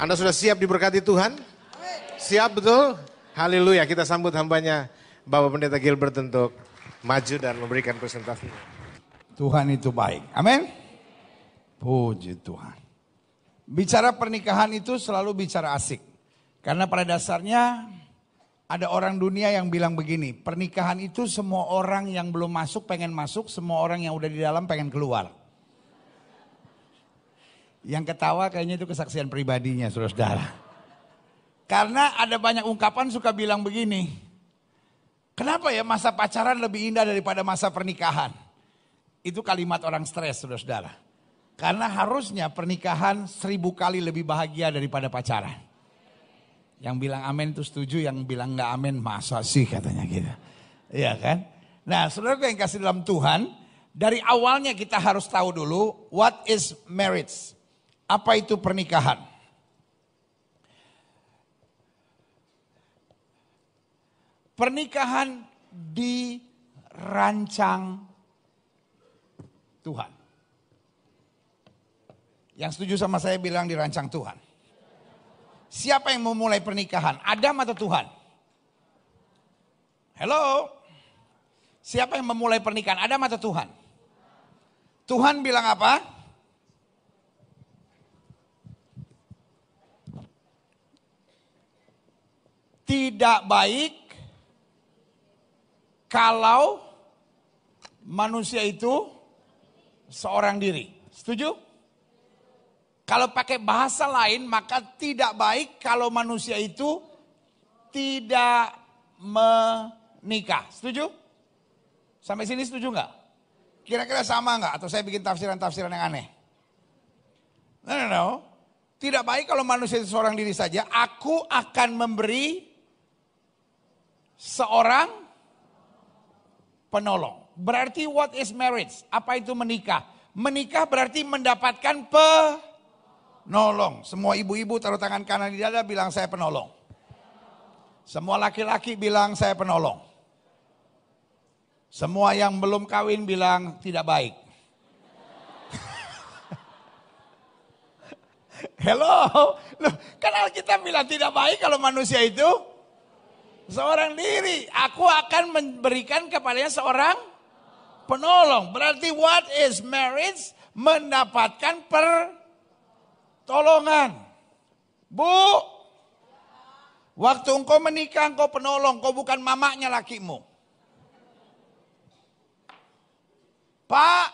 Anda sudah siap diberkati Tuhan? Siap betul? Haleluya, kita sambut hambanya Bapak Pendeta Gilbert untuk maju dan memberikan presentasinya. Tuhan itu baik, amin. Puji Tuhan. Bicara pernikahan itu selalu bicara asik. Karena pada dasarnya ada orang dunia yang bilang begini, pernikahan itu semua orang yang belum masuk pengen masuk, semua orang yang udah di dalam pengen keluar. Yang ketawa kayaknya itu kesaksian pribadinya, saudara-saudara. Karena ada banyak ungkapan suka bilang begini, kenapa ya masa pacaran lebih indah daripada masa pernikahan? Itu kalimat orang stres, saudara-saudara. Karena harusnya pernikahan 1000 kali lebih bahagia daripada pacaran. Yang bilang amin itu setuju, yang bilang nggak amin masa sih katanya gitu. Iya kan? Nah, saudara yang kasih dalam Tuhan, dari awalnya kita harus tahu dulu what is marriage. Apa itu pernikahan? Pernikahan dirancang Tuhan. Yang setuju sama saya bilang dirancang Tuhan. Siapa yang memulai pernikahan? Adam atau Tuhan? Hello? Siapa yang memulai pernikahan? Adam atau Tuhan? Tuhan bilang apa? Tidak baik kalau manusia itu seorang diri. Setuju? Kalau pakai bahasa lain maka tidak baik kalau manusia itu tidak menikah. Setuju? Sampai sini setuju nggak? Kira-kira sama nggak? Atau saya bikin tafsiran-tafsiran yang aneh? No. Tidak baik kalau manusia itu seorang diri saja. Aku akan memberi seorang penolong. Berarti what is marriage? Apa itu menikah? Menikah berarti mendapatkan penolong. Semua ibu-ibu taruh tangan kanan di dada bilang saya penolong. Semua laki-laki bilang saya penolong. Semua yang belum kawin bilang tidak baik. Hello, loh, kan Alkitab bilang tidak baik kalau manusia itu seorang diri. Aku akan memberikan kepadanya seorang penolong. Berarti what is marriage? Mendapatkan pertolongan. Bu, waktu engkau menikah engkau penolong. Kau bukan mamanya lakimu. Pak,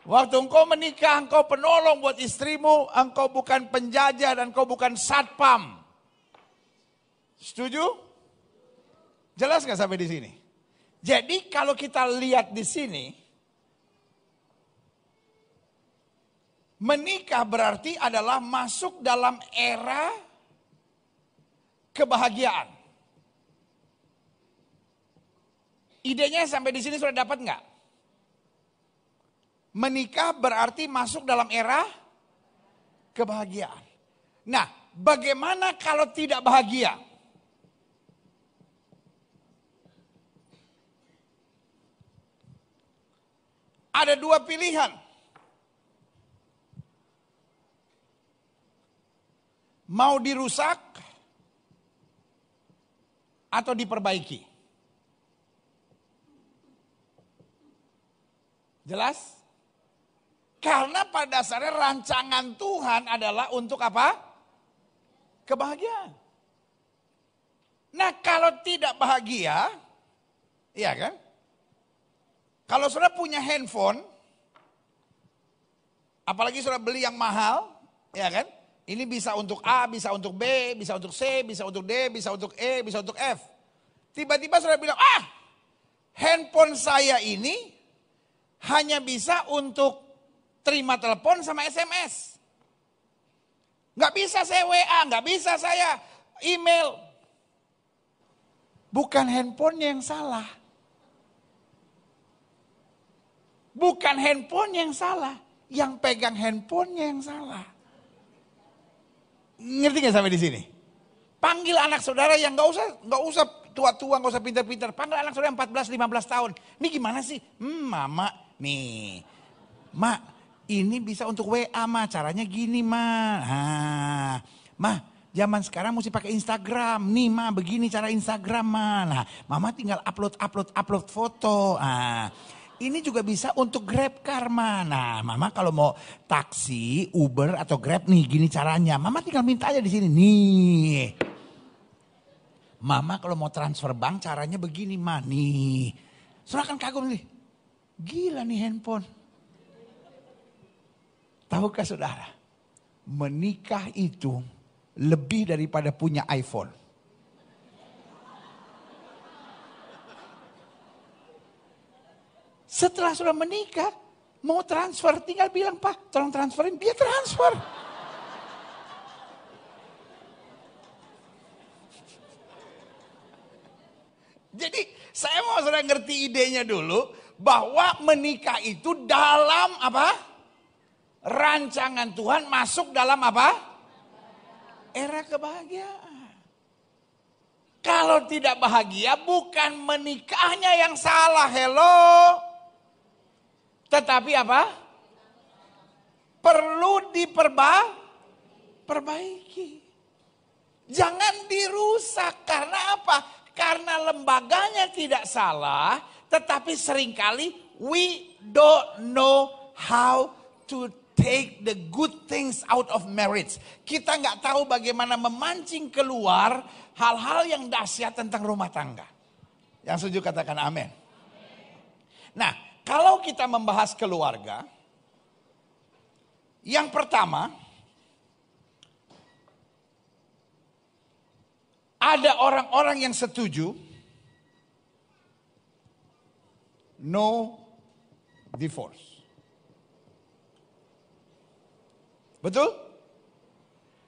waktu engkau menikah engkau penolong buat istrimu. Engkau bukan penjajah dan engkau bukan satpam. Setuju? Jelas nggak sampai di sini? Jadi kalau kita lihat di sini, menikah berarti adalah masuk dalam era kebahagiaan. Idenya sampai di sini sudah dapat nggak? Menikah berarti masuk dalam era kebahagiaan. Nah, bagaimana kalau tidak bahagia? Ada dua pilihan. Mau dirusak atau diperbaiki. Jelas? Karena pada dasarnya rancangan Tuhan adalah untuk apa? Kebahagiaan. Nah kalau tidak bahagia, iya kan? Kalau saudara punya handphone, apalagi saudara beli yang mahal, ya kan? Ini bisa untuk A, bisa untuk B, bisa untuk C, bisa untuk D, bisa untuk E, bisa untuk F. Tiba-tiba saudara bilang, handphone saya ini hanya bisa untuk terima telepon sama SMS. Nggak bisa saya WA, nggak bisa saya email. Bukan handphonenya yang salah. Bukan handphone yang salah, yang pegang handphonenya yang salah. Ngerti gak sampai di sini? Panggil anak saudara yang nggak usah tua-tua gak usah pintar-pintar. Panggil anak saudara 14-15 tahun. Ini gimana sih? Mama, nih. Mak, ini bisa untuk WA mah, caranya gini mah. Mah, zaman sekarang mesti pakai Instagram. Nih mah, begini cara Instagram mah. Nah, mama tinggal upload foto. Ini juga bisa untuk Grab car mah. Nah, mama kalau mau taksi, Uber atau Grab nih, gini caranya. Mama tinggal minta aja di sini. Nih. Mama kalau mau transfer bank caranya begini mah. Nih. Saudara kan kagum nih. Gila nih handphone. Tahukah saudara? Menikah itu lebih daripada punya iPhone. Setelah sudah menikah, mau transfer, tinggal bilang, Pak, tolong transferin, dia transfer. Jadi saya mau saudara ngerti idenya dulu, bahwa menikah itu dalam apa? Rancangan Tuhan masuk dalam apa? Era kebahagiaan. Kalau tidak bahagia bukan menikahnya yang salah, hello. Tetapi apa? Perlu diperbaiki. Jangan dirusak. Karena apa? Karena lembaganya tidak salah. Tetapi seringkali we don't know how to take the good things out of marriage. Kita nggak tahu bagaimana memancing keluar hal-hal yang dahsyat tentang rumah tangga. Yang setuju katakan amin. Nah, kalau kita membahas keluarga, yang pertama, ada orang-orang yang setuju no divorce. Betul?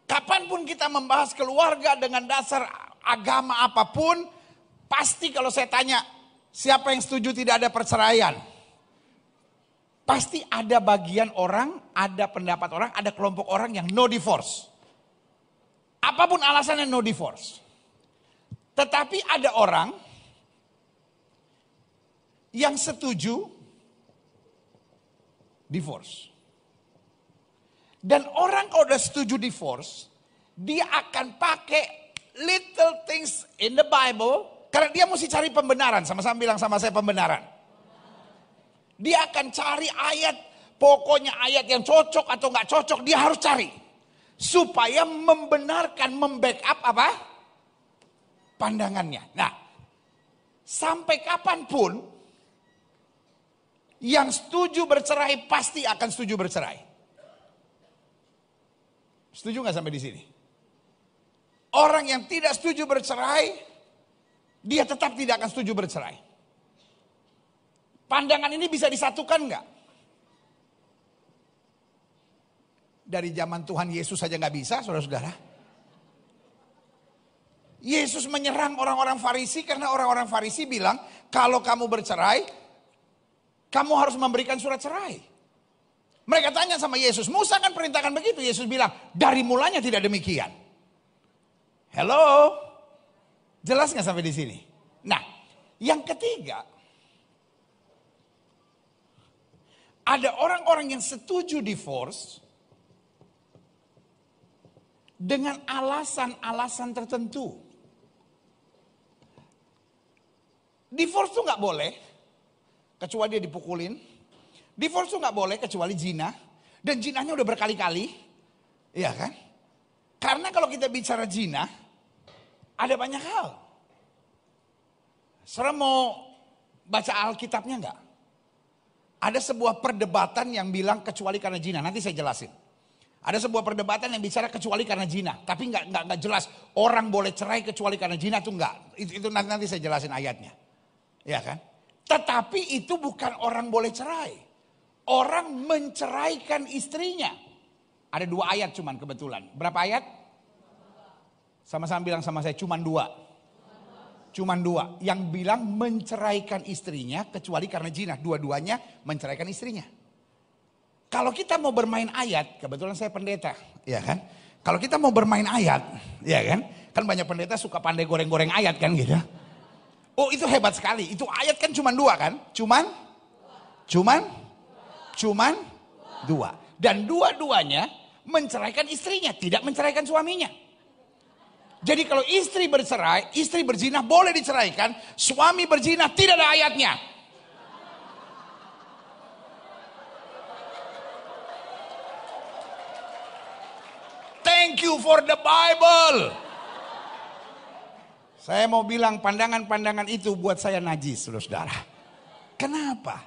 Kapanpun kita membahas keluarga dengan dasar agama apapun, pasti kalau saya tanya siapa yang setuju tidak ada perceraian, pasti ada bagian orang, ada pendapat orang, ada kelompok orang yang no divorce. Apapun alasannya no divorce. Tetapi ada orang yang setuju divorce. Dan orang kalau udah setuju divorce, dia akan pakai little things in the Bible, karena dia mesti cari pembenaran. Sama-sama bilang sama saya pembenaran. Dia akan cari ayat, pokoknya ayat yang cocok atau nggak cocok, dia harus cari. Supaya membenarkan, membackup apa? Pandangannya. Nah, sampai kapanpun, yang setuju bercerai pasti akan setuju bercerai. Setuju nggak sampai di sini? Orang yang tidak setuju bercerai, dia tetap tidak akan setuju bercerai. Pandangan ini bisa disatukan enggak? Dari zaman Tuhan Yesus saja nggak bisa, saudara-saudara. Yesus menyerang orang-orang Farisi karena orang-orang Farisi bilang, kalau kamu bercerai, kamu harus memberikan surat cerai. Mereka tanya sama Yesus, Musa kan perintahkan begitu. Yesus bilang, dari mulanya tidak demikian. Hello? Jelas nggak sampai di sini? Nah, yang ketiga, ada orang-orang yang setuju divorce dengan alasan-alasan tertentu. Divorce tuh nggak boleh, kecuali dia dipukulin. Divorce tuh nggak boleh kecuali zina. Dan zinanya udah berkali-kali. Iya kan? Karena kalau kita bicara zina, ada banyak hal. Saudara mau baca Alkitabnya nggak? Ada sebuah perdebatan yang bilang kecuali karena zina. Nanti saya jelasin. Ada sebuah perdebatan yang bicara kecuali karena zina. Tapi nggak jelas orang boleh cerai kecuali karena zina itu enggak. Itu nanti saya jelasin ayatnya. Ya kan? Tetapi itu bukan orang boleh cerai. Orang menceraikan istrinya. Ada 2 ayat cuman kebetulan. Berapa ayat? Sama-sama bilang sama saya cuman 2. Cuman 2. Yang bilang menceraikan istrinya kecuali karena zina. Dua-duanya menceraikan istrinya. Kalau kita mau bermain ayat, kebetulan saya pendeta, ya kan? Kalau kita mau bermain ayat, ya kan? Kan banyak pendeta suka pandai goreng-goreng ayat kan gitu. Oh itu hebat sekali. Itu ayat kan cuma 2 kan? Cuman 2. Dan dua-duanya menceraikan istrinya, tidak menceraikan suaminya. Jadi kalau istri bercerai, istri berzina boleh diceraikan, suami berzina tidak ada ayatnya. Thank you for the Bible. Saya mau bilang pandangan-pandangan itu buat saya najis, saudara. Kenapa?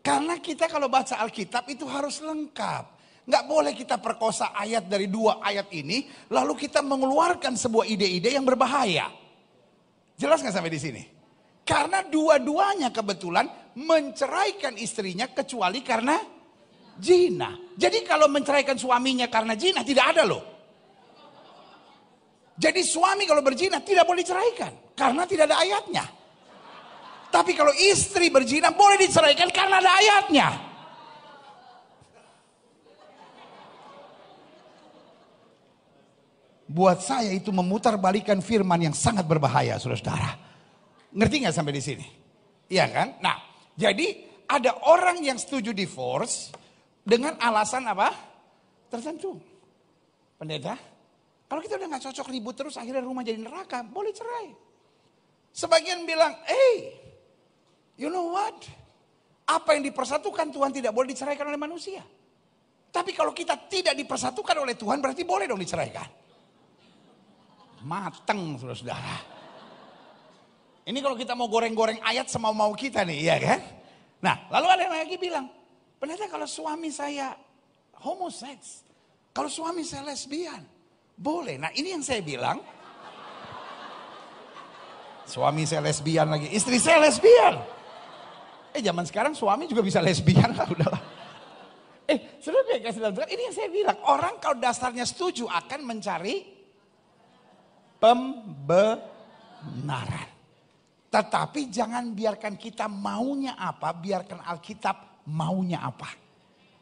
Karena kita kalau baca Alkitab itu harus lengkap. Nggak boleh kita perkosa ayat dari 2 ayat ini, lalu kita mengeluarkan sebuah ide-ide yang berbahaya. Jelas nggak sampai di sini? Karena dua-duanya kebetulan menceraikan istrinya kecuali karena zina. Jadi kalau menceraikan suaminya karena zina tidak ada loh. Jadi suami kalau berzina tidak boleh diceraikan karena tidak ada ayatnya. Tapi kalau istri berzina boleh diceraikan karena ada ayatnya. Buat saya itu memutarbalikan firman yang sangat berbahaya, saudara-saudara. Ngerti nggak sampai di sini? Iya kan? Nah, jadi ada orang yang setuju divorce dengan alasan apa? Tertentu. Pendeta, kalau kita udah nggak cocok ribut terus akhirnya rumah jadi neraka, boleh cerai. Sebagian bilang, you know what? Apa yang dipersatukan Tuhan tidak boleh diceraikan oleh manusia. Tapi kalau kita tidak dipersatukan oleh Tuhan berarti boleh dong diceraikan. Mateng saudara-saudara. Ini kalau kita mau goreng-goreng ayat semau-mau kita nih, ya kan? Nah, lalu ada yang lagi bilang, pendeta kalau suami saya homoseks, kalau suami saya lesbian, boleh. Nah ini yang saya bilang, suami saya lesbian lagi, istri saya lesbian. Zaman sekarang suami juga bisa lesbian lah, udahlah. Saudara kasih dalam ini yang saya bilang, orang kalau dasarnya setuju akan mencari pembenaran. Tetapi jangan biarkan kita maunya apa, biarkan Alkitab maunya apa.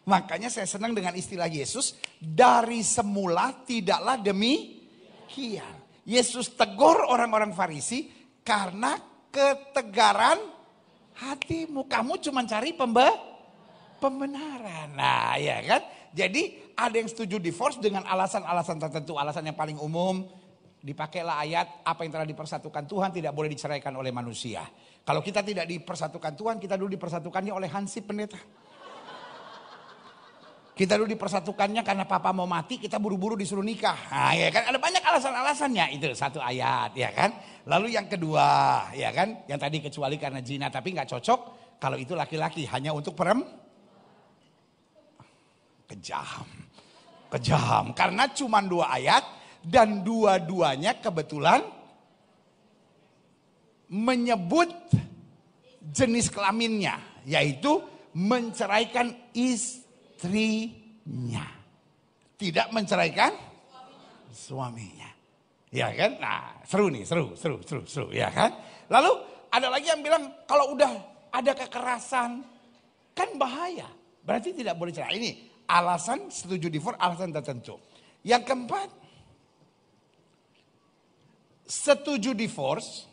Makanya saya senang dengan istilah Yesus, dari semula tidaklah demikian. Yesus tegur orang-orang Farisi karena ketegaran hatimu. Kamu cuma cari pembenaran. Nah ya kan. Jadi ada yang setuju divorce dengan alasan-alasan tertentu. Alasan yang paling umum. Dipakailah ayat apa yang telah dipersatukan Tuhan tidak boleh diceraikan oleh manusia. Kalau kita tidak dipersatukan Tuhan, kita dulu dipersatukannya oleh Hansip pendeta. Kita dulu dipersatukannya karena papa mau mati, kita buru-buru disuruh nikah. Nah, ya kan ada banyak alasan-alasannya. Itu satu ayat, ya kan. Lalu yang kedua, ya kan, yang tadi kecuali karena zina tapi nggak cocok. Kalau itu laki-laki hanya untuk kejam. Karena cuma 2 ayat. Dan dua-duanya kebetulan menyebut jenis kelaminnya. Yaitu menceraikan istrinya. Tidak menceraikan suaminya. Ya kan? Nah seru nih, seru ya kan. Lalu ada lagi yang bilang kalau udah ada kekerasan kan bahaya. Berarti tidak boleh cerai. Ini alasan setuju divorce, alasan tertentu. Yang keempat, setuju divorce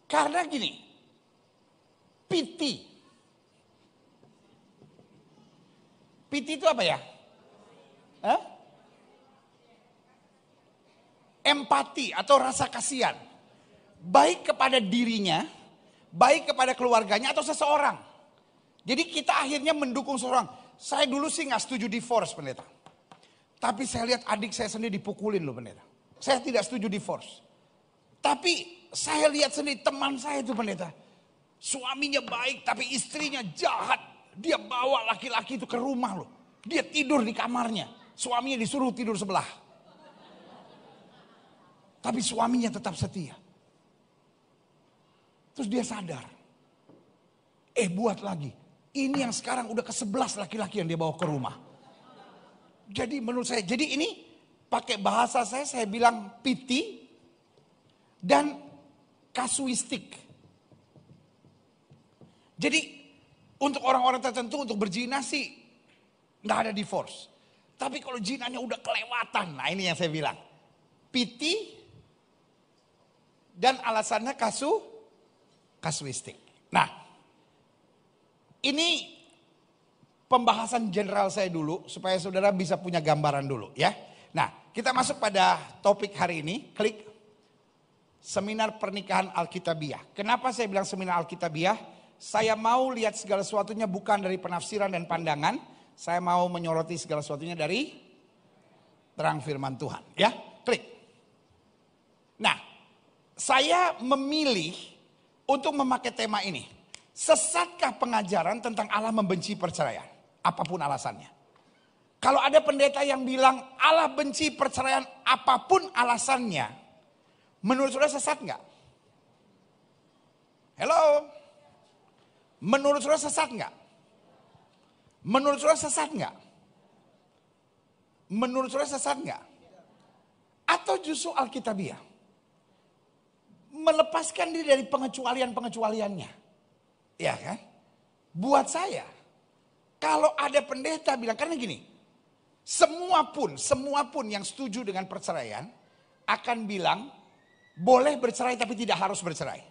karena gini, pity itu apa ya? Empati atau rasa kasihan, baik kepada dirinya, baik kepada keluarganya atau seseorang. Jadi kita akhirnya mendukung seorang. Saya dulu sih nggak setuju divorce pendeta. Tapi saya lihat adik saya sendiri dipukulin loh pendeta. Saya tidak setuju divorce. Tapi saya lihat sendiri teman saya itu pendeta. Suaminya baik tapi istrinya jahat. Dia bawa laki-laki itu ke rumah loh. Dia tidur di kamarnya. Suaminya disuruh tidur sebelah. Tapi suaminya tetap setia. Terus dia sadar. Buat lagi. Ini yang sekarang udah ke-11 laki-laki yang dia bawa ke rumah. Jadi menurut saya, jadi ini pakai bahasa saya bilang pity dan kasuistik. Jadi untuk orang-orang tertentu untuk berzina sih nggak ada divorce. Tapi kalau zinanya udah kelewatan, nah ini yang saya bilang. Pity dan alasannya kasuistik. Nah, ini pembahasan general saya dulu supaya saudara bisa punya gambaran dulu ya. Nah, kita masuk pada topik hari ini. Klik seminar pernikahan Alkitabiah. Kenapa saya bilang seminar Alkitabiah? Saya mau lihat segala sesuatunya bukan dari penafsiran dan pandangan. Saya mau menyoroti segala sesuatunya dari terang firman Tuhan. Ya, klik. Nah, saya memilih untuk memakai tema ini. Sesatkah pengajaran tentang Allah membenci perceraian? Apapun alasannya. Kalau ada pendeta yang bilang Allah benci perceraian apapun alasannya. Menurut saudara sesat nggak? Hello? Menurut saudara sesat nggak? Menurut saudara sesat nggak? Menurut saudara sesat nggak? Atau justru Alkitabiah melepaskan diri dari pengecualian-pengecualiannya. Ya kan? Buat saya, kalau ada pendeta bilang, karena gini, semua pun yang setuju dengan perceraian akan bilang boleh bercerai tapi tidak harus bercerai.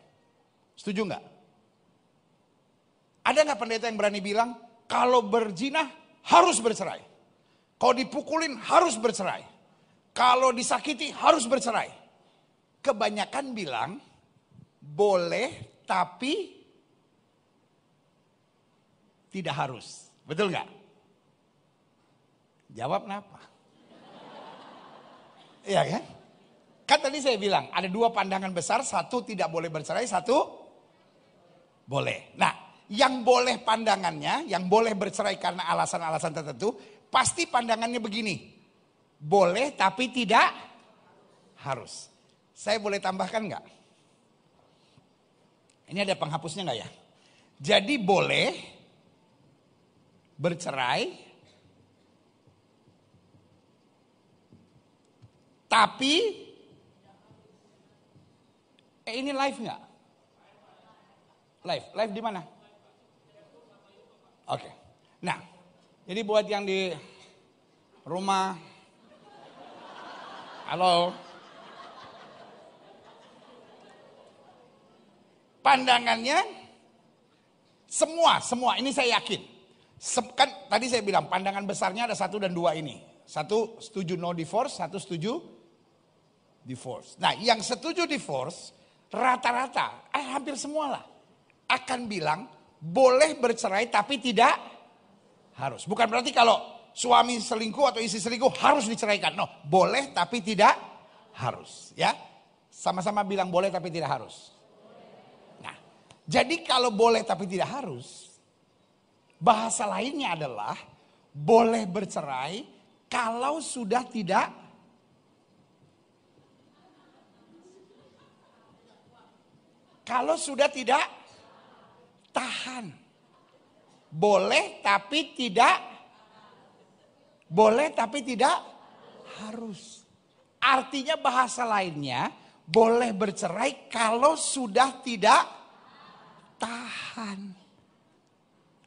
Setuju nggak? Ada nggak pendeta yang berani bilang kalau berzina harus bercerai, kalau dipukulin harus bercerai, kalau disakiti harus bercerai? Kebanyakan bilang boleh tapi tidak harus. Betul nggak? Jawab kenapa? Iya kan? Kan tadi saya bilang ada dua pandangan besar, satu tidak boleh bercerai, satu boleh. Nah, yang boleh pandangannya, yang boleh bercerai karena alasan-alasan tertentu, pasti pandangannya begini. Boleh tapi tidak harus. Saya boleh tambahkan nggak? Ini ada penghapusnya nggak ya? Jadi boleh bercerai tapi ini live nggak? Live di mana? Oke. Nah, jadi buat yang di rumah, halo. Pandangannya semua ini saya yakin. Kan tadi saya bilang pandangan besarnya ada 1 dan 2 ini. 1 setuju no divorce, 1 setuju divorce. Nah, yang setuju divorce rata-rata, hampir semua lah, akan bilang boleh bercerai tapi tidak harus. Bukan berarti kalau suami selingkuh atau istri selingkuh harus diceraikan. No, boleh tapi tidak harus. Ya, sama-sama bilang boleh tapi tidak harus. Nah, jadi kalau boleh tapi tidak harus, bahasa lainnya adalah boleh bercerai kalau sudah tidak tahan. Boleh tapi tidak harus. Artinya bahasa lainnya boleh bercerai kalau sudah tidak tahan.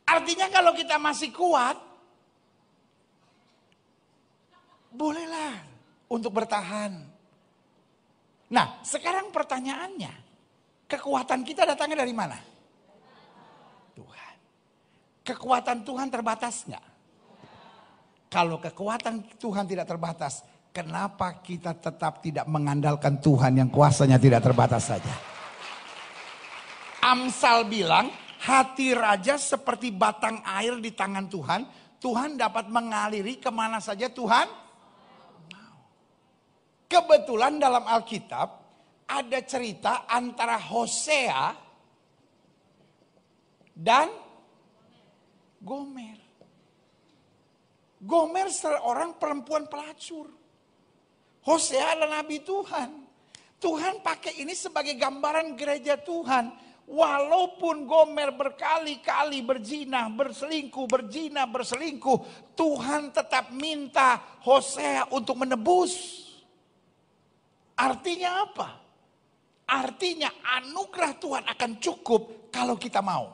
Artinya kalau kita masih kuat, bolehlah untuk bertahan. Nah, sekarang pertanyaannya, kekuatan kita datangnya dari mana? Tuhan. Kekuatan Tuhan terbatas nggak? Kalau kekuatan Tuhan tidak terbatas, kenapa kita tetap tidak mengandalkan Tuhan yang kuasanya tidak terbatas saja? Amsal bilang, hati raja seperti batang air di tangan Tuhan. Tuhan dapat mengaliri kemana saja Tuhan mau. Kebetulan dalam Alkitab ada cerita antara Hosea dan Gomer. Gomer seorang perempuan pelacur. Hosea adalah nabi Tuhan. Tuhan pakai ini sebagai gambaran gereja Tuhan. Walaupun Gomer berkali-kali berzina, berselingkuh, Tuhan tetap minta Hosea untuk menebus. Artinya apa? Artinya anugerah Tuhan akan cukup kalau kita mau.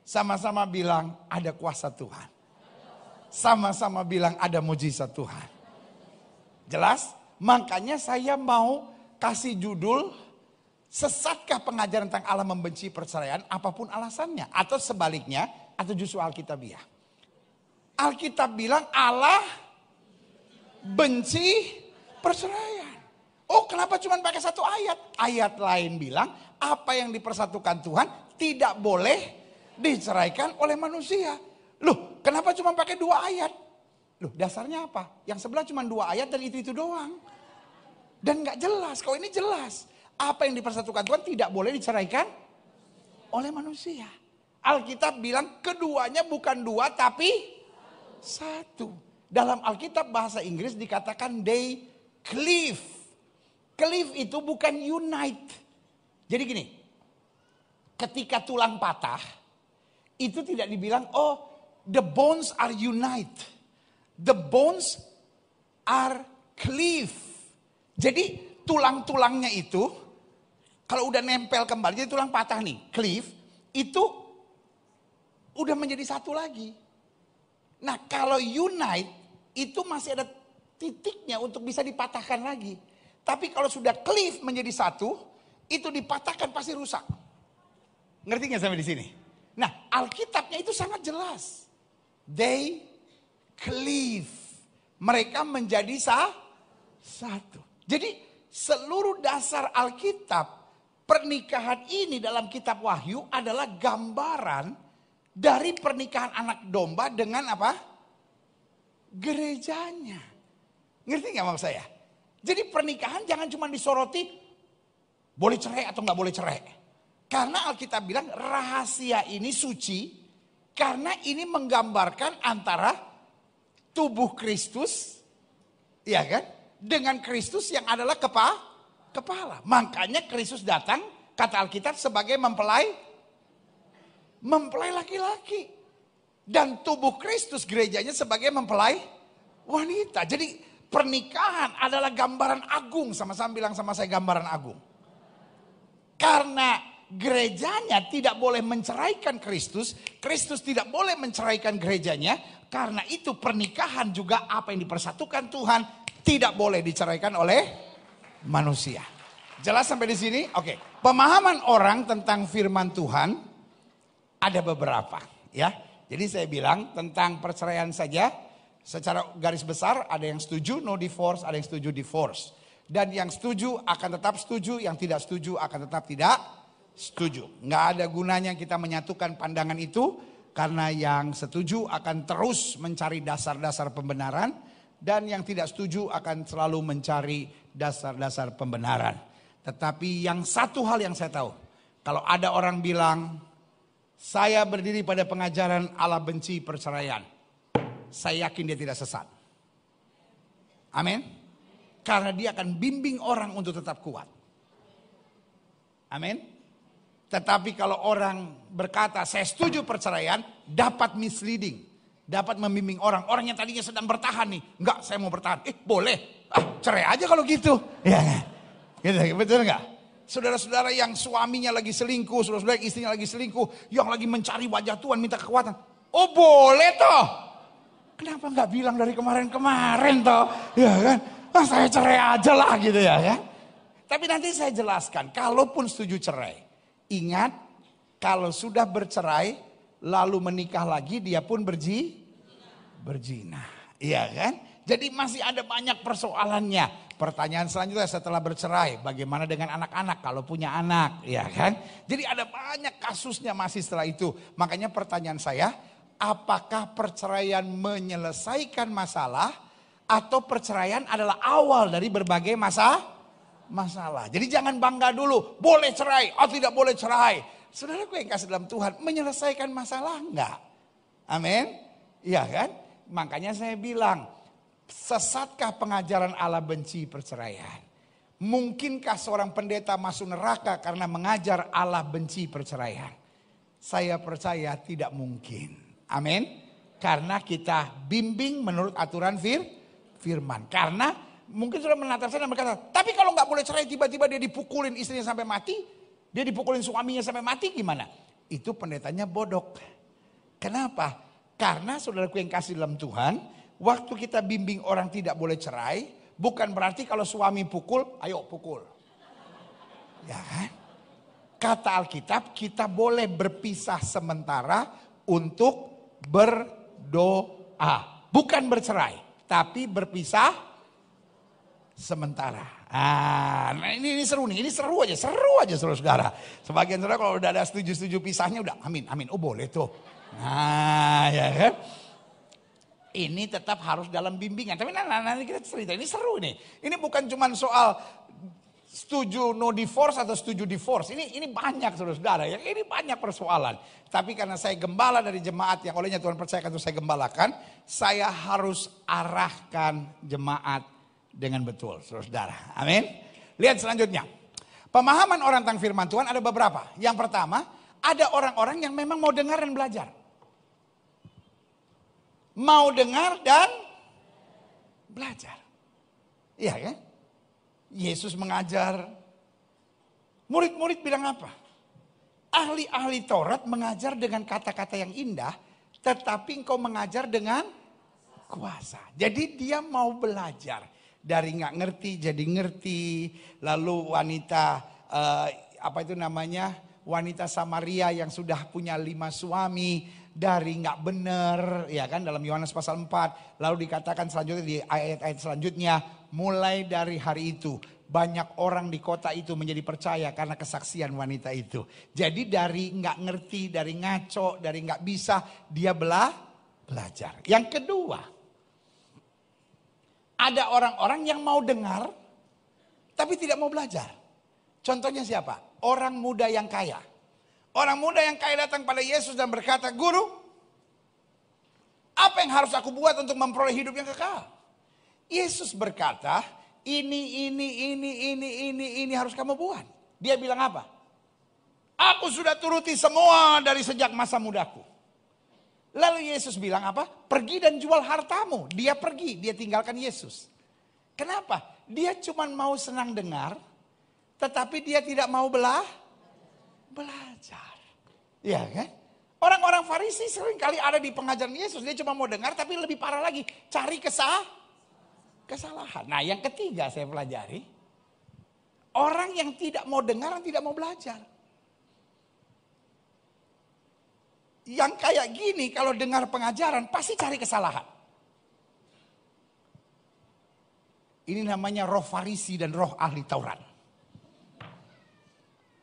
Sama-sama bilang ada kuasa Tuhan. Sama-sama bilang ada mujizat Tuhan. Jelas? Makanya saya mau kasih judul, sesatkah pengajaran tentang Allah membenci perceraian apapun alasannya? Atau sebaliknya, atau justru Alkitabiah. Alkitab bilang Allah benci perceraian. Oh, kenapa cuma pakai satu ayat? Ayat lain bilang apa yang dipersatukan Tuhan tidak boleh diceraikan oleh manusia. Loh, kenapa cuma pakai 2 ayat? Loh, dasarnya apa? Yang sebelah cuma 2 ayat dan itu doang. Dan gak jelas, kalau ini jelas. Apa yang dipersatukan Tuhan tidak boleh diceraikan oleh manusia. Alkitab bilang keduanya bukan 2 tapi 1. Dalam Alkitab bahasa Inggris dikatakan they cleave. Cleave itu bukan unite. Jadi gini, ketika tulang patah, itu tidak dibilang, oh the bones are unite. The bones are cleave. Jadi tulang-tulangnya itu, kalau udah nempel kembali, jadi tulang patah nih, cleave, itu udah menjadi satu lagi. Nah kalau unite, itu masih ada titiknya untuk bisa dipatahkan lagi. Tapi kalau sudah cleave menjadi satu, itu dipatahkan pasti rusak. Ngerti gak sampai di sini? Nah, Alkitabnya itu sangat jelas. They cleave. Mereka menjadi satu. Jadi seluruh dasar Alkitab, pernikahan ini dalam kitab Wahyu adalah gambaran dari pernikahan anak domba dengan apa? Gerejanya. Ngerti gak maksud saya? Jadi pernikahan jangan cuma disoroti boleh cerai atau gak boleh cerai. Karena Alkitab bilang rahasia ini suci. Karena ini menggambarkan antara tubuh Kristus, ya kan, dengan Kristus yang adalah kepala. Makanya Kristus datang, kata Alkitab, sebagai mempelai laki-laki. Dan tubuh Kristus gerejanya sebagai mempelai wanita. Jadi pernikahan adalah gambaran agung. Sama-sama bilang sama saya, gambaran agung. Karena gerejanya tidak boleh menceraikan Kristus. Kristus tidak boleh menceraikan gerejanya. Karena itu pernikahan juga apa yang dipersatukan Tuhan tidak boleh diceraikan oleh manusia. Jelas sampai di sini? Oke. Pemahaman orang tentang firman Tuhan ada beberapa, ya. Jadi saya bilang tentang perceraian saja, secara garis besar ada yang setuju no divorce, ada yang setuju divorce. Dan yang setuju akan tetap setuju, yang tidak setuju akan tetap tidak setuju. Nggak ada gunanya kita menyatukan pandangan itu, karena yang setuju akan terus mencari dasar-dasar pembenaran, dan yang tidak setuju akan selalu mencari dasar-dasar pembenaran. Tetapi yang satu hal yang saya tahu, kalau ada orang bilang, saya berdiri pada pengajaran Allah benci perceraian, saya yakin dia tidak sesat. Amin. Karena dia akan bimbing orang untuk tetap kuat. Amin. Tetapi kalau orang berkata saya setuju perceraian, dapat misleading. Dapat membimbing orang. Orang yang tadinya sedang bertahan nih. Enggak, saya mau bertahan. Boleh. Cerai aja kalau gitu. Ya, gitu, betul enggak? Saudara-saudara yang suaminya lagi selingkuh, saudara-saudara yang istrinya lagi selingkuh, yang lagi mencari wajah Tuhan, minta kekuatan. Oh boleh toh. Kenapa enggak bilang dari kemarin-kemarin toh? Ya kan? Saya cerai aja lah gitu ya. Tapi nanti saya jelaskan, kalaupun setuju cerai. Ingat, kalau sudah bercerai, lalu menikah lagi, dia pun berzina. Iya kan? Jadi masih ada banyak persoalannya. Pertanyaan selanjutnya setelah bercerai, bagaimana dengan anak-anak kalau punya anak, ya kan? Jadi ada banyak kasusnya masih setelah itu. Makanya pertanyaan saya, apakah perceraian menyelesaikan masalah atau perceraian adalah awal dari berbagai masalah? Jadi jangan bangga dulu, boleh cerai atau tidak boleh cerai. Saudaraku yang kasih dalam Tuhan, menyelesaikan masalah enggak? Amin? Iya kan? Makanya saya bilang, sesatkah pengajaran Allah benci perceraian? Mungkinkah seorang pendeta masuk neraka karena mengajar Allah benci perceraian? Saya percaya tidak mungkin. Amin. Karena kita bimbing menurut aturan firman. Karena mungkin sudah menatap saya dan berkata, tapi kalau nggak boleh cerai tiba-tiba dia dipukulin istrinya sampai mati, dia dipukulin suaminya sampai mati gimana? Itu pendetanya bodoh. Kenapa? Karena saudaraku yang kasih dalam Tuhan, waktu kita bimbing orang tidak boleh cerai, bukan berarti kalau suami pukul, ayo pukul. Ya kan? Kata Alkitab, kita boleh berpisah sementara untuk berdoa. Bukan bercerai, tapi berpisah sementara. Nah ini seru nih, ini seru aja saudara-saudara. Sebagian saudara kalau udah ada setuju-setuju pisahnya udah amin, oh boleh tuh. Nah ya kan. Ini tetap harus dalam bimbingan. Tapi nanti kita cerita, ini seru nih. Ini bukan cuma soal setuju no divorce atau setuju divorce. Ini banyak saudara-saudara ya. Ini banyak persoalan. Tapi karena saya gembala dari jemaat yang olehnya Tuhan percayakan untuk saya gembalakan, saya harus arahkan jemaat dengan betul saudara-saudara. Amin. Lihat selanjutnya. Pemahaman orang tentang firman Tuhan ada beberapa. Yang pertama, ada orang-orang yang memang mau dengar dan belajar. Mau dengar dan belajar. Iya kan? Yesus mengajar. Murid-murid bilang apa? Ahli-ahli Taurat mengajar dengan kata-kata yang indah. Tetapi engkau mengajar dengan kuasa. Jadi dia mau belajar. Dari nggak ngerti jadi ngerti. Lalu wanita wanita Samaria yang sudah punya 5 suami. Dari nggak benar, ya kan, dalam Yohanes pasal 4. Lalu dikatakan selanjutnya di ayat-ayat selanjutnya, mulai dari hari itu banyak orang di kota itu menjadi percaya karena kesaksian wanita itu. Jadi dari nggak ngerti, dari ngaco, dari nggak bisa, dia belajar. Yang kedua, ada orang-orang yang mau dengar tapi tidak mau belajar. Contohnya siapa? Orang muda yang kaya. Orang muda yang kaya datang pada Yesus dan berkata, Guru, apa yang harus aku buat untuk memperoleh hidup yang kekal? Yesus berkata, ini harus kamu buat. Dia bilang apa? Aku sudah turuti semua dari sejak masa mudaku. Lalu Yesus bilang apa? Pergi dan jual hartamu. Dia pergi, dia tinggalkan Yesus. Kenapa? Dia cuma mau senang dengar, tetapi dia tidak mau belajar. Iya kan? Orang-orang Farisi sering kali ada di pengajaran Yesus. Dia cuma mau dengar tapi lebih parah lagi. Cari kesalahan. Nah yang ketiga saya pelajari. Orang yang tidak mau dengar dan tidak mau belajar. Yang kayak gini kalau dengar pengajaran pasti cari kesalahan. Ini namanya roh Farisi dan roh ahli Taurat.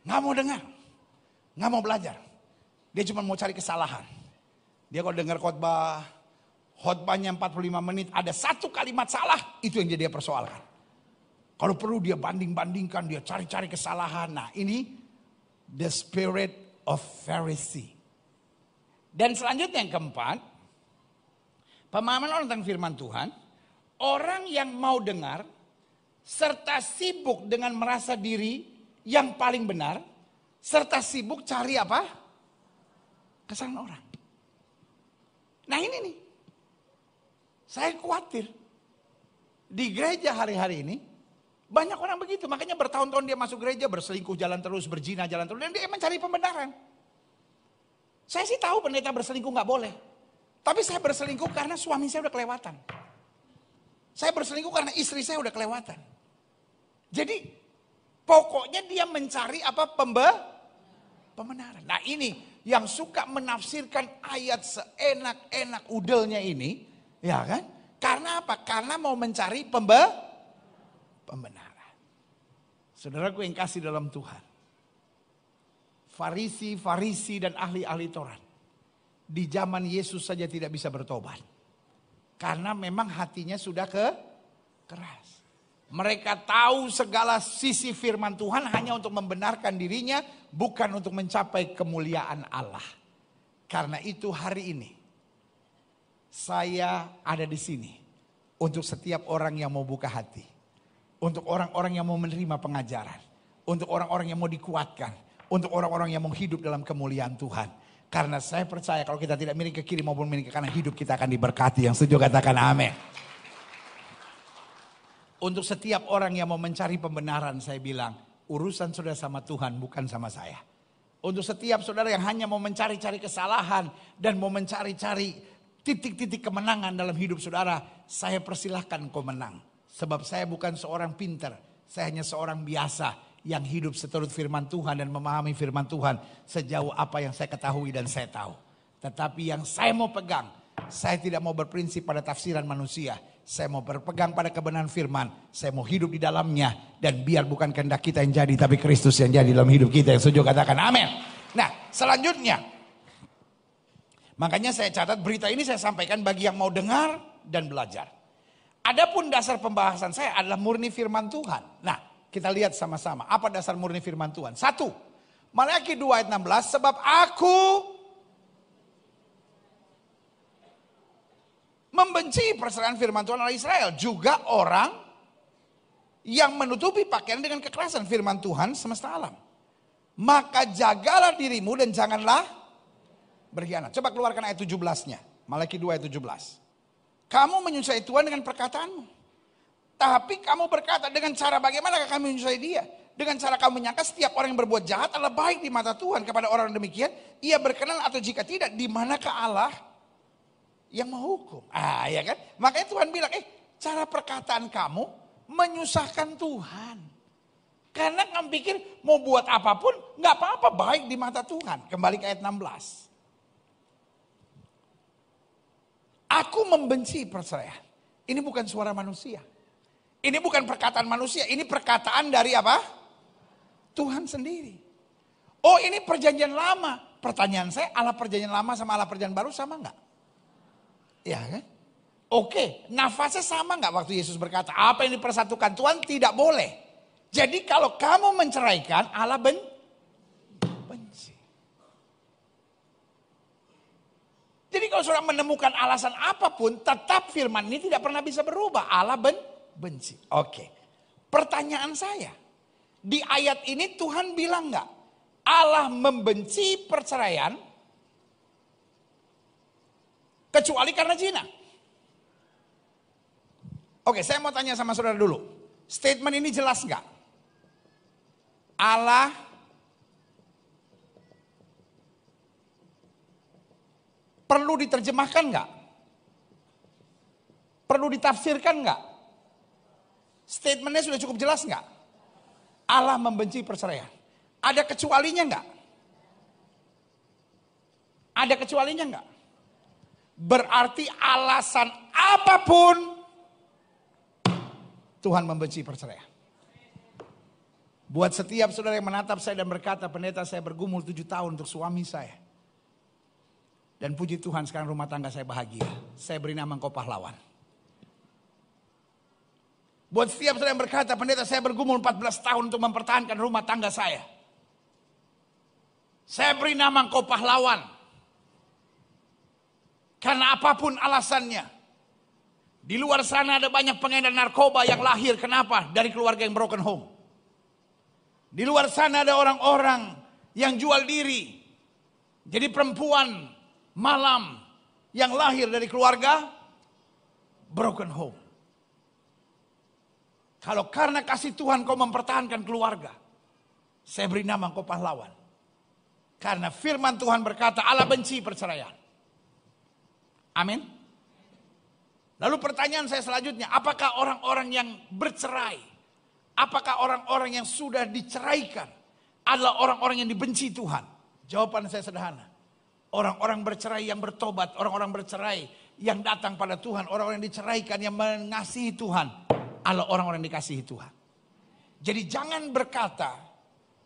Nggak mau dengar. Nggak mau belajar. Dia cuma mau cari kesalahan. Dia kalau dengar khotbahnya 45 menit, ada satu kalimat salah, itu yang dia persoalkan. Kalau perlu dia banding-bandingkan, dia cari-cari kesalahan. Nah ini the spirit of Pharisee. Dan selanjutnya yang keempat, pemahaman orang tentang firman Tuhan, orang yang mau dengar, serta sibuk dengan merasa diri yang paling benar, serta sibuk cari apa? Kesalahan orang. Nah ini nih. Saya khawatir. Di gereja hari-hari ini. Banyak orang begitu. Makanya bertahun-tahun dia masuk gereja. Berselingkuh jalan terus. Berzina jalan terus. Dan dia mencari pembenaran. Saya sih tahu pendeta berselingkuh gak boleh. Tapi saya berselingkuh karena suami saya udah kelewatan. Saya berselingkuh karena istri saya udah kelewatan. Jadi pokoknya dia mencari apa? Pembenaran. Nah ini yang suka menafsirkan ayat seenak-enak udelnya ini. Ya kan? Karena apa? Karena mau mencari pembenaran. Saudaraku yang kasih dalam Tuhan. Farisi dan ahli-ahli Taurat. Di zaman Yesus saja tidak bisa bertobat. Karena memang hatinya sudah keras. Mereka tahu segala sisi firman Tuhan hanya untuk membenarkan dirinya. Bukan untuk mencapai kemuliaan Allah. Karena itu hari ini. Saya ada di sini. Untuk setiap orang yang mau buka hati. Untuk orang-orang yang mau menerima pengajaran. Untuk orang-orang yang mau dikuatkan. Untuk orang-orang yang mau hidup dalam kemuliaan Tuhan. Karena saya percaya kalau kita tidak miring ke kiri maupun miring ke kanan, hidup kita akan diberkati. Yang setuju katakan amin. Untuk setiap orang yang mau mencari pembenaran, saya bilang, urusan saudara sama Tuhan bukan sama saya. Untuk setiap saudara yang hanya mau mencari-cari kesalahan dan mau mencari-cari titik-titik kemenangan dalam hidup saudara, saya persilahkan kau menang. Sebab saya bukan seorang pinter, saya hanya seorang biasa yang hidup seturut firman Tuhan dan memahami firman Tuhan sejauh apa yang saya ketahui dan saya tahu. Tetapi yang saya mau pegang, saya tidak mau berprinsip pada tafsiran manusia. Saya mau berpegang pada kebenaran firman. Saya mau hidup di dalamnya. Dan biar bukan kehendak kita yang jadi, tapi Kristus yang jadi dalam hidup kita. Yang setuju katakan amin. Nah, selanjutnya. Makanya saya catat berita ini saya sampaikan bagi yang mau dengar dan belajar. Adapun dasar pembahasan saya adalah murni firman Tuhan. Nah, kita lihat sama-sama. Apa dasar murni firman Tuhan? 1. Malaki 2 ayat 16. Sebab aku membenci perceraian firman Tuhan oleh Israel. Juga orang yang menutupi pakaian dengan kekerasan firman Tuhan semesta alam. Maka jagalah dirimu dan janganlah berkhianat. Coba keluarkan ayat 17-nya. Malaki 2 ayat 17. Kamu menyusahai Tuhan dengan perkataanmu. Tapi kamu berkata, dengan cara bagaimana kami menyusahai dia? Dengan cara kamu menyangka setiap orang yang berbuat jahat adalah baik di mata Tuhan. Kepada orang demikian, ia berkenan atau jika tidak, di manakah Allah yang menghukum? Ya kan? Makanya Tuhan bilang, cara perkataan kamu menyusahkan Tuhan. Karena kamu pikir mau buat apapun, nggak apa-apa, baik di mata Tuhan. Kembali ke ayat 16. Aku membenci perceraian. Ini bukan suara manusia. Ini bukan perkataan manusia, ini perkataan dari apa? Tuhan sendiri. Oh, ini perjanjian lama. Pertanyaan saya, Allah perjanjian lama sama Allah perjanjian baru sama enggak? Ya kan? Oke, nafasnya sama enggak waktu Yesus berkata, apa yang dipersatukan Tuhan tidak boleh. Jadi kalau kamu menceraikan, Allah benci. Jadi kalau saudara menemukan alasan apapun, tetap firman ini tidak pernah bisa berubah. Allah benci. Oke. Pertanyaan saya, di ayat ini Tuhan bilang enggak, Allah membenci perceraian kecuali karena zina? Oke, saya mau tanya sama saudara dulu. Statement ini jelas enggak? Allah perlu diterjemahkan enggak? Perlu ditafsirkan enggak? Statementnya sudah cukup jelas enggak? Allah membenci perceraian. Ada kecualinya enggak? Ada kecualinya enggak? Berarti alasan apapun Tuhan membenci perceraian. Buat setiap saudara yang menatap saya dan berkata, pendeta saya bergumul 7 tahun untuk suami saya. Dan puji Tuhan sekarang rumah tangga saya bahagia. Saya beri nama engkau pahlawan. Buat setiap saudara yang berkata, pendeta saya bergumul 14 tahun untuk mempertahankan rumah tangga saya. Saya beri nama engkau pahlawan. Karena apapun alasannya. Di luar sana ada banyak pengedar narkoba yang lahir. Kenapa? Dari keluarga yang broken home. Di luar sana ada orang-orang yang jual diri. Jadi perempuan malam yang lahir dari keluarga broken home. Kalau karena kasih Tuhan kau mempertahankan keluarga, saya beri nama kau pahlawan. Karena firman Tuhan berkata Allah benci perceraian. Amin. Lalu pertanyaan saya selanjutnya, apakah orang-orang yang bercerai, apakah orang-orang yang sudah diceraikan adalah orang-orang yang dibenci Tuhan? Jawaban saya sederhana. Orang-orang bercerai yang bertobat, orang-orang bercerai yang datang pada Tuhan, orang-orang yang diceraikan yang mengasihi Tuhan adalah orang-orang yang dikasihi Tuhan. Jadi jangan berkata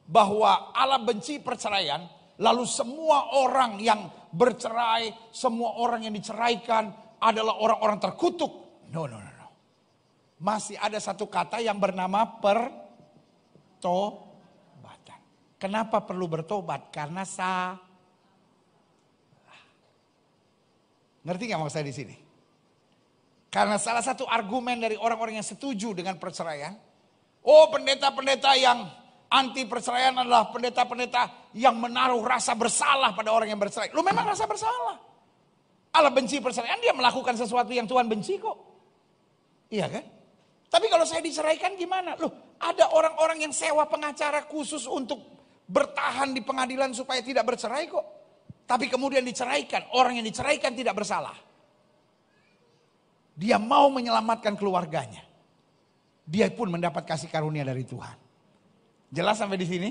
bahwa Allah benci perceraian, lalu semua orang yang bercerai, semua orang yang diceraikan adalah orang-orang terkutuk. No. Masih ada satu kata yang bernama pertobatan. Kenapa perlu bertobat? Karena ngerti gak maksud saya di sini? Karena salah satu argumen dari orang-orang yang setuju dengan perceraian. Oh, pendeta-pendeta yang anti perceraian adalah pendeta-pendeta yang menaruh rasa bersalah pada orang yang bercerai. Lu memang rasa bersalah. Allah benci perceraian, dia melakukan sesuatu yang Tuhan benci kok. Iya kan? Tapi kalau saya diceraikan gimana? Loh, ada orang-orang yang sewa pengacara khusus untuk bertahan di pengadilan supaya tidak bercerai kok. Tapi kemudian diceraikan, orang yang diceraikan tidak bersalah. Dia mau menyelamatkan keluarganya. Dia pun mendapat kasih karunia dari Tuhan. Jelas sampai di sini?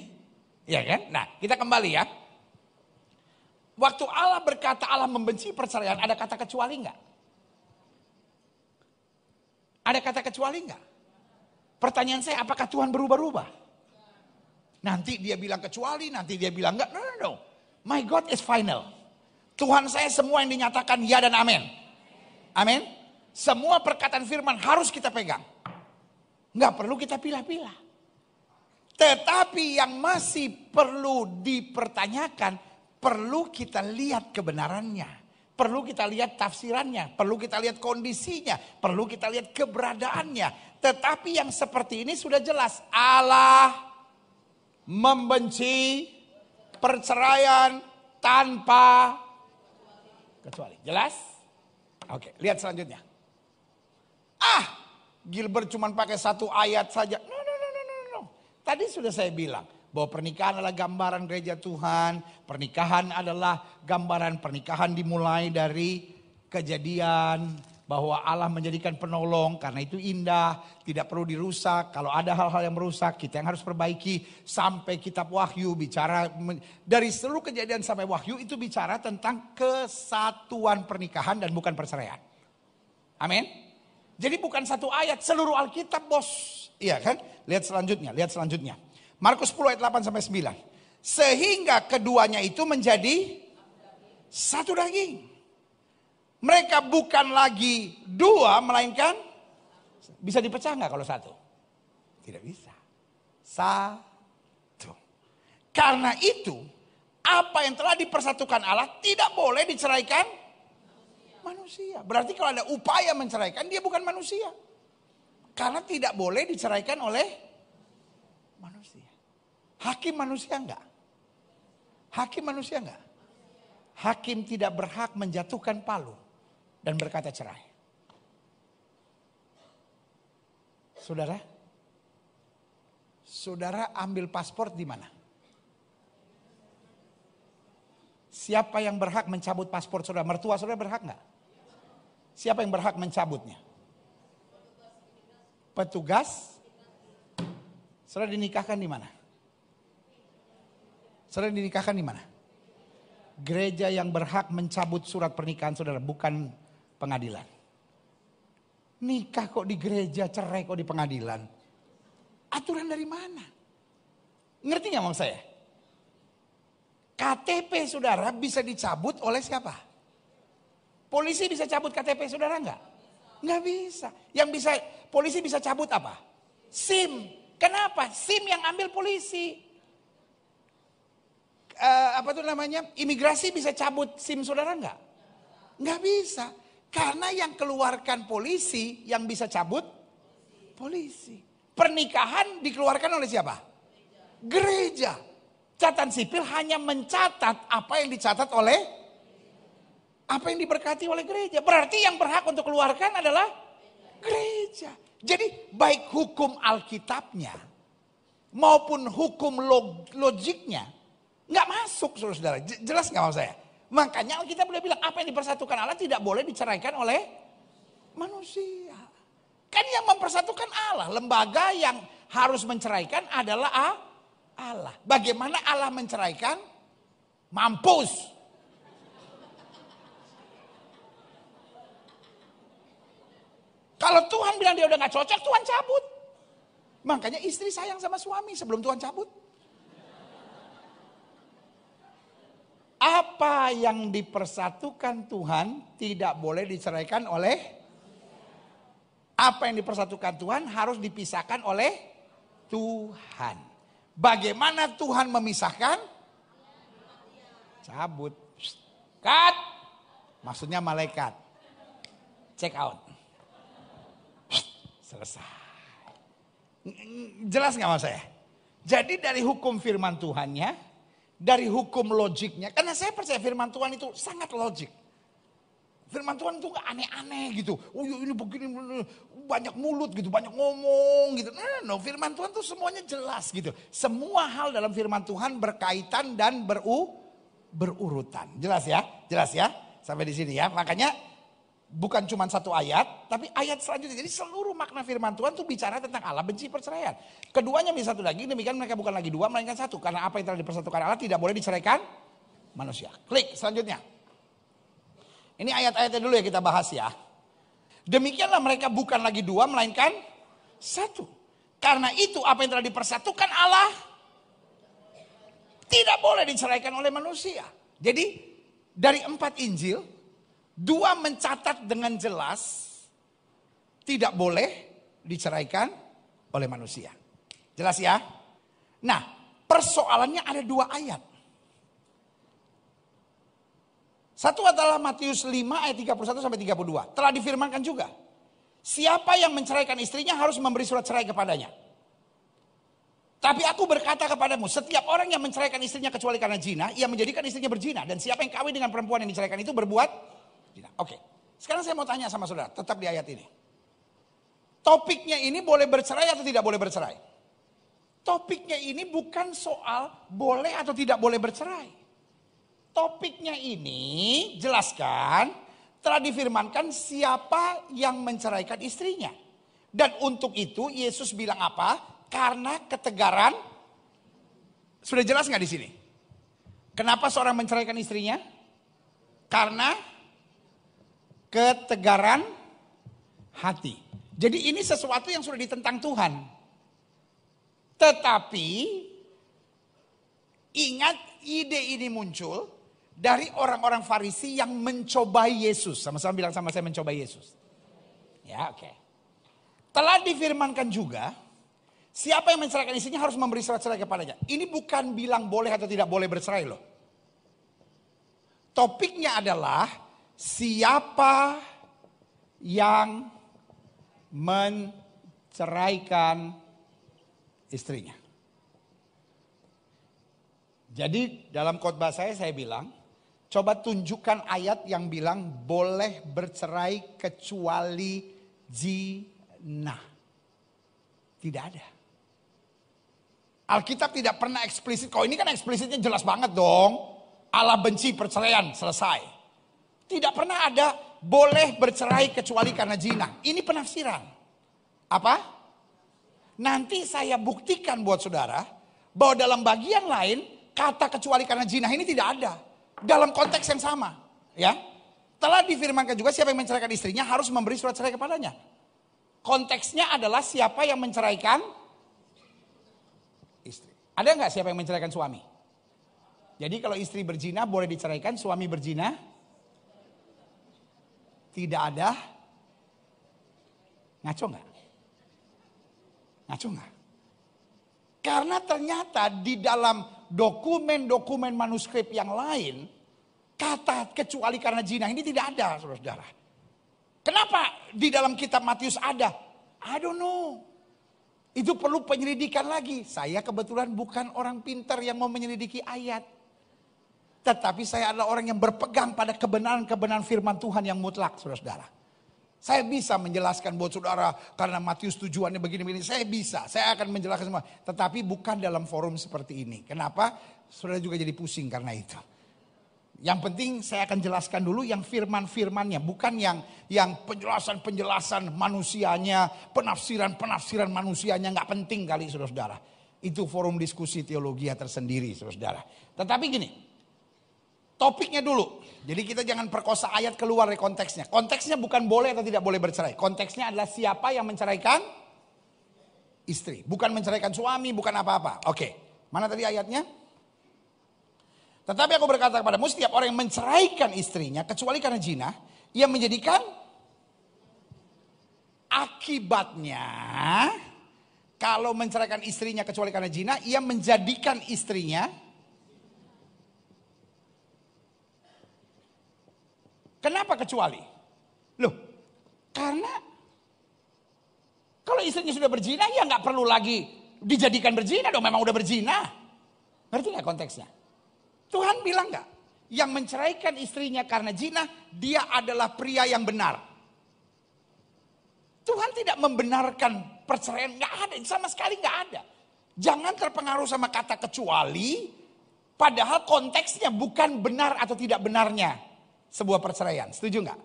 Iya kan? Nah, kita kembali ya. Waktu Allah berkata Allah membenci perceraian, ada kata kecuali enggak? Ada kata kecuali enggak? Pertanyaan saya, apakah Tuhan berubah-ubah? Nanti dia bilang kecuali, nanti dia bilang enggak. No, no, no. My God is final. Tuhan saya semua yang dinyatakan ya dan amin. Amin. Semua perkataan firman harus kita pegang. Enggak perlu kita pilah-pilah. Tetapi yang masih perlu dipertanyakan, perlu kita lihat kebenarannya. Perlu kita lihat tafsirannya. Perlu kita lihat kondisinya. Perlu kita lihat keberadaannya. Tetapi yang seperti ini sudah jelas. Allah membenci perceraian tanpa kecuali. Jelas? Oke, lihat selanjutnya. Gilbert cuma pakai satu ayat saja. No. Tadi sudah saya bilang bahwa pernikahan adalah gambaran gereja Tuhan. Pernikahan adalah gambaran pernikahan dimulai dari kejadian. Bahwa Allah menjadikan penolong karena itu indah. Tidak perlu dirusak. Kalau ada hal-hal yang merusak kita yang harus perbaiki. Sampai kitab Wahyu bicara. Dari seluruh kejadian sampai Wahyu itu bicara tentang kesatuan pernikahan dan bukan perceraian. Amin. Jadi bukan satu ayat, seluruh Alkitab bos. Iya kan? Lihat selanjutnya. Markus 10 ayat 8 sampai 9. Sehingga keduanya itu menjadi satu daging. Mereka bukan lagi dua, melainkan bisa dipecah nggak kalau satu? Tidak bisa. Satu. Karena itu, apa yang telah dipersatukan Allah tidak boleh diceraikan manusia. Berarti kalau ada upaya menceraikan, dia bukan manusia. Karena tidak boleh diceraikan oleh manusia. Hakim manusia enggak? Hakim manusia enggak? Hakim tidak berhak menjatuhkan palu dan berkata cerai. Saudara ambil paspor di mana? Siapa yang berhak mencabut paspor saudara? Mertua saudara berhak enggak? Siapa yang berhak mencabutnya? Petugas. Saudara dinikahkan di mana? Saudara dinikahkan di mana? Gereja yang berhak mencabut surat pernikahan saudara, bukan pengadilan. Nikah kok di gereja, cerai kok di pengadilan. Aturan dari mana? Ngerti gak maksud saya? KTP saudara bisa dicabut oleh siapa? Polisi bisa cabut KTP saudara enggak? Enggak bisa. Yang bisa polisi bisa cabut apa? SIM. Kenapa? SIM yang ambil polisi. Imigrasi bisa cabut SIM saudara enggak? Enggak bisa. Karena yang keluarkan polisi, yang bisa cabut polisi. Pernikahan dikeluarkan oleh siapa? Gereja. Catatan sipil hanya mencatat apa yang dicatat oleh apa yang diberkati oleh gereja. Berarti yang berhak untuk keluarkan adalah gereja. Jadi baik hukum Alkitabnya maupun hukum logiknya nggak masuk saudara. Jelas nggak maksud saya? Makanya Alkitab udah bilang apa yang dipersatukan Allah tidak boleh diceraikan oleh manusia. Kan yang mempersatukan Allah. Lembaga yang harus menceraikan adalah Allah. Bagaimana Allah menceraikan? Mampus. Kalau Tuhan bilang dia udah gak cocok, Tuhan cabut. Makanya istri sayang sama suami sebelum Tuhan cabut. Apa yang dipersatukan Tuhan tidak boleh diceraikan oleh. Apa yang dipersatukan Tuhan harus dipisahkan oleh Tuhan. Bagaimana Tuhan memisahkan? Cabut. Cut. Maksudnya malaikat. Check out. Selesai. Jelas gak maksud saya? Jadi dari hukum firman Tuhannya, dari hukum logiknya. Karena saya percaya firman Tuhan itu sangat logik. Firman Tuhan itu gak aneh-aneh gitu. Oh ini begini, banyak mulut gitu, banyak ngomong gitu. No, firman Tuhan itu semuanya jelas gitu. Semua hal dalam firman Tuhan berkaitan dan berurutan. Jelas ya? Jelas ya? Sampai di sini ya. Makanya bukan cuma satu ayat, tapi ayat selanjutnya. Jadi seluruh makna firman Tuhan itu bicara tentang Allah benci perceraian. Keduanya menjadi satu daging, demikian mereka bukan lagi dua, melainkan satu. Karena apa yang telah dipersatukan Allah tidak boleh diceraikan manusia. Klik selanjutnya. Ini ayat-ayatnya dulu ya kita bahas ya. Demikianlah mereka bukan lagi dua, melainkan satu. Karena itu apa yang telah dipersatukan Allah tidak boleh diceraikan oleh manusia. Jadi dari 4 Injil, 2 mencatat dengan jelas tidak boleh diceraikan oleh manusia. Jelas ya? Nah, persoalannya ada 2 ayat. Satu adalah Matius 5 ayat 31 sampai 32. Telah difirmankan juga. Siapa yang menceraikan istrinya harus memberi surat cerai kepadanya. Tapi aku berkata kepadamu, setiap orang yang menceraikan istrinya kecuali karena zina, ia menjadikan istrinya berzina. Dan siapa yang kawin dengan perempuan yang diceraikan itu berbuat zina. Oke, sekarang saya mau tanya sama saudara, tetap di ayat ini. Topiknya ini boleh bercerai atau tidak boleh bercerai? Topiknya ini bukan soal boleh atau tidak boleh bercerai. Topiknya ini jelaskan, telah difirmankan siapa yang menceraikan istrinya. Dan untuk itu Yesus bilang apa? Karena ketegaran. Sudah jelas nggak di sini? Kenapa seorang menceraikan istrinya? Karena ketegaran hati. Jadi ini sesuatu yang sudah ditentang Tuhan. Tetapi ingat, ide ini muncul dari orang-orang Farisi yang mencobai Yesus. Sama-sama bilang sama saya, mencobai Yesus. Ya, oke. Telah difirmankan juga, siapa yang menceraikan istrinya harus memberi surat cerai kepadanya. Ini bukan bilang boleh atau tidak boleh bercerai loh. Topiknya adalah siapa yang menceraikan istrinya. Jadi dalam khotbah saya bilang, coba tunjukkan ayat yang bilang boleh bercerai kecuali zina. Tidak ada. Alkitab tidak pernah eksplisit. Kalau ini kan eksplisitnya jelas banget dong. Allah benci perceraian, selesai. Tidak pernah ada boleh bercerai kecuali karena zina. Ini penafsiran. Apa? Nanti saya buktikan buat saudara bahwa dalam bagian lain kata kecuali karena zina ini tidak ada. Dalam konteks yang sama. Ya. Telah difirmankan juga siapa yang menceraikan istrinya harus memberi surat cerai kepadanya. Konteksnya adalah siapa yang menceraikan istri. Ada nggak siapa yang menceraikan suami? Jadi kalau istri berzina boleh diceraikan, suami berzina tidak ada. Ngaco nggak? Ngaco nggak? Karena ternyata di dalam dokumen-dokumen manuskrip yang lain, kata kecuali karena zina ini tidak ada, saudara-saudara. Kenapa di dalam kitab Matius ada? I don't know. Itu perlu penyelidikan lagi. Saya kebetulan bukan orang pintar yang mau menyelidiki ayat. Tetapi saya adalah orang yang berpegang pada kebenaran-kebenaran firman Tuhan yang mutlak, saudara-saudara. Saya bisa menjelaskan buat saudara karena Matius tujuannya begini-begini. Saya bisa, saya akan menjelaskan semua. Tetapi bukan dalam forum seperti ini. Kenapa? Saudara juga jadi pusing karena itu. Yang penting saya akan jelaskan dulu yang firman-firmannya. Bukan yang penjelasan-penjelasan manusianya, penafsiran-penafsiran manusianya. Nggak penting kali saudara-saudara. Itu forum diskusi teologi tersendiri saudara-saudara. Tetapi gini, topiknya dulu. Jadi kita jangan perkosa ayat keluar dari konteksnya. Konteksnya bukan boleh atau tidak boleh bercerai. Konteksnya adalah siapa yang menceraikan istri. Bukan menceraikan suami, bukan apa-apa. Oke, mana tadi ayatnya? Tetapi aku berkata kepadamu, setiap orang yang menceraikan istrinya kecuali karena zina, ia menjadikan akibatnya, kalau menceraikan istrinya kecuali karena zina, ia menjadikan istrinya kenapa kecuali? Loh, karena kalau istrinya sudah berzina, ya nggak perlu lagi dijadikan berzina dong, memang udah berzina. Ngerti nggak konteksnya? Tuhan bilang nggak? Yang menceraikan istrinya karena zina, dia adalah pria yang benar. Tuhan tidak membenarkan perceraian, nggak ada, sama sekali nggak ada. Jangan terpengaruh sama kata kecuali, padahal konteksnya bukan benar atau tidak benarnya sebuah perceraian. Setuju nggak?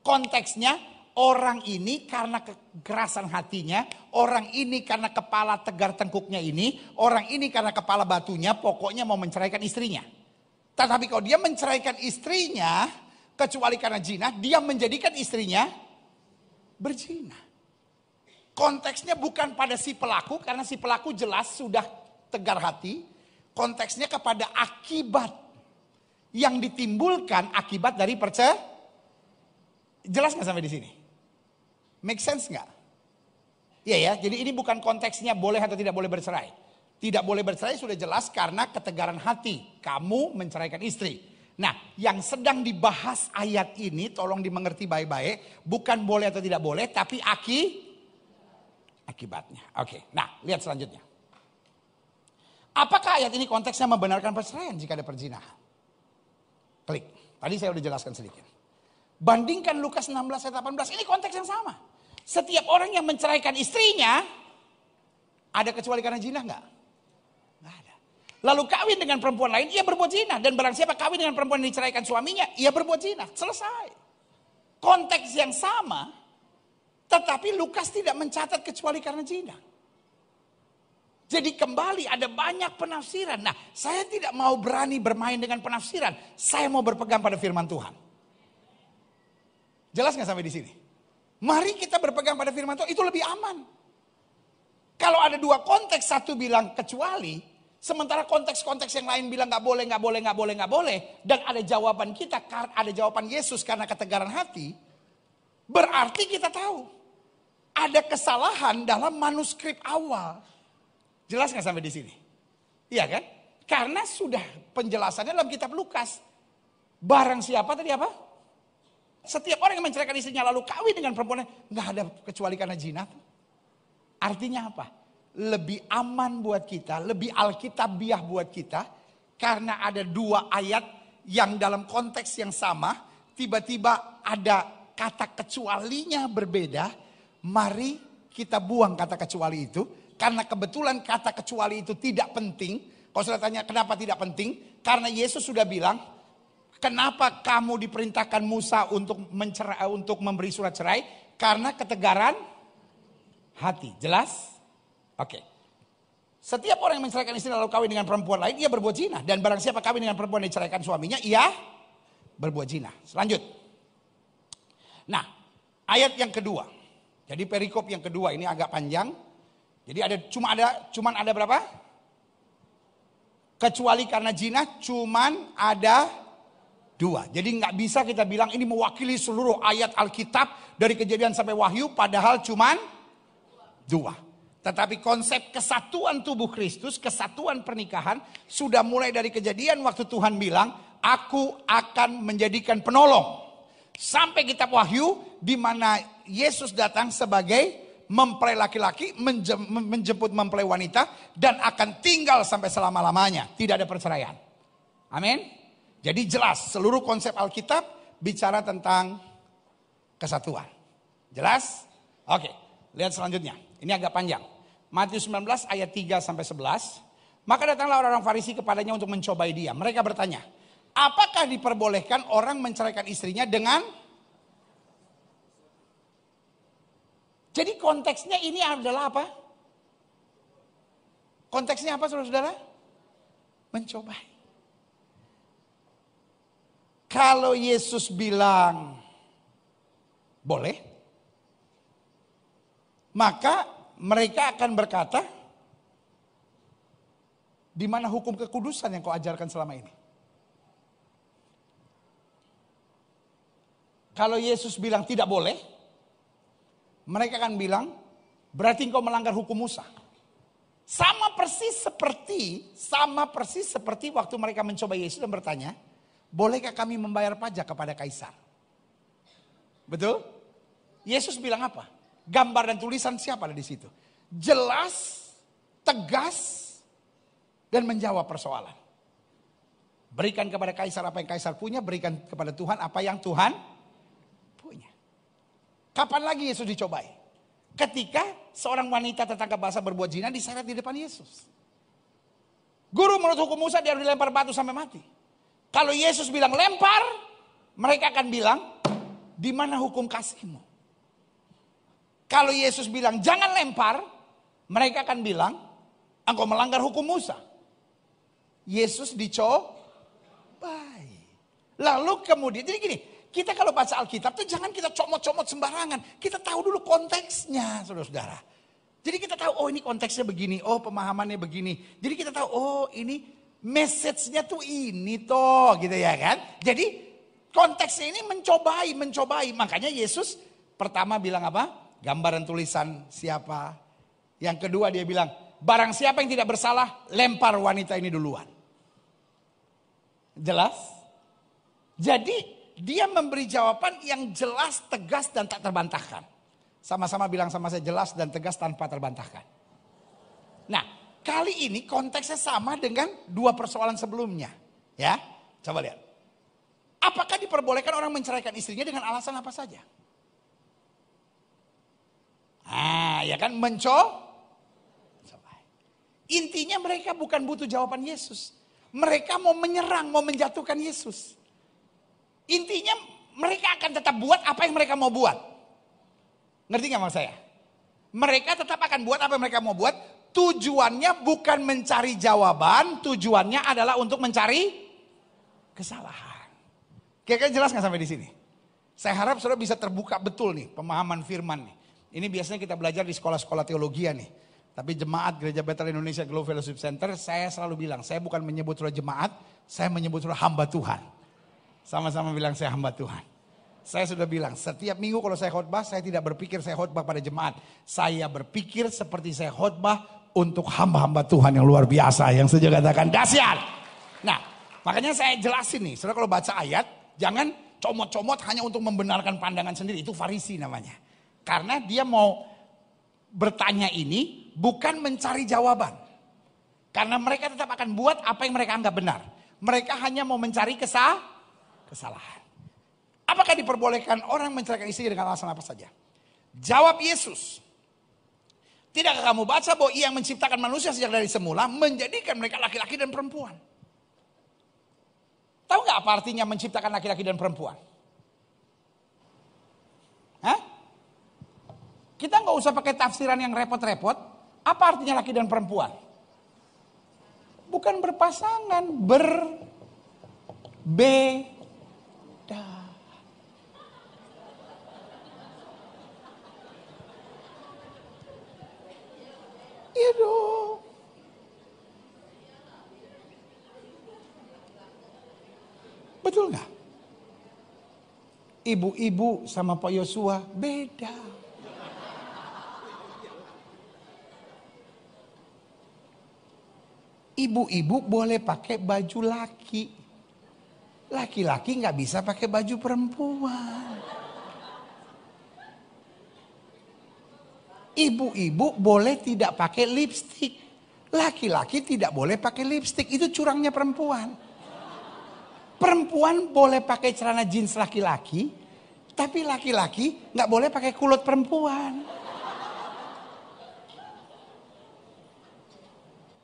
Konteksnya orang ini karena kekerasan hatinya, orang ini karena kepala tegar tengkuknya ini, orang ini karena kepala batunya pokoknya mau menceraikan istrinya. Tetapi kalau dia menceraikan istrinya, kecuali karena zina, dia menjadikan istrinya berzina. Konteksnya bukan pada si pelaku, karena si pelaku jelas sudah tegar hati. Konteksnya kepada akibat yang ditimbulkan akibat dari perceraian. Jelas nggak sampai di sini? Make sense nggak? Iya ya, jadi ini bukan konteksnya boleh atau tidak boleh bercerai. Tidak boleh bercerai sudah jelas karena ketegaran hati. Kamu menceraikan istri. Nah, yang sedang dibahas ayat ini tolong dimengerti baik-baik. Bukan boleh atau tidak boleh, tapi akibatnya. Oke, nah lihat selanjutnya. Apakah ayat ini konteksnya membenarkan perceraian jika ada perzinahan? Klik, tadi saya udah jelaskan sedikit. Bandingkan Lukas 16 ayat 18, ini konteks yang sama. Setiap orang yang menceraikan istrinya, ada kecuali karena zina enggak? Enggak ada. Lalu kawin dengan perempuan lain, ia berbuat zina. Dan barang siapa kawin dengan perempuan yang diceraikan suaminya, ia berbuat zina. Selesai. Konteks yang sama, tetapi Lukas tidak mencatat kecuali karena zina. Jadi kembali ada banyak penafsiran. Nah, saya tidak mau berani bermain dengan penafsiran. Saya mau berpegang pada firman Tuhan. Jelas nggak sampai di sini? Mari kita berpegang pada firman Tuhan, itu lebih aman. Kalau ada dua konteks, satu bilang kecuali, sementara konteks-konteks yang lain bilang nggak boleh, nggak boleh, nggak boleh, nggak boleh, dan ada jawaban kita, ada jawaban Yesus karena ketegaran hati, berarti kita tahu ada kesalahan dalam manuskrip awal. Jelas nggak sampai di sini? Iya kan? Karena sudah penjelasannya dalam kitab Lukas. Barang siapa tadi apa? Setiap orang yang menceraikan istrinya lalu kawin dengan perempuan, nggak ada kecuali karena zina. Artinya apa? Lebih aman buat kita, lebih alkitabiah buat kita, karena ada dua ayat yang dalam konteks yang sama, tiba-tiba ada kata kecualinya berbeda. Mari kita buang kata kecuali itu, karena kebetulan kata kecuali itu tidak penting. Kalau sudah tanya kenapa tidak penting? Karena Yesus sudah bilang, kenapa kamu diperintahkan Musa untuk memberi surat cerai? Karena ketegaran hati. Jelas? Oke. Setiap orang yang menceraikan istri lalu kawin dengan perempuan lain, ia berbuat zina. Dan barang siapa kawin dengan perempuan yang diceraikan suaminya, ia berbuat zina. Selanjut. Nah, ayat yang kedua. Jadi perikop yang kedua ini agak panjang. Jadi cuman ada berapa? Kecuali karena zina cuman ada dua. Jadi nggak bisa kita bilang ini mewakili seluruh ayat Alkitab dari Kejadian sampai Wahyu, padahal cuman dua. Tetapi konsep kesatuan tubuh Kristus, kesatuan pernikahan sudah mulai dari Kejadian waktu Tuhan bilang, aku akan menjadikan penolong. Sampai kitab Wahyu di mana Yesus datang sebagai mempelai laki-laki, menjemput mempelai wanita dan akan tinggal sampai selama-lamanya. Tidak ada perceraian. Amin. Jadi jelas seluruh konsep Alkitab bicara tentang kesatuan. Jelas? Oke, lihat selanjutnya. Ini agak panjang. Matius 19 ayat 3 sampai 11. Maka datanglah orang-orang Farisi kepadanya untuk mencobai dia. Mereka bertanya, apakah diperbolehkan orang menceraikan istrinya dengan? Jadi konteksnya ini adalah apa? Konteksnya apa saudara-saudara? Mencobai. Kalau Yesus bilang boleh, maka mereka akan berkata, di mana hukum kekudusan yang kau ajarkan selama ini? Kalau Yesus bilang tidak boleh, mereka akan bilang, berarti engkau melanggar hukum Musa. Sama persis seperti waktu mereka mencoba Yesus dan bertanya, bolehkah kami membayar pajak kepada Kaisar? Betul? Yesus bilang apa? Gambar dan tulisan siapa ada di situ? Jelas, tegas, dan menjawab persoalan. Berikan kepada Kaisar apa yang Kaisar punya, berikan kepada Tuhan apa yang Tuhan punya. Kapan lagi Yesus dicobai? Ketika seorang wanita tertangkap basah berbuat zina diseret di depan Yesus. Guru, menurut hukum Musa dia harus dilempar batu sampai mati. Kalau Yesus bilang lempar, mereka akan bilang di mana hukum kasihmu? Kalau Yesus bilang jangan lempar, mereka akan bilang engkau melanggar hukum Musa. Yesus dicobai. Lalu kemudian, jadi gini, kita kalau baca Alkitab tuh jangan kita comot-comot sembarangan. Kita tahu dulu konteksnya, saudara-saudara. Jadi kita tahu, oh ini konteksnya begini, oh pemahamannya begini. Jadi kita tahu, oh ini message-nya tuh ini toh, gitu ya kan. Jadi konteksnya ini mencobai. Makanya Yesus pertama bilang apa? Gambaran tulisan siapa. Yang kedua dia bilang, barang siapa yang tidak bersalah, lempar wanita ini duluan. Jelas? Jadi dia memberi jawaban yang jelas, tegas dan tak terbantahkan. Sama-sama bilang sama saya, jelas dan tegas tanpa terbantahkan. Nah, kali ini konteksnya sama dengan dua persoalan sebelumnya. Ya, coba lihat. Apakah diperbolehkan orang menceraikan istrinya dengan alasan apa saja? Ya kan, intinya mereka bukan butuh jawaban Yesus. Mereka mau menyerang, mau menjatuhkan Yesus. Intinya mereka akan tetap buat apa yang mereka mau buat. Ngerti gak maksud saya? Mereka tetap akan buat apa yang mereka mau buat. Tujuannya bukan mencari jawaban, tujuannya adalah untuk mencari kesalahan. Kira-kira jelas gak sampai di sini? Saya harap saudara bisa terbuka betul nih pemahaman firman nih. Ini biasanya kita belajar di sekolah-sekolah teologia nih. Tapi jemaat Gereja Bethel Indonesia Global Fellowship Center, saya selalu bilang, saya bukan menyebut saudara jemaat, saya menyebut saudara hamba Tuhan. Sama-sama bilang saya hamba Tuhan. Saya sudah bilang, setiap minggu kalau saya khotbah, saya tidak berpikir saya khotbah pada jemaat. Saya berpikir seperti saya khotbah untuk hamba-hamba Tuhan yang luar biasa, yang saya katakan dahsyat. Nah, makanya saya jelasin nih, saudara kalau baca ayat, jangan comot-comot hanya untuk membenarkan pandangan sendiri. Itu Farisi namanya. Karena dia mau bertanya ini bukan mencari jawaban. Karena mereka tetap akan buat apa yang mereka anggap benar. Mereka hanya mau mencari kesalahan. Apakah diperbolehkan orang menceraikan istri dengan alasan apa saja? Jawab Yesus. Tidakkah kamu baca bahwa Ia yang menciptakan manusia sejak dari semula menjadikan mereka laki-laki dan perempuan? Tahu nggak apa artinya menciptakan laki-laki dan perempuan? Hah? Kita nggak usah pakai tafsiran yang repot-repot. Apa artinya laki dan perempuan? Bukan berpasangan, berbeda. Iya dong. Betul nggak? Ibu-ibu sama Pak Yosua beda. Ibu-ibu boleh pakai baju laki. Laki-laki nggak bisa pakai baju perempuan. Ibu-ibu boleh tidak pakai lipstik. Laki-laki tidak boleh pakai lipstik. Itu curangnya perempuan. Perempuan boleh pakai celana jeans laki-laki. Tapi laki-laki nggak boleh pakai kulot perempuan.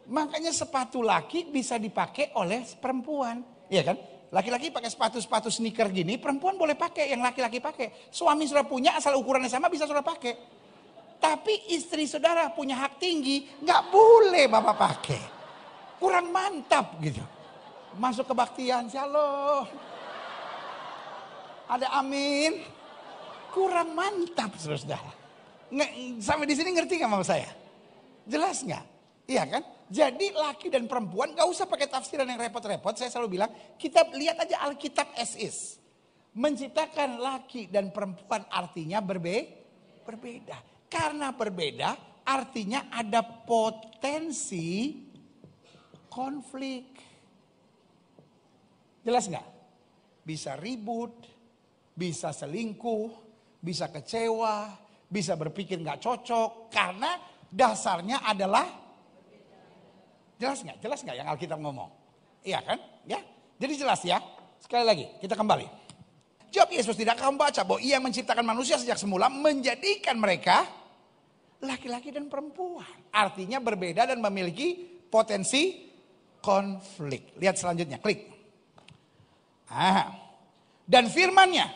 Makanya sepatu laki bisa dipakai oleh perempuan. Iya kan? Laki-laki pakai sepatu sneaker gini. Perempuan boleh pakai yang laki-laki pakai. Suami sudah punya asal ukurannya sama bisa sudah pakai. Tapi istri saudara punya hak tinggi, nggak boleh bapak pakai. Kurang mantap gitu. Masuk kebaktian, shalom. Ada amin. Kurang mantap saudara. Sampai di sini ngerti nggak mau saya? Jelas nggak? Iya kan? Jadi laki dan perempuan nggak usah pakai tafsiran yang repot-repot. Saya selalu bilang, kita lihat aja Alkitab as is. Menciptakan laki dan perempuan artinya berbeda. Karena berbeda artinya ada potensi konflik. Jelas nggak? Bisa ribut, bisa selingkuh, bisa kecewa, bisa berpikir nggak cocok. Karena dasarnya adalah, jelas nggak yang Alkitab ngomong? Iya kan? Ya, jadi jelas ya. Sekali lagi kita kembali. Jawab Yesus, tidak kamu baca bahwa Ia menciptakan manusia sejak semula menjadikan mereka laki-laki dan perempuan. Artinya berbeda dan memiliki potensi konflik. Lihat selanjutnya, klik. Dan firman-Nya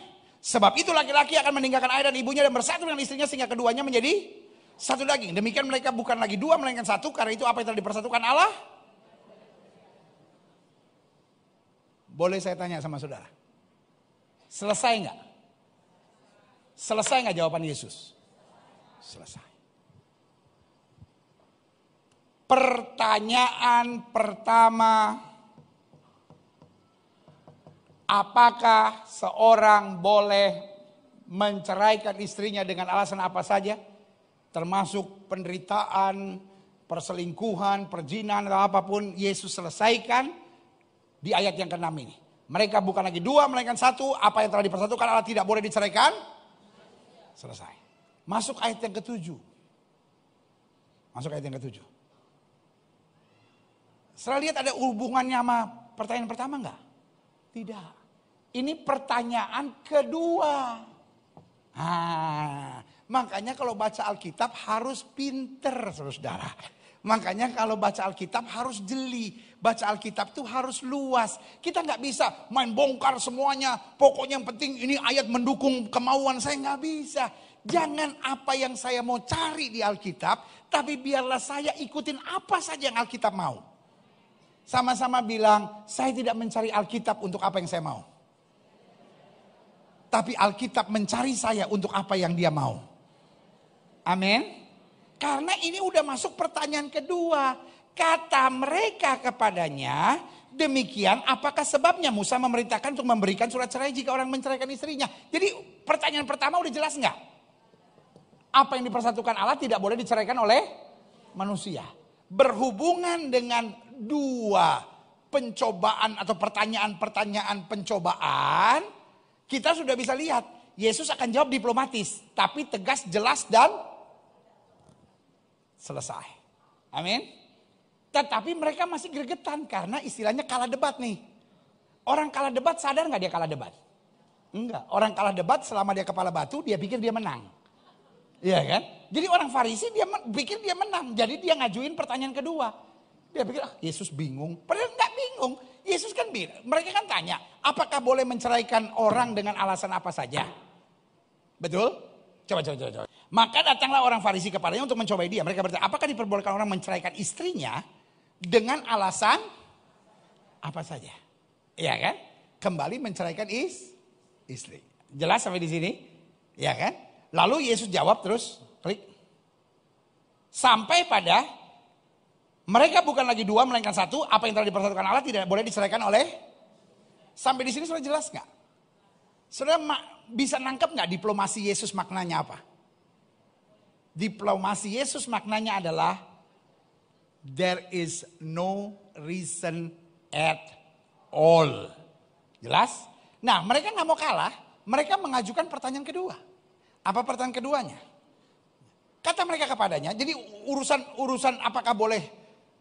Sebab itu laki-laki akan meninggalkan ayah dan ibunya dan bersatu dengan istrinya sehingga keduanya menjadi satu daging. Demikian mereka bukan lagi dua melainkan satu. Karena itu apa yang telah dipersatukan Allah? Boleh saya tanya sama saudara? Selesai nggak? Selesai nggak jawaban Yesus? Selesai. Pertanyaan pertama, apakah seorang boleh menceraikan istrinya dengan alasan apa saja? Termasuk penderitaan, perselingkuhan, perzinahan atau apapun, Yesus selesaikan di ayat yang ke-6 ini. Mereka bukan lagi dua melainkan satu, apa yang telah dipersatukan Allah tidak boleh diceraikan. Selesai. Masuk ayat yang ke-7. Masuk ayat yang ke-7. Setelah lihat ada hubungannya sama pertanyaan pertama enggak? Tidak. Ini pertanyaan kedua. Makanya kalau baca Alkitab harus pinter, saudara. Makanya kalau baca Alkitab harus jeli. Baca Alkitab tuh harus luas. Kita nggak bisa main bongkar semuanya. Pokoknya yang penting ini ayat mendukung kemauan saya, nggak bisa. Jangan apa yang saya mau cari di Alkitab, tapi biarlah saya ikutin apa saja yang Alkitab mau. Sama-sama bilang, saya tidak mencari Alkitab untuk apa yang saya mau. Tapi Alkitab mencari saya untuk apa yang dia mau. Amin. Karena ini udah masuk pertanyaan kedua. Kata mereka kepadanya, demikian apakah sebabnya Musa memerintahkan untuk memberikan surat cerai jika orang menceraikan istrinya. Jadi pertanyaan pertama udah jelas nggak? Apa yang dipersatukan Allah tidak boleh diceraikan oleh manusia. Berhubungan dengan dua pencobaan atau pertanyaan-pertanyaan pencobaan, kita sudah bisa lihat Yesus akan jawab diplomatis, tapi tegas, jelas dan selesai. Amin. Tetapi mereka masih gregetan karena istilahnya kalah debat nih. Orang kalah debat sadar nggak dia kalah debat? Enggak. Orang kalah debat selama dia kepala batu dia pikir dia menang. Iya kan? Jadi orang Farisi dia pikir dia menang. Jadi dia ngajuin pertanyaan kedua. Dia pikir Yesus bingung. Padahal nggak bingung. Yesus kan bilang, mereka kan tanya, apakah boleh menceraikan orang dengan alasan apa saja? Betul? Coba. Maka datanglah orang Farisi kepadanya untuk mencobai dia. Mereka bertanya, apakah diperbolehkan orang menceraikan istrinya dengan alasan apa saja? Iya kan? Kembali menceraikan istri. Jelas sampai di sini? Iya kan? Lalu Yesus jawab terus, klik. Sampai pada mereka bukan lagi dua melainkan satu, apa yang telah dipersatukan Allah tidak boleh diceraikan oleh. Sampai di sini sudah jelas nggak? Saudara bisa nangkep nggak diplomasi Yesus maknanya apa? Diplomasi Yesus maknanya adalah there is no reason at all. Jelas? Nah, mereka nggak mau kalah, mereka mengajukan pertanyaan kedua. Apa pertanyaan keduanya? Kata mereka kepadanya, jadi urusan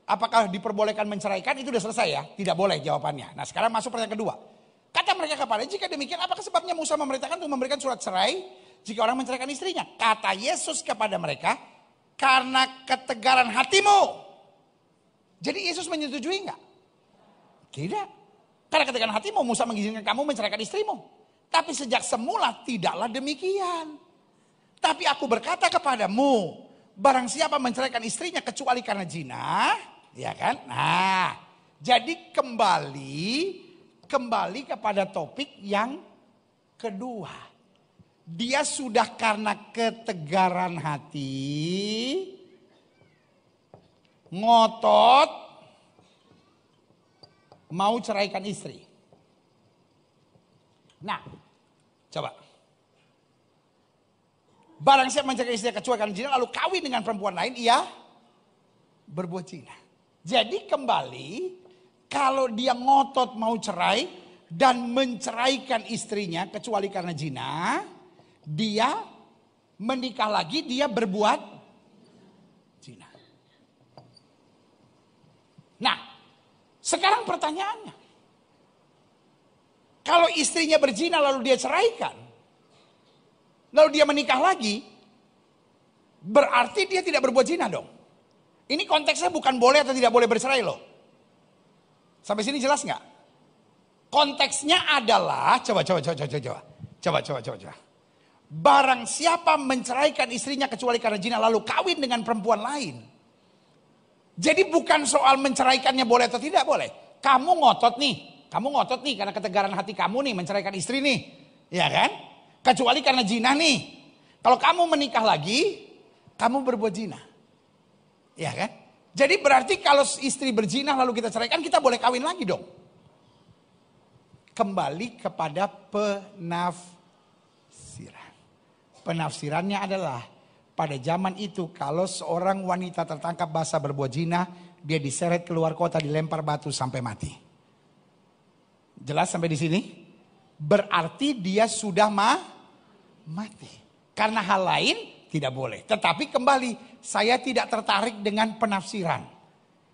apakah diperbolehkan menceraikan itu sudah selesai ya? Tidak boleh jawabannya. Nah, sekarang masuk pertanyaan kedua. Kata mereka kepadanya, jika demikian apakah sebabnya Musa memerintahkan untuk memberikan surat cerai jika orang menceraikan istrinya? Kata Yesus kepada mereka, karena ketegaran hatimu. Jadi Yesus menyetujui enggak? Tidak. Karena ketegaran hatimu Musa mengizinkan kamu menceraikan istrimu. Tapi sejak semula tidaklah demikian. Tapi aku berkata kepadamu, barang siapa menceraikan istrinya kecuali karena zina, ya kan? Nah, jadi kembali kepada topik yang kedua. Dia sudah karena ketegaran hati, ngotot, mau ceraikan istri. Nah, coba. Barang siapa menceraikan istrinya kecuali karena zina lalu kawin dengan perempuan lain, ia berbuat zina. Jadi kembali, kalau dia ngotot mau cerai dan menceraikan istrinya kecuali karena zina, dia menikah lagi, dia berbuat zina. Nah, sekarang pertanyaannya, kalau istrinya berzina lalu dia ceraikan, lalu dia menikah lagi, berarti dia tidak berbuat zina dong. Ini konteksnya bukan boleh atau tidak boleh bercerai loh. Sampai sini jelas nggak? Konteksnya adalah, coba. Coba. Barang siapa menceraikan istrinya kecuali karena zina lalu kawin dengan perempuan lain. Jadi bukan soal menceraikannya boleh atau tidak boleh. Kamu ngotot nih karena ketegaran hati kamu nih menceraikan istri nih. Ya kan? Kecuali karena zina nih. Kalau kamu menikah lagi, kamu berbuat zina. Ya kan? Jadi berarti kalau istri berzina lalu kita ceraikan, kita boleh kawin lagi dong. Kembali kepada penafsiran. Penafsirannya adalah pada zaman itu kalau seorang wanita tertangkap basah berbuat zina, dia diseret keluar kota, dilempar batu sampai mati. Jelas sampai di sini? Berarti dia sudah mati. Karena hal lain tidak boleh. Tetapi kembali, saya tidak tertarik dengan penafsiran.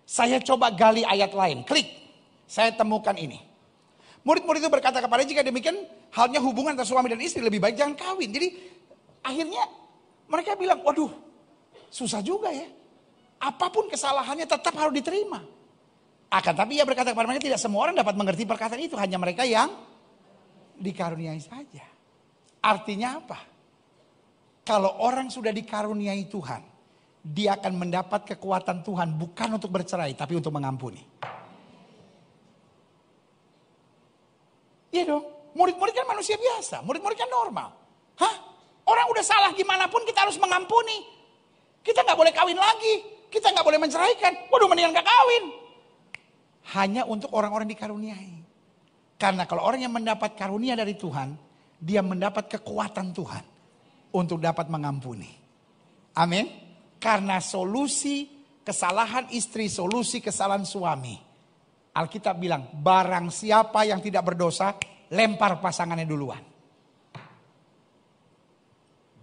Saya coba gali ayat lain, klik. Saya temukan ini. Murid-murid itu berkata kepada, jika demikian halnya hubungan antara suami dan istri lebih baik jangan kawin. Jadi akhirnya mereka bilang, waduh susah juga ya. Apapun kesalahannya tetap harus diterima. Akan tapi ia berkata kepada mereka, tidak semua orang dapat mengerti perkataan itu. Hanya mereka yang dikaruniai saja. Artinya apa? Kalau orang sudah dikaruniai Tuhan, dia akan mendapat kekuatan Tuhan bukan untuk bercerai, tapi untuk mengampuni. Iya dong, murid-murid kan manusia biasa, murid-murid kan normal. Hah? Orang udah salah gimana pun kita harus mengampuni. Kita gak boleh kawin lagi, kita gak boleh menceraikan. Waduh mendingan gak kawin. Hanya untuk orang-orang dikaruniai. Karena kalau orang yang mendapat karunia dari Tuhan, dia mendapat kekuatan Tuhan untuk dapat mengampuni. Amin. Karena solusi kesalahan istri, solusi kesalahan suami. Alkitab bilang, barang siapa yang tidak berdosa, lempar pasangannya duluan.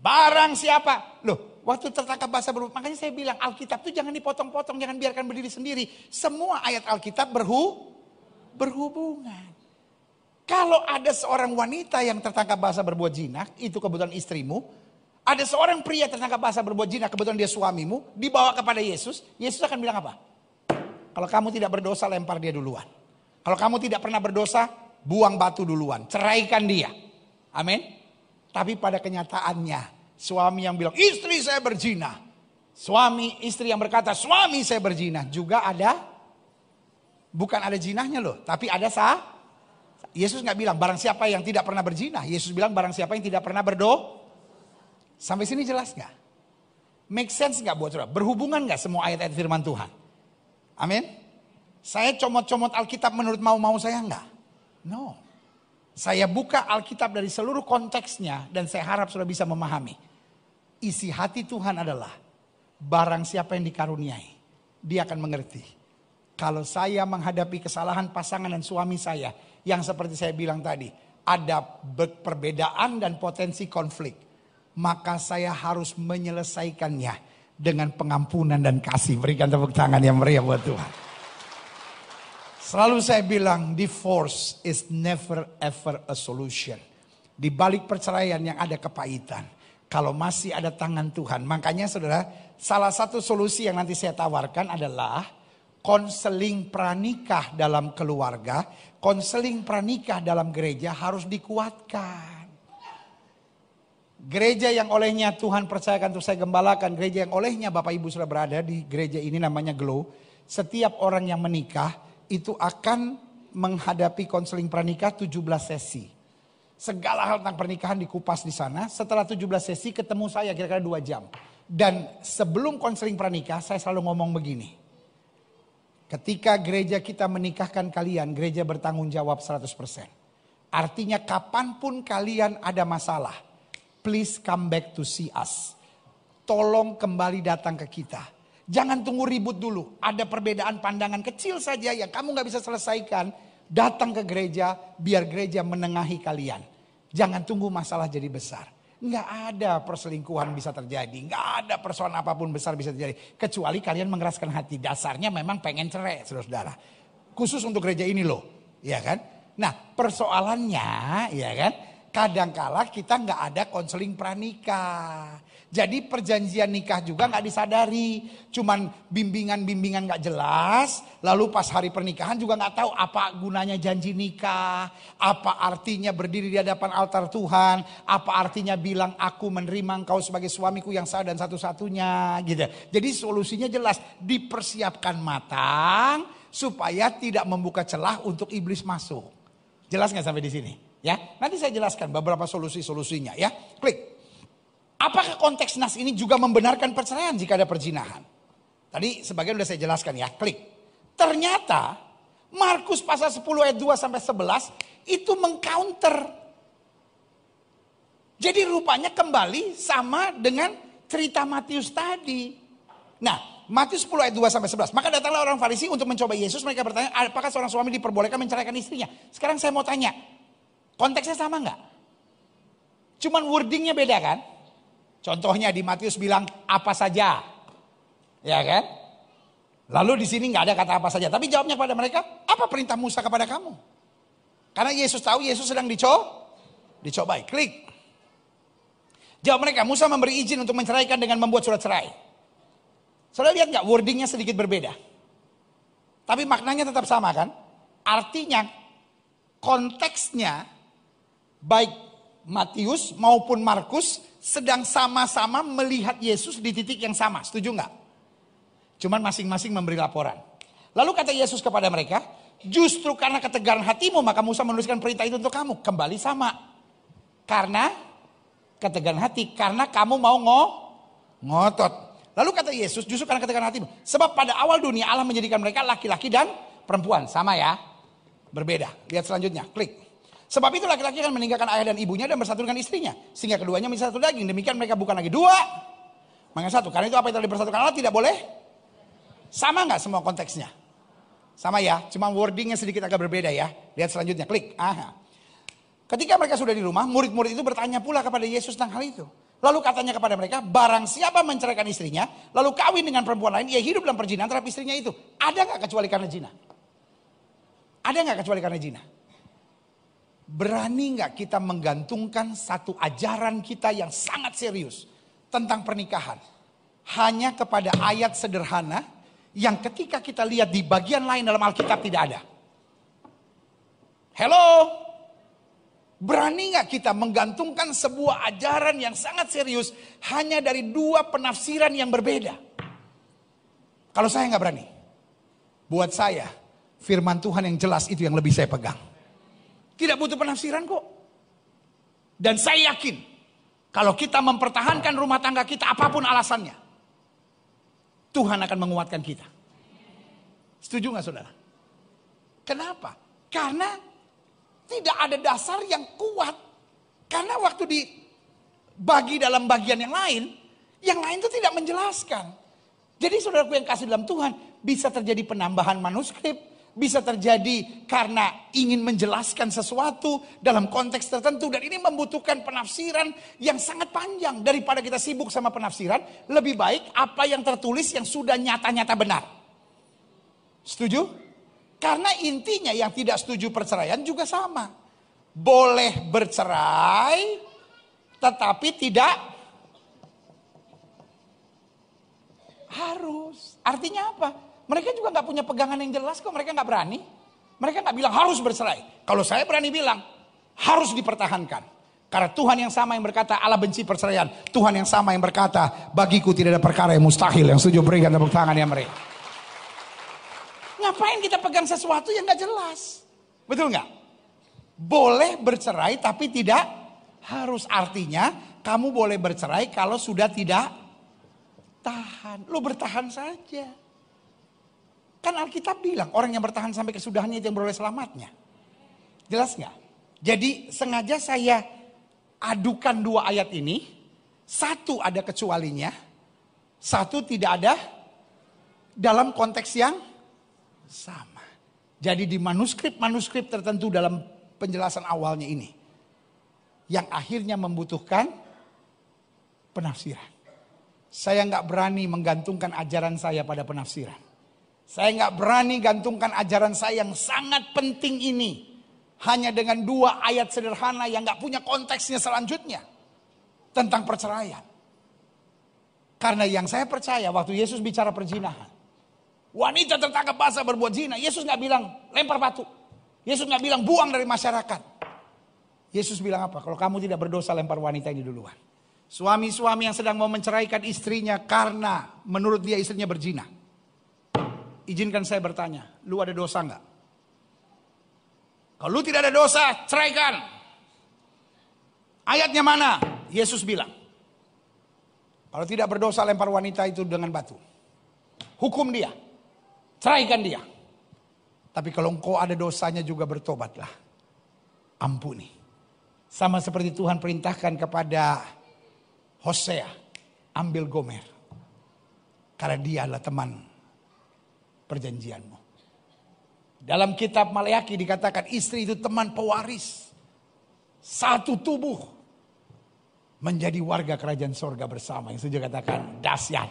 Barang siapa. Loh, waktu tertangkap basah berhubungan. Makanya saya bilang, Alkitab itu jangan dipotong-potong, jangan biarkan berdiri sendiri. Semua ayat Alkitab berhubungan. Kalau ada seorang wanita yang tertangkap basah berbuat zina, itu kebetulan istrimu. Ada seorang pria tertangkap basah berbuat zina, kebetulan dia suamimu. Dibawa kepada Yesus, Yesus akan bilang apa? Kalau kamu tidak berdosa, lempar dia duluan. Kalau kamu tidak pernah berdosa, buang batu duluan. Ceraikan dia. Amin. Tapi pada kenyataannya, suami yang bilang, istri saya berzina. Istri yang berkata, suami saya berzina. Juga ada, bukan ada zinahnya loh. Tapi ada Yesus gak bilang, barang siapa yang tidak pernah berzina. Yesus bilang, barang siapa yang tidak pernah Sampai sini jelas gak? Make sense gak buat saudara? Berhubungan gak semua ayat-ayat firman Tuhan? Amin. Saya comot-comot Alkitab menurut mau-mau saya enggak? No. Saya buka Alkitab dari seluruh konteksnya dan saya harap sudah bisa memahami. Isi hati Tuhan adalah barang siapa yang dikaruniai, dia akan mengerti. Kalau saya menghadapi kesalahan pasangan dan suami saya yang seperti saya bilang tadi, ada perbedaan dan potensi konflik, maka saya harus menyelesaikannya dengan pengampunan dan kasih. Berikan tepuk tangan yang meriah buat Tuhan. Selalu saya bilang, divorce is never ever a solution. Di balik perceraian yang ada kepahitan. Kalau masih ada tangan Tuhan. Makanya saudara, salah satu solusi yang nanti saya tawarkan adalah konseling pranikah dalam keluarga. Konseling pranikah dalam gereja harus dikuatkan. Gereja yang olehnya Tuhan percayakan untuk saya gembalakan. Gereja yang olehnya Bapak Ibu sudah berada di gereja ini namanya Glow. Setiap orang yang menikah itu akan menghadapi konseling pranikah 17 sesi. Segala hal tentang pernikahan dikupas di sana. Setelah 17 sesi ketemu saya kira-kira 2 jam. Dan sebelum konseling pranikah saya selalu ngomong begini. Ketika gereja kita menikahkan kalian, gereja bertanggung jawab 100%. Artinya kapanpun kalian ada masalah, please come back to see us. Tolong kembali datang ke kita. Jangan tunggu ribut dulu. Ada perbedaan pandangan kecil saja yang kamu gak bisa selesaikan. Datang ke gereja biar gereja menengahi kalian. Jangan tunggu masalah jadi besar. Gak ada perselingkuhan bisa terjadi. Gak ada persoalan apapun besar bisa terjadi. Kecuali kalian mengeraskan hati. Dasarnya memang pengen cerai saudara-saudara. Khusus untuk gereja ini loh. Ya kan? Nah persoalannya ya kan. kadangkala kita nggak ada konseling pranikah. Jadi perjanjian nikah juga nggak disadari. Cuman bimbingan-bimbingan nggak jelas. Lalu pas hari pernikahan juga nggak tahu apa gunanya janji nikah. Apa artinya berdiri di hadapan altar Tuhan. Apa artinya bilang aku menerima engkau sebagai suamiku yang sah dan satu-satunya gitu. Jadi solusinya jelas. Dipersiapkan matang supaya tidak membuka celah untuk iblis masuk. Jelas nggak sampai di sini? Ya, nanti saya jelaskan beberapa solusi-solusinya ya. Klik. Apakah konteks nas ini juga membenarkan perceraian jika ada perzinahan? Tadi sebagian udah saya jelaskan ya, klik. Ternyata Markus pasal 10 ayat 2 sampai 11 itu mengcounter. Jadi rupanya kembali sama dengan cerita Matius tadi. Nah, Matius 10 ayat 2 sampai 11. Maka datanglah orang Farisi untuk mencoba Yesus. Mereka bertanya, apakah seorang suami diperbolehkan menceraikan istrinya? Sekarang saya mau tanya, konteksnya sama nggak? Cuman wordingnya beda kan? Contohnya di Matius bilang apa saja, ya kan? Lalu di sini nggak ada kata apa saja. Tapi jawabnya kepada mereka, apa perintah Musa kepada kamu? Karena Yesus tahu Yesus sedang dicobai. Klik. Jawab mereka, Musa memberi izin untuk menceraikan dengan membuat surat cerai. Saudara lihat nggak wordingnya sedikit berbeda. Tapi maknanya tetap sama kan? Artinya konteksnya baik Matius maupun Markus sedang sama-sama melihat Yesus di titik yang sama. Setuju nggak? Cuman masing-masing memberi laporan. Lalu kata Yesus kepada mereka, justru karena ketegaran hatimu maka Musa menuliskan perintah itu untuk kamu. Kembali sama. Karena ketegaran hati. Karena kamu mau ngotot. Lalu kata Yesus, justru karena ketegaran hatimu. Sebab pada awal dunia Allah menjadikan mereka laki-laki dan perempuan. Sama ya. Berbeda. Lihat selanjutnya. Klik. Sebab itu laki-laki akan meninggalkan ayah dan ibunya dan bersatu dengan istrinya. Sehingga keduanya menjadi satu daging. Demikian mereka bukan lagi dua, maka satu. Karena itu apa yang telah dipersatukan Allah tidak boleh. Sama nggak semua konteksnya? Sama ya, cuma wordingnya sedikit agak berbeda ya. Lihat selanjutnya, klik. Aha. Ketika mereka sudah di rumah, murid-murid itu bertanya pula kepada Yesus tentang hal itu. Lalu katanya kepada mereka, barang siapa menceraikan istrinya, lalu kawin dengan perempuan lain, ia hidup dalam perzinahan terhadap istrinya itu. Ada nggak kecuali karena zina? Ada nggak kecuali karena zina? Berani nggak kita menggantungkan satu ajaran kita yang sangat serius tentang pernikahan hanya kepada ayat sederhana yang ketika kita lihat di bagian lain dalam Alkitab tidak ada? Hello? Berani nggak kita menggantungkan sebuah ajaran yang sangat serius hanya dari dua penafsiran yang berbeda? Kalau saya nggak berani. Buat saya, firman Tuhan yang jelas itu yang lebih saya pegang. Tidak butuh penafsiran kok. Dan saya yakin, kalau kita mempertahankan rumah tangga kita apapun alasannya, Tuhan akan menguatkan kita. Setuju nggak saudara? Kenapa? Karena tidak ada dasar yang kuat. Karena waktu dibagi dalam bagian yang lain itu tidak menjelaskan. Jadi saudaraku yang kasih dalam Tuhan, bisa terjadi penambahan manuskrip, bisa terjadi karena ingin menjelaskan sesuatu dalam konteks tertentu. Dan ini membutuhkan penafsiran yang sangat panjang. Daripada kita sibuk sama penafsiran, lebih baik apa yang tertulis yang sudah nyata-nyata benar. Setuju? Karena intinya yang tidak setuju perceraian juga sama. Boleh bercerai, tetapi tidak harus. Artinya apa? Mereka juga gak punya pegangan yang jelas kok. Mereka gak berani. Mereka gak bilang harus bercerai. Kalau saya berani bilang harus dipertahankan. Karena Tuhan yang sama yang berkata Allah benci perceraian. Tuhan yang sama yang berkata bagiku tidak ada perkara yang mustahil. Yang setuju berikan tepuk tangan ya mereka. Ngapain kita pegang sesuatu yang gak jelas? Betul gak? Boleh bercerai tapi tidak harus. Artinya kamu boleh bercerai kalau sudah tidak tahan. Lu bertahan saja. Kan Alkitab bilang orang yang bertahan sampai kesudahannya itu yang beroleh selamatnya. Jelas nggak? Jadi sengaja saya adukan dua ayat ini. Satu ada kecualinya. Satu tidak ada dalam konteks yang sama. Jadi di manuskrip tertentu dalam penjelasan awalnya ini. Yang akhirnya membutuhkan penafsiran. Saya nggak berani menggantungkan ajaran saya pada penafsiran. Saya nggak berani gantungkan ajaran saya yang sangat penting ini hanya dengan 2 ayat sederhana yang gak punya konteksnya selanjutnya. Tentang perceraian. Karena yang saya percaya waktu Yesus bicara perzinahan. Wanita tertangkap basah berbuat zina. Yesus gak bilang lempar batu. Yesus gak bilang buang dari masyarakat. Yesus bilang apa? Kalau kamu tidak berdosa lempar wanita ini duluan. Suami-suami yang sedang mau menceraikan istrinya karena menurut dia istrinya berzina. Izinkan saya bertanya, lu ada dosa gak? Kalau lu tidak ada dosa, ceraikan. Ayatnya mana? Yesus bilang. Kalau tidak berdosa lempar wanita itu dengan batu. Hukum dia. Ceraikan dia. Tapi kalau engkau ada dosanya juga bertobatlah. Ampuni. Sama seperti Tuhan perintahkan kepada Hosea. Ambil Gomer. Karena dia adalah teman perjanjianmu. Dalam kitab Maleakhi dikatakan istri itu teman pewaris. Satu tubuh. Menjadi warga kerajaan sorga bersama. Yang setuju katakan dahsyat.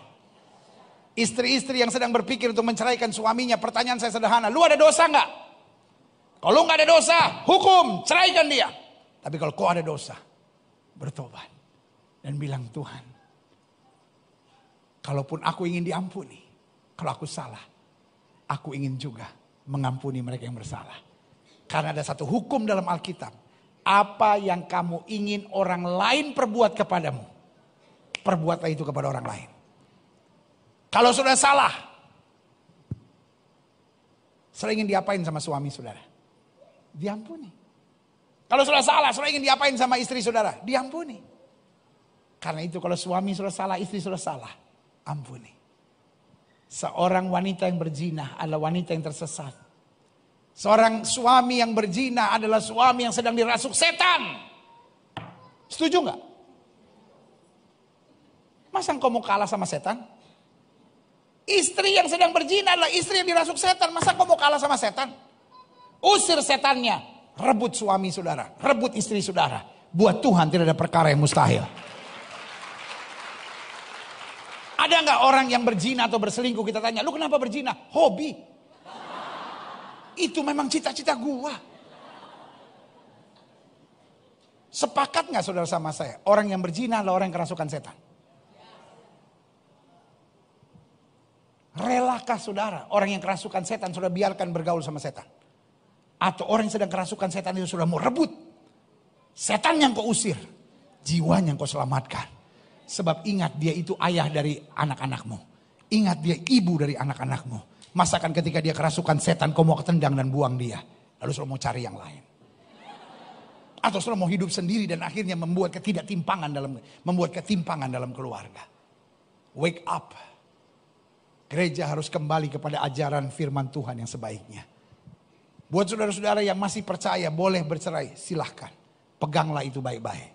Istri-istri yang sedang berpikir untuk menceraikan suaminya. Pertanyaan saya sederhana. Lu ada dosa gak? Kalau gak ada dosa, hukum, ceraikan dia. Tapi kalau kau ada dosa, bertobat. Dan bilang Tuhan. Kalaupun aku ingin diampuni. Kalau aku salah. Aku ingin juga mengampuni mereka yang bersalah. Karena ada satu hukum dalam Alkitab. Apa yang kamu ingin orang lain perbuat kepadamu. Perbuatlah itu kepada orang lain. Kalau sudah salah. Saudara ingin diapain sama suami saudara? Diampuni. Kalau sudah salah, saudara ingin diapain sama istri saudara? Diampuni. Karena itu kalau suami sudah salah, istri sudah salah. Ampuni. Seorang wanita yang berzina adalah wanita yang tersesat. Seorang suami yang berzina adalah suami yang sedang dirasuk setan. Setuju gak? Masa engkau mau kalah sama setan? Istri yang sedang berzina adalah istri yang dirasuk setan. Masa engkau mau kalah sama setan? Usir setannya. Rebut suami saudara. Rebut istri saudara. Buat Tuhan tidak ada perkara yang mustahil. Ada nggak orang yang berzina atau berselingkuh kita tanya, lu kenapa berzina? Hobi. Itu memang cita-cita gua. Sepakat nggak saudara sama saya? Orang yang berzina adalah orang yang kerasukan setan. Relakah saudara orang yang kerasukan setan sudah biarkan bergaul sama setan? Atau orang yang sedang kerasukan setan itu sudah mau rebut? Setan yang kau usir, jiwanya yang kau selamatkan. Sebab ingat dia itu ayah dari anak-anakmu. Ingat dia ibu dari anak-anakmu. Masakan ketika dia kerasukan setan kau mau ketendang dan buang dia. Lalu sudah mau cari yang lain. Atau sudah mau hidup sendiri dan akhirnya membuat ketimpangan dalam keluarga. Wake up. Gereja harus kembali kepada ajaran firman Tuhan yang sebaiknya. Buat saudara-saudara yang masih percaya boleh bercerai, silahkan. Peganglah itu baik-baik.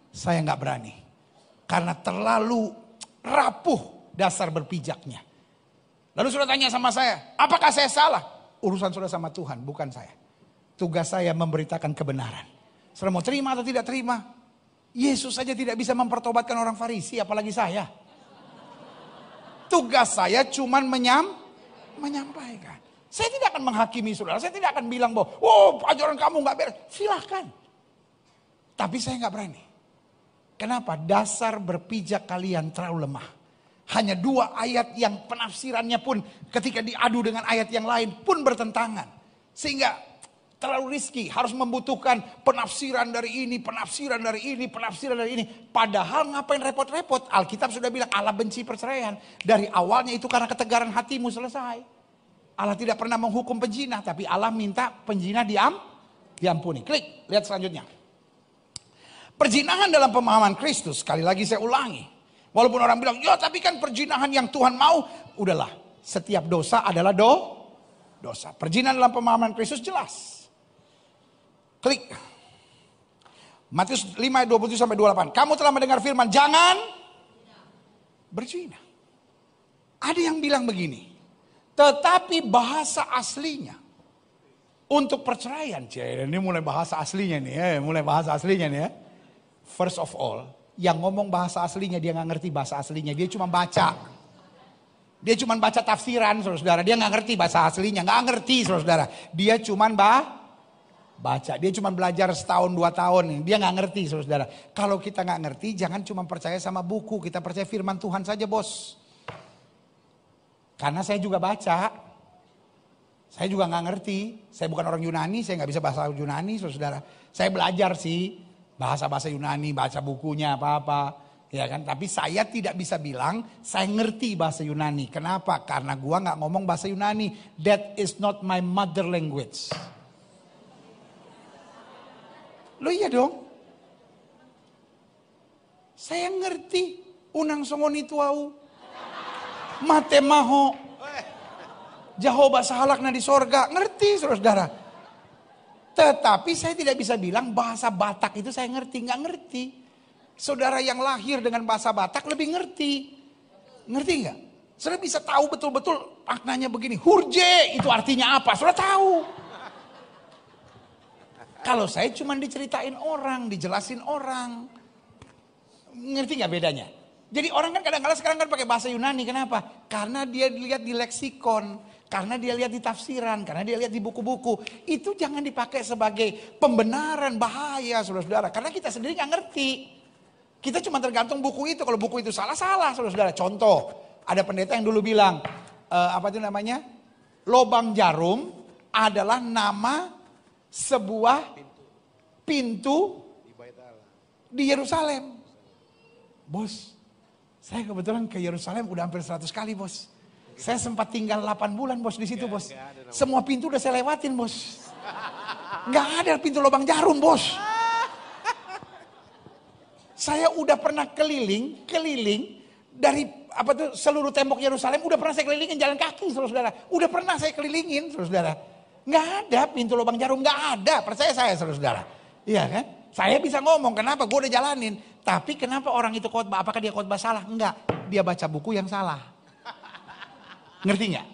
Saya nggak berani. Karena terlalu rapuh dasar berpijaknya. Lalu saudara tanya sama saya, apakah saya salah? Urusan saudara sama Tuhan, bukan saya. Tugas saya memberitakan kebenaran. Saudara mau terima atau tidak terima? Yesus saja tidak bisa mempertobatkan orang Farisi, apalagi saya. Tugas saya cuman menyampaikan. Saya tidak akan menghakimi saudara, saya tidak akan bilang bahwa, ajaran kamu gak beres. Silahkan. Tapi saya gak berani. Kenapa? Dasar berpijak kalian terlalu lemah. Hanya 2 ayat yang penafsirannya pun ketika diadu dengan ayat yang lain pun bertentangan. Sehingga terlalu riski. Harus membutuhkan penafsiran dari ini, penafsiran dari ini, penafsiran dari ini. Padahal ngapain repot-repot? Alkitab sudah bilang Allah benci perceraian. Dari awalnya itu karena ketegaran hatimu selesai. Allah tidak pernah menghukum penzina. Tapi Allah minta penzina diampuni. Klik, lihat selanjutnya. Perzinahan dalam pemahaman Kristus, sekali lagi saya ulangi. Walaupun orang bilang, ya tapi kan perzinahan yang Tuhan mau. Udahlah, setiap dosa adalah dosa. Perzinahan dalam pemahaman Kristus jelas. Klik. Matius 5 ayat 27-28. Kamu telah mendengar firman, jangan berzina. Ada yang bilang begini. Tetapi bahasa aslinya untuk perceraian. Ini mulai bahasa aslinya nih ya. First of all, yang ngomong bahasa aslinya dia gak ngerti bahasa aslinya. Dia cuma baca. Dia cuma baca tafsiran saudara. Dia gak ngerti bahasa aslinya. Gak ngerti saudara. Dia cuma Baca. Dia cuma belajar setahun 2 tahun. Dia nggak ngerti saudara. Kalau kita nggak ngerti jangan cuma percaya sama buku. Kita percaya firman Tuhan saja bos. Karena saya juga baca. Saya juga nggak ngerti. Saya bukan orang Yunani. Saya nggak bisa bahasa Yunani saudara. Saya belajar sih. Bahasa-bahasa Yunani. Baca bukunya apa-apa. Ya kan, tapi saya tidak bisa bilang saya ngerti bahasa Yunani. Kenapa? Karena gua nggak ngomong bahasa Yunani. That is not my mother language. Loh iya dong. Saya ngerti unang songoni tuau. Mate maho. Jehovah sahalakna di sorga. Ngerti saudara. Tetapi saya tidak bisa bilang bahasa Batak itu saya ngerti. Nggak ngerti. Saudara yang lahir dengan bahasa Batak lebih ngerti. Ngerti nggak? Saudara bisa tahu betul-betul maknanya begini. Hurje itu artinya apa? Saudara tahu. Kalau saya cuma diceritain orang, dijelasin orang. Ngerti nggak bedanya? Jadi orang kan kadang-kadang sekarang kan pakai bahasa Yunani. Kenapa? Karena dia lihat di leksikon. Karena dia lihat di tafsiran. Karena dia lihat di buku-buku. Itu jangan dipakai sebagai pembenaran, bahaya saudara-saudara. Karena kita sendiri nggak ngerti. Kita cuma tergantung buku itu. Kalau buku itu salah-salah saudara-saudara. Contoh, ada pendeta yang dulu bilang, apa itu namanya? Lobang jarum adalah nama sebuah pintu di Yerusalem. Bos, saya kebetulan ke Yerusalem udah hampir 100 kali bos. Saya sempat tinggal 8 bulan bos di situ bos. Semua pintu udah saya lewatin bos. Nggak ada pintu lobang jarum bos. Saya udah pernah keliling dari apa tuh seluruh tembok Yerusalem udah pernah saya kelilingin jalan kaki saudara-saudara. Udah pernah saya kelilingin saudara-saudara. Nggak ada pintu lubang jarum, nggak ada. Percaya saya saudara-saudara. Iya kan? Saya bisa ngomong kenapa gue udah jalanin. Tapi kenapa orang itu khotbah? Apakah dia khotbah salah? Enggak. Dia baca buku yang salah. Ngerti nggak?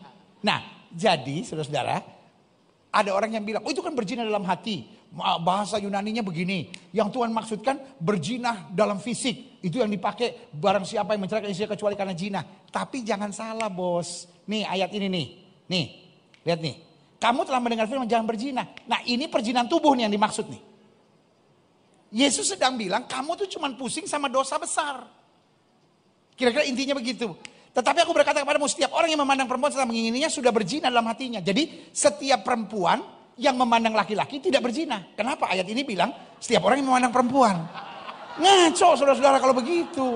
Nah jadi saudara-saudara. Ada orang yang bilang, oh itu kan berzina dalam hati. Bahasa Yunaninya begini. Yang Tuhan maksudkan berzina dalam fisik. Itu yang dipakai barang siapa yang menceraikan istrinya kecuali karena zina. Tapi jangan salah bos. Nih ayat ini nih. Nih, lihat nih. Kamu telah mendengar firman jangan berzina. Nah ini perzinahan tubuh nih yang dimaksud nih. Yesus sedang bilang kamu tuh cuma pusing sama dosa besar. Kira-kira intinya begitu. Tetapi aku berkata kepadamu setiap orang yang memandang perempuan setelah mengingininya sudah berzina dalam hatinya. Jadi setiap perempuan yang memandang laki-laki tidak berzina. Kenapa ayat ini bilang setiap orang yang memandang perempuan. Ngaco saudara-saudara kalau begitu.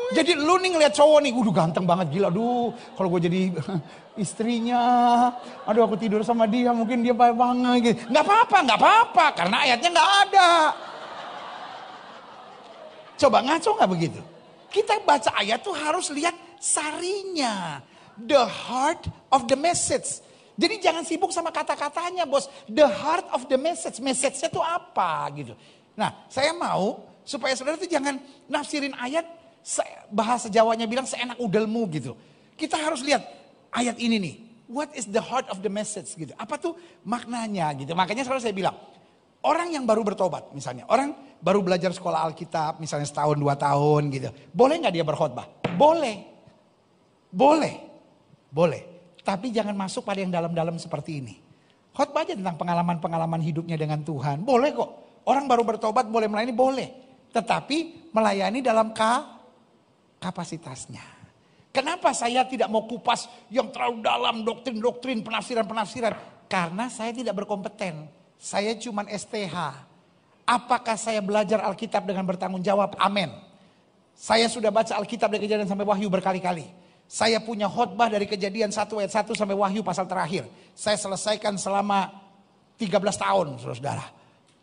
Jadi lu nih ngeliat cowok nih, ganteng banget gila. Aduh kalau gue jadi istrinya, aduh aku tidur sama dia mungkin dia baik banget gitu. Gak apa-apa karena ayatnya gak ada. Coba ngaco gak begitu? Kita baca ayat tuh harus lihat sarinya. The heart of the message. Jadi jangan sibuk sama kata-katanya bos. The heart of the message. Message-nya tuh apa gitu. Nah saya mau supaya saudara tuh jangan nafsirin ayat. Bahasa Jawanya bilang seenak udelmu gitu. Kita harus lihat ayat ini nih. What is the heart of the message gitu. Apa tuh maknanya gitu. Makanya selalu saya bilang. Orang yang baru bertobat misalnya. Orang baru belajar sekolah Alkitab misalnya setahun 2 tahun gitu. Boleh gak dia berkhotbah? Boleh. Tapi jangan masuk pada yang dalam-dalam seperti ini. Khotbah aja tentang pengalaman-pengalaman hidupnya dengan Tuhan. Boleh kok. Orang baru bertobat boleh melayani, boleh. Tetapi melayani dalam kapasitasnya. Kenapa saya tidak mau kupas yang terlalu dalam doktrin-doktrin, penafsiran-penafsiran? Karena saya tidak berkompeten. Saya cuman STH. Apakah saya belajar Alkitab dengan bertanggung jawab? Amin. Saya sudah baca Alkitab dari Kejadian sampai Wahyu berkali-kali. Saya punya khotbah dari Kejadian 1 ayat 1 sampai Wahyu pasal terakhir. Saya selesaikan selama 13 tahun saudara.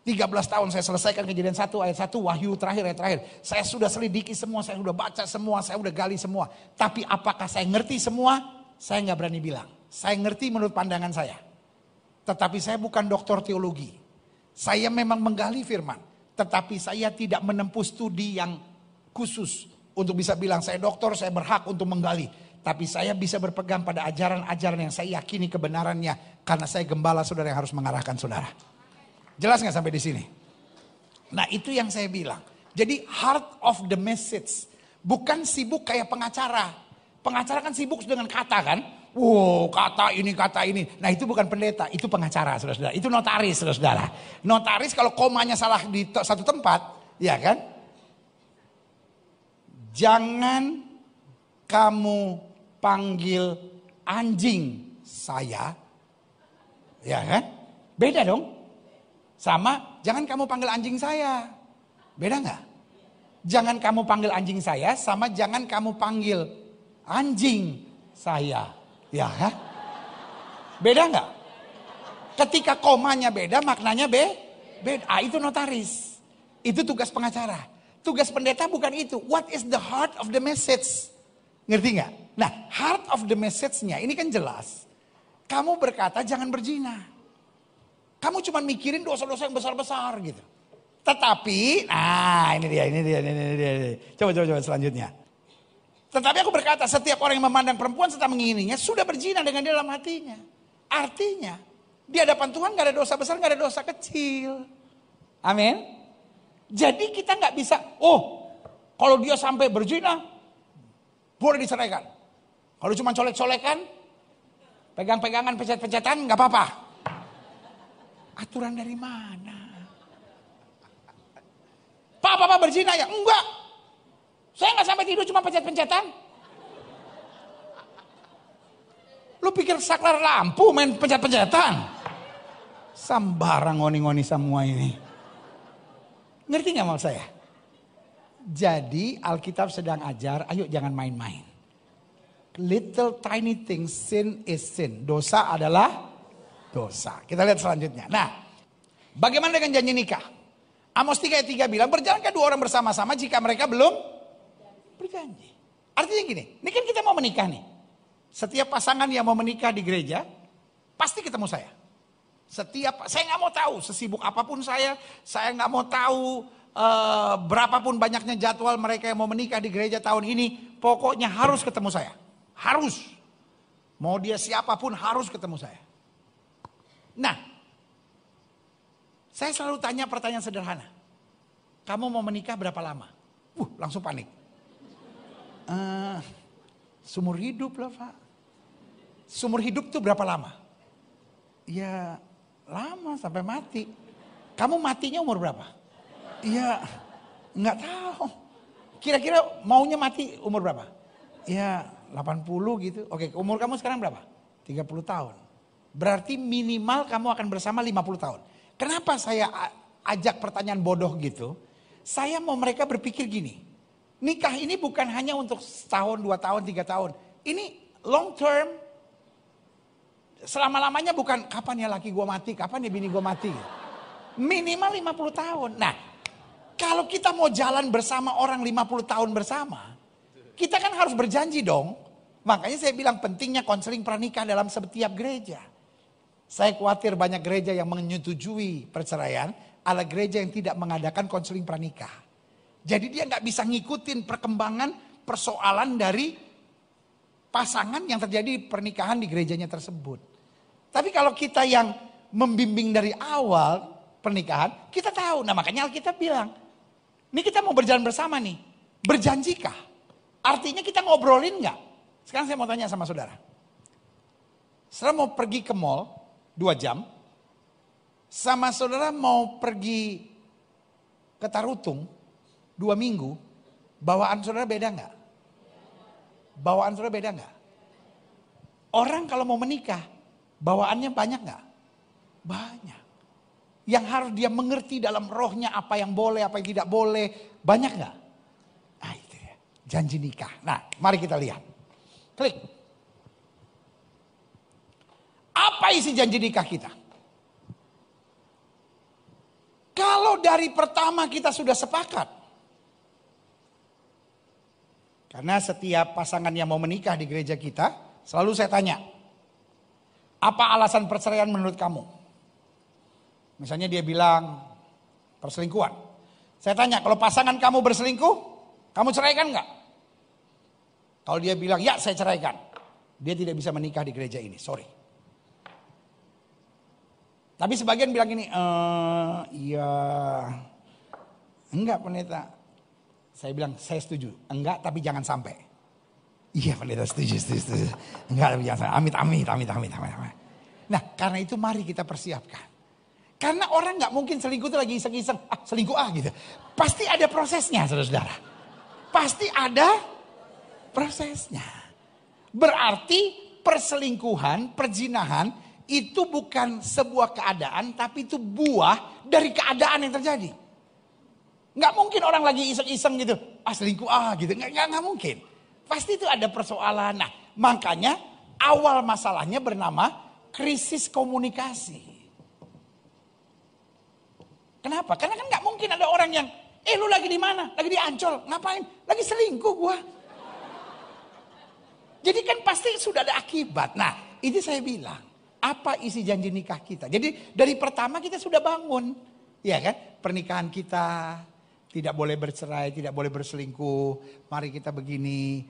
13 tahun saya selesaikan Kejadian 1 ayat 1 Wahyu terakhir ayat terakhir. Saya sudah selidiki semua, saya sudah baca semua, saya sudah gali semua. Tapi apakah saya ngerti semua? Saya nggak berani bilang. Saya ngerti menurut pandangan saya. Tetapi saya bukan doktor teologi. Saya memang menggali firman. Tetapi saya tidak menempuh studi yang khusus. Untuk bisa bilang saya dokter, saya berhak untuk menggali. Tapi saya bisa berpegang pada ajaran-ajaran yang saya yakini kebenarannya. Karena saya gembala saudara yang harus mengarahkan saudara. Jelas gak sampai di sini? Nah itu yang saya bilang. Jadi heart of the message. Bukan sibuk kayak pengacara. Pengacara kan sibuk dengan kata kan. Wow, kata ini. Nah itu bukan pendeta, itu pengacara saudara-saudara. Itu notaris saudara-saudara. Notaris kalau komanya salah di satu tempat, ya kan? Jangan kamu panggil anjing saya. Ya kan? Beda dong. Sama, jangan kamu panggil anjing saya. Beda nggak? Jangan kamu panggil anjing saya, sama jangan kamu panggil anjing saya. Ya kan? Beda nggak? Ketika komanya beda, maknanya beda. Itu notaris. Itu tugas pengacara. Tugas pendeta bukan itu. What is the heart of the message? Ngerti nggak? Nah, heart of the message-nya ini kan jelas. Kamu berkata jangan berzina. Kamu cuma mikirin dosa-dosa yang besar-besar gitu. Tetapi, nah ini dia. Coba selanjutnya. Tetapi aku berkata setiap orang yang memandang perempuan serta mengingininya sudah berzina dengan dia dalam hatinya. Artinya di hadapan Tuhan gak ada dosa besar, gak ada dosa kecil. Amin. Jadi kita gak bisa, kalau dia sampai berzina boleh diceraikan. Kalau cuma colek-colekan, pegang-pegangan, pencet-pencetan gak apa-apa. Aturan dari mana? Pak berzina ya? Enggak. Saya nggak sampai tidur cuma pencet-pencetan. Lu pikir saklar lampu main pencet-pencetan? Sambarang ngoni-ngoni semua ini. Ngerti nggak maksud saya? Jadi Alkitab sedang ajar, ayo jangan main-main. Little tiny things, sin is sin. Dosa adalah dosa. Kita lihat selanjutnya. Nah, bagaimana dengan janji nikah? Amos 3 ayat 3 bilang, berjalankah dua orang bersama-sama jika mereka belum berjanji. Artinya gini, ini kan kita mau menikah nih. Setiap pasangan yang mau menikah di gereja, pasti ketemu saya. Saya nggak mau tahu sesibuk apapun saya nggak mau tahu berapapun banyaknya jadwal mereka yang mau menikah di gereja tahun ini. Pokoknya harus ketemu saya. Harus. Mau dia siapapun harus ketemu saya. Nah, saya selalu tanya pertanyaan sederhana. Kamu mau menikah berapa lama? Langsung panik. Seumur hidup lah Pak. Seumur hidup tuh berapa lama? Ya lama sampai mati. Kamu matinya umur berapa? Ya nggak tahu. Kira-kira maunya mati umur berapa? Ya 80 gitu. Oke, umur kamu sekarang berapa? 30 tahun. Berarti minimal kamu akan bersama 50 tahun. Kenapa saya ajak pertanyaan bodoh gitu? Saya mau mereka berpikir gini. Nikah ini bukan hanya untuk setahun, 2 tahun, 3 tahun. Ini long term. Selama-lamanya bukan kapan ya laki gue mati, kapan ya bini gue mati. Minimal 50 tahun. Nah, kalau kita mau jalan bersama orang 50 tahun bersama, kita kan harus berjanji dong. Makanya saya bilang pentingnya konseling pranikah dalam setiap gereja. Saya khawatir banyak gereja yang menyetujui perceraian, ala gereja yang tidak mengadakan konseling pranikah. Jadi dia nggak bisa ngikutin perkembangan persoalan dari pasangan yang terjadi di pernikahan di gerejanya tersebut. Tapi kalau kita yang membimbing dari awal pernikahan, kita tahu. Nah makanya Alkitab bilang, ini kita mau berjalan bersama nih. Berjanjikah? Artinya kita ngobrolin nggak? Sekarang saya mau tanya sama saudara. Saudara mau pergi ke mall 2 jam. Sama saudara mau pergi ke Tarutung 2 minggu, bawaan saudara beda nggak? Bawaan saudara beda nggak? Orang kalau mau menikah, bawaannya banyak nggak? Banyak. Yang harus dia mengerti dalam rohnya apa yang boleh, apa yang tidak boleh, banyak nggak? Nah itu ya, janji nikah. Nah mari kita lihat. Klik. Apa isi janji nikah kita? Kalau dari pertama kita sudah sepakat, karena setiap pasangan yang mau menikah di gereja kita, selalu saya tanya, apa alasan perceraian menurut kamu? Misalnya dia bilang perselingkuhan. Saya tanya, kalau pasangan kamu berselingkuh, kamu ceraikan nggak? Kalau dia bilang, ya saya ceraikan. Dia tidak bisa menikah di gereja ini, sorry. Tapi sebagian bilang gini, iya, enggak pendeta. Saya bilang, saya setuju. Enggak, tapi jangan sampai. Iya pendeta setuju. Enggak biasa. Amit. Nah karena itu mari kita persiapkan. Karena orang gak mungkin selingkuh itu lagi iseng-iseng. Selingkuh gitu. Pasti ada prosesnya saudara-saudara. Pasti ada prosesnya. Berarti perselingkuhan, perzinahan itu bukan sebuah keadaan. Tapi itu buah dari keadaan yang terjadi. Gak mungkin orang lagi iseng-iseng gitu. Selingkuh gitu. Gak mungkin. Pasti itu ada persoalan. Nah makanya awal masalahnya bernama krisis komunikasi. Kenapa? Karena kan gak mungkin ada orang yang, lu lagi di mana? Lagi di Ancol, ngapain? Lagi selingkuh gua. Jadi kan pasti sudah ada akibat. Nah itu saya bilang, apa isi janji nikah kita? Jadi dari pertama kita sudah bangun. Ya kan? Pernikahan kita tidak boleh bercerai, tidak boleh berselingkuh. Mari kita begini.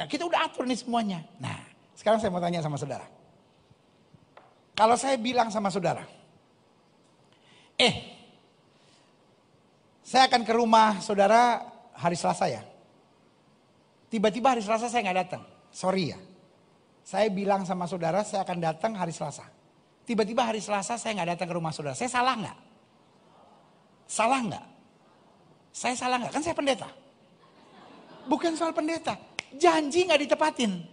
Kita udah atur nih semuanya. Nah sekarang saya mau tanya sama saudara. Kalau saya bilang sama saudara, saya akan ke rumah saudara hari Selasa ya. Tiba-tiba hari Selasa saya gak datang. Sorry ya. Saya bilang sama saudara saya akan datang hari Selasa. Tiba-tiba hari Selasa saya gak datang ke rumah saudara. Saya salah gak? Salah gak? Saya salah gak? Kan saya pendeta. Bukan soal pendeta. Janji gak ditepatin.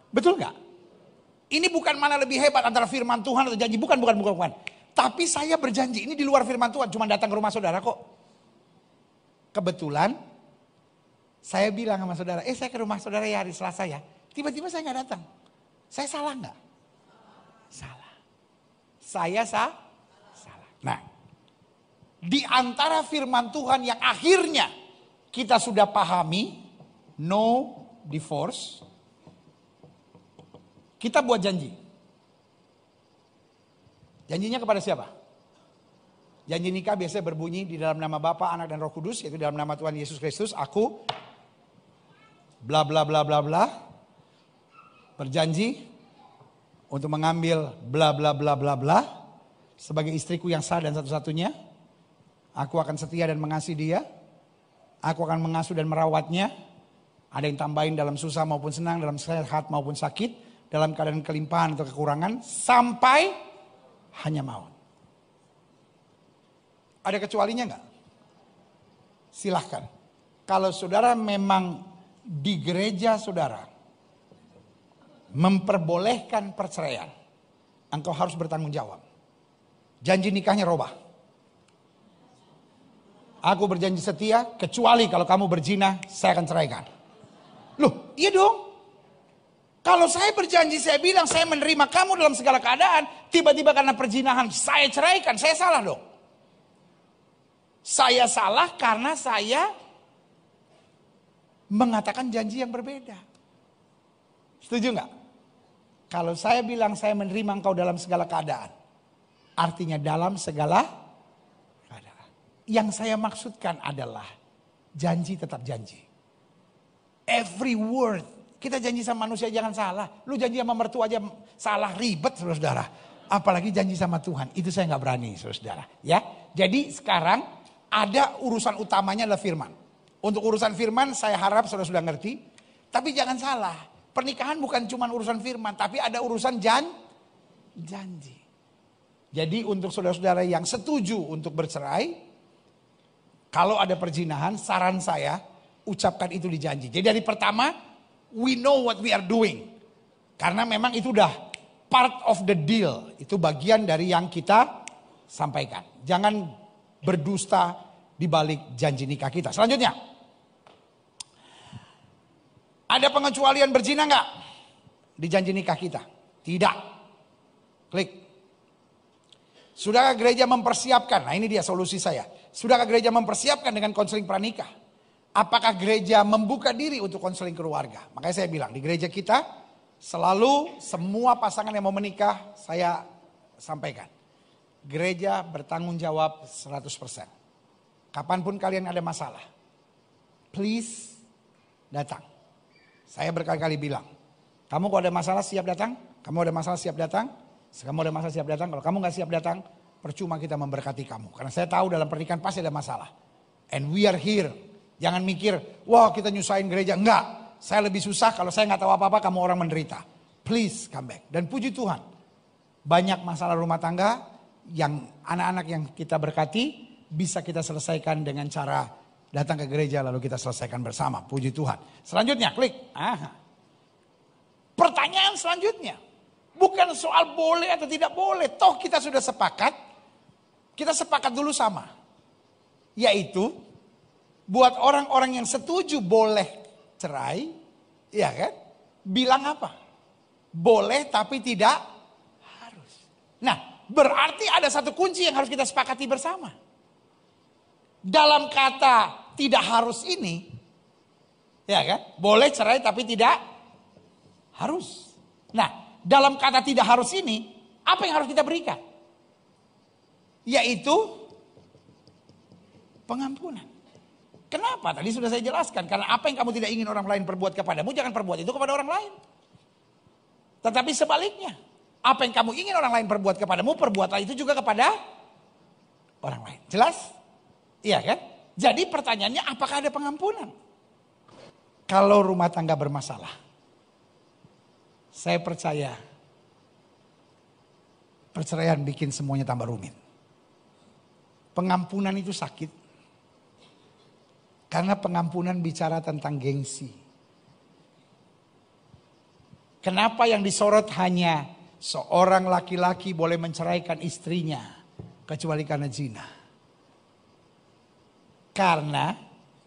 Betul gak? Ini bukan mana lebih hebat antara firman Tuhan atau janji. Bukan. Tapi saya berjanji, ini di luar firman Tuhan, cuma datang ke rumah saudara kok. Kebetulan, saya bilang sama saudara, saya ke rumah saudara ya hari Selasa ya. Tiba-tiba saya gak datang. Saya salah gak? Salah. Saya salah. Nah, di antara firman Tuhan yang akhirnya kita sudah pahami, no divorce, kita buat janji. Janjinya kepada siapa? Janji nikah biasanya berbunyi di dalam nama Bapa, Anak dan Roh Kudus, yaitu dalam nama Tuhan Yesus Kristus, aku bla bla bla bla bla berjanji untuk mengambil bla bla bla bla bla sebagai istriku yang sah dan satu-satunya. Aku akan setia dan mengasihi dia. Aku akan mengasuh dan merawatnya. Ada yang tambahin dalam susah maupun senang, dalam sehat maupun sakit, dalam keadaan kelimpahan atau kekurangan, sampai hanya maut. Ada kecualinya enggak? Silahkan. Kalau saudara memang di gereja saudara memperbolehkan perceraian, engkau harus bertanggung jawab. Janji nikahnya robah. Aku berjanji setia, kecuali kalau kamu berzina, saya akan ceraikan. Loh, iya dong. Kalau saya berjanji, saya bilang saya menerima kamu dalam segala keadaan. Tiba-tiba karena perzinahan saya ceraikan, saya salah dong. Saya salah karena saya mengatakan janji yang berbeda. Setuju nggak? Kalau saya bilang saya menerima engkau dalam segala keadaan. Artinya dalam segala keadaan. Yang saya maksudkan adalah janji tetap janji. Every word. Kita janji sama manusia jangan salah. Lu janji sama mertua aja salah, ribet saudara. Apalagi janji sama Tuhan. Itu saya gak berani saudara. Ya, jadi sekarang ada urusan utamanya adalah firman. Untuk urusan firman saya harap saudara sudah ngerti. Tapi jangan salah. Pernikahan bukan cuma urusan firman. Tapi ada urusan janji. Jadi untuk saudara-saudara yang setuju untuk bercerai. Kalau ada perzinahan, saran saya ucapkan itu di janji. Jadi dari pertama, we know what we are doing. Karena memang itu udah part of the deal. Itu bagian dari yang kita sampaikan. Jangan berdusta di balik janji nikah kita. Selanjutnya. Ada pengecualian berzina enggak? Di janji nikah kita? Tidak. Klik. Sudahkah gereja mempersiapkan? Nah ini dia solusi saya. Sudahkah gereja mempersiapkan dengan konseling pranikah? Apakah gereja membuka diri untuk konseling keluarga? Makanya saya bilang di gereja kita selalu semua pasangan yang mau menikah saya sampaikan. Gereja bertanggung jawab 100%. Kapanpun kalian ada masalah, please datang. Saya berkali-kali bilang, kamu kalau ada masalah siap datang, kamu ada masalah siap datang, kamu ada masalah siap datang. Kalau kamu gak siap datang, percuma kita memberkati kamu. Karena saya tahu dalam pernikahan pasti ada masalah. And we are here. Jangan mikir, wah kita nyusahin gereja. Enggak, Saya lebih susah kalau saya nggak tahu apa-apa, kamu orang menderita. Please come back. Dan puji Tuhan, banyak masalah rumah tangga yang anak-anak yang kita berkati bisa kita selesaikan dengan cara datang ke gereja lalu kita selesaikan bersama. Puji Tuhan. Selanjutnya klik. Pertanyaan selanjutnya. Bukan soal boleh atau tidak boleh. Toh kita sudah sepakat. Kita sepakat dulu sama. Yaitu buat orang-orang yang setuju boleh cerai. Ya kan? Bilang apa? Boleh tapi tidak harus. Nah, berarti ada satu kunci yang harus kita sepakati bersama. Dalam kata tidak harus ini, ya kan? Boleh cerai tapi tidak harus. Nah, dalam kata tidak harus ini, apa yang harus kita berikan? Yaitu pengampunan. Kenapa? Tadi sudah saya jelaskan. Karena apa yang kamu tidak ingin orang lain perbuat kepadamu, jangan perbuat itu kepada orang lain. Tetapi sebaliknya, apa yang kamu ingin orang lain perbuat kepadamu, perbuatlah itu juga kepada orang lain. Jelas? Iya kan? Jadi pertanyaannya, apakah ada pengampunan? Kalau rumah tangga bermasalah, saya percaya perceraian bikin semuanya tambah rumit. Pengampunan itu sakit. Karena pengampunan bicara tentang gengsi. Kenapa yang disorot hanya seorang laki-laki boleh menceraikan istrinya kecuali karena zina? Karena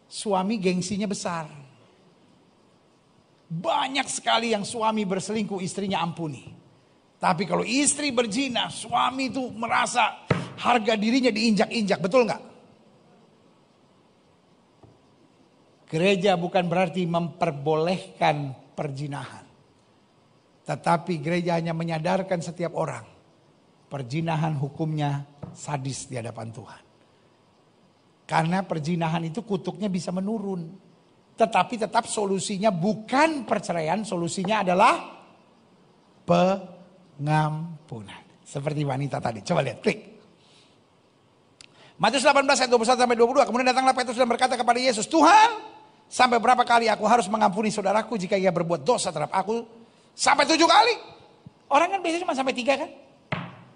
suami gengsinya besar. Banyak sekali yang suami berselingkuh istrinya ampuni. Tapi kalau istri berzina, suami itu merasa harga dirinya diinjak-injak. Betul nggak? Gereja bukan berarti memperbolehkan perzinahan. Tetapi gereja hanya menyadarkan setiap orang. Perzinahan hukumnya sadis di hadapan Tuhan. Karena perzinahan itu kutuknya bisa menurun. Tetapi tetap solusinya bukan perceraian. Solusinya adalah pengampunan. Seperti wanita tadi. Coba lihat, klik. Matius 18 ayat 21-22. Kemudian datanglah Petrus dan berkata kepada Yesus, Tuhan, sampai berapa kali aku harus mengampuni saudaraku jika ia berbuat dosa terhadap aku? Sampai 7 kali. Orang kan biasanya cuma sampai 3 kan?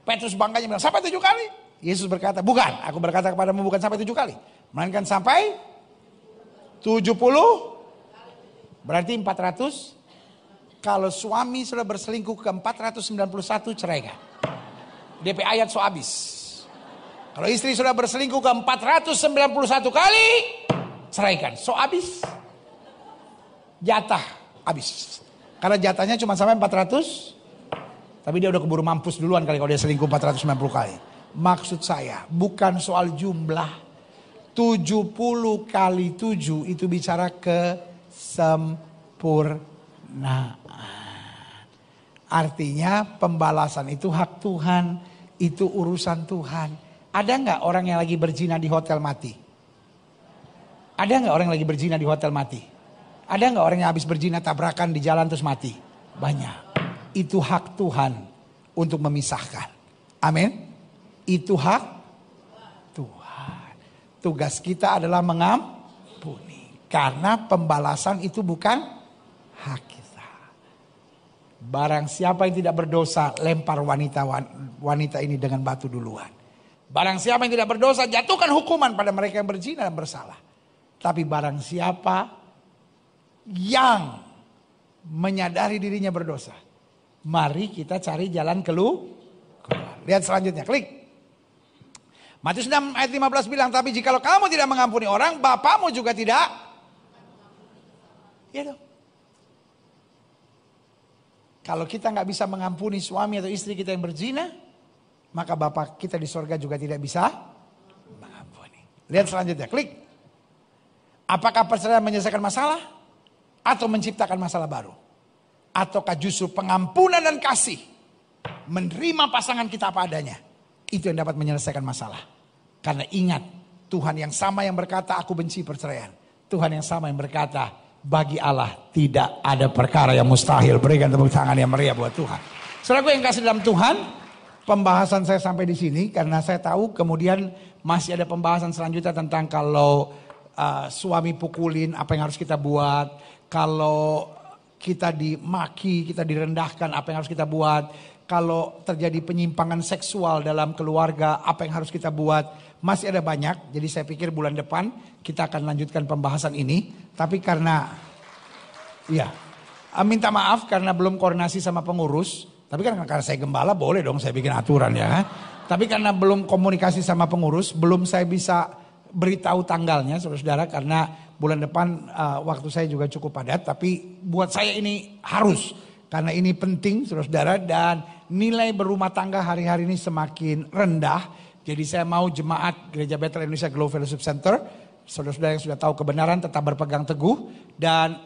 Petrus bangganya bilang, sampai 7 kali. Yesus berkata, bukan, aku berkata kepadamu bukan sampai 7 kali. Melainkan sampai 70. Berarti 400. Kalau suami sudah berselingkuh ke 491, ceraikan. DP ayat so habis. Kalau istri sudah berselingkuh ke 491 kali, ceraikan. So habis. Jatah habis. Karena jatahnya cuma sampai 400. Tapi dia udah keburu mampus duluan kali kalau dia selingkuh 490 kali. Maksud saya bukan soal jumlah. 70 kali 7 itu bicara kesempurnaan. Artinya pembalasan itu hak Tuhan. Itu urusan Tuhan. Ada nggak orang yang lagi berzina di hotel mati? Ada nggak orang yang lagi berzina di hotel mati? Ada nggak orang yang habis berzina tabrakan di jalan terus mati? Banyak. Itu hak Tuhan untuk memisahkan. Amin. Itu hak Tuhan. Tugas kita adalah mengampuni. Karena pembalasan itu bukan hak kita. Barang siapa yang tidak berdosa, lempar wanita ini dengan batu duluan. Barang siapa yang tidak berdosa, jatuhkan hukuman pada mereka yang berzina dan bersalah. Tapi barang siapa yang menyadari dirinya berdosa, mari kita cari jalan keluar. Lihat selanjutnya, klik. Matius 6 ayat 15 bilang, tapi jikalau kamu tidak mengampuni orang, Bapamu juga tidak. Ya dong. Kalau kita nggak bisa mengampuni suami atau istri kita yang berzina, maka Bapa kita di sorga juga tidak bisa mengampuni. Lihat selanjutnya, klik. Apakah perceraian menyelesaikan masalah atau menciptakan masalah baru? Ataukah justru pengampunan dan kasih, menerima pasangan kita apa adanya, itu yang dapat menyelesaikan masalah. Karena ingat, Tuhan yang sama yang berkata aku benci perceraian, Tuhan yang sama yang berkata bagi Allah tidak ada perkara yang mustahil. Berikan tepuk tangan yang meriah buat Tuhan. Saudaraku yang kasih dalam Tuhan, pembahasan saya sampai di sini karena saya tahu kemudian masih ada pembahasan selanjutnya tentang kalau suami pukulin apa yang harus kita buat. Kalau kita dimaki, kita direndahkan, apa yang harus kita buat. Kalau terjadi penyimpangan seksual dalam keluarga, apa yang harus kita buat. Masih ada banyak, jadi saya pikir bulan depan kita akan lanjutkan pembahasan ini. Tapi karena, ya, minta maaf karena belum koordinasi sama pengurus. Tapi kan karena saya gembala boleh dong saya bikin aturan ya. Tapi karena belum komunikasi sama pengurus, belum saya bisa beritahu tanggalnya saudara-saudara. Karena bulan depan waktu saya juga cukup padat. Tapi buat saya ini harus. Karena ini penting saudara-saudara. Dan nilai berumah tangga hari-hari ini semakin rendah. Jadi saya mau jemaat Gereja Bethel Indonesia Global Fellowship Center. Saudara-saudara yang sudah tahu kebenaran tetap berpegang teguh. Dan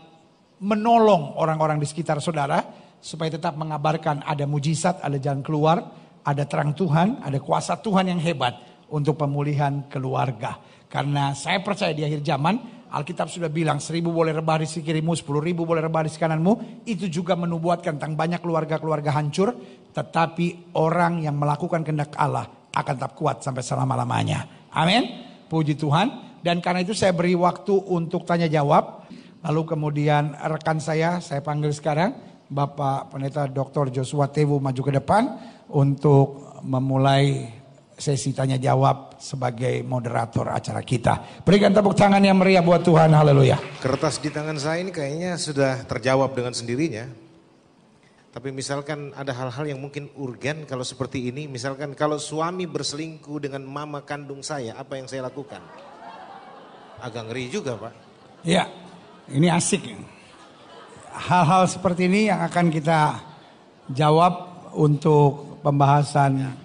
menolong orang-orang di sekitar saudara. Supaya tetap mengabarkan ada mujizat, ada jalan keluar. Ada terang Tuhan, ada kuasa Tuhan yang hebat. Untuk pemulihan keluarga. Karena saya percaya di akhir zaman. Alkitab sudah bilang 1.000 boleh rebah di sisi kirimu, 10.000 boleh rebah di sisi kananmu. Itu juga menubuatkan tentang banyak keluarga-keluarga hancur. Tetapi orang yang melakukan kehendak Allah akan tetap kuat sampai selama-lamanya. Amin. Puji Tuhan. Dan karena itu saya beri waktu untuk tanya jawab. Lalu kemudian rekan saya panggil sekarang. Bapak Pendeta Dr. Joshua Tewu maju ke depan. Untuk memulai sesi tanya jawab sebagai moderator acara kita. Berikan tepuk tangan yang meriah buat Tuhan. Haleluya. Kertas di tangan saya ini kayaknya sudah terjawab dengan sendirinya. Tapi misalkan ada hal-hal yang mungkin urgen kalau seperti ini. Misalkan kalau suami berselingkuh dengan mama kandung saya, apa yang saya lakukan? Agak ngeri juga Pak. Ya, ini asik. Hal-hal seperti ini yang akan kita jawab untuk pembahasan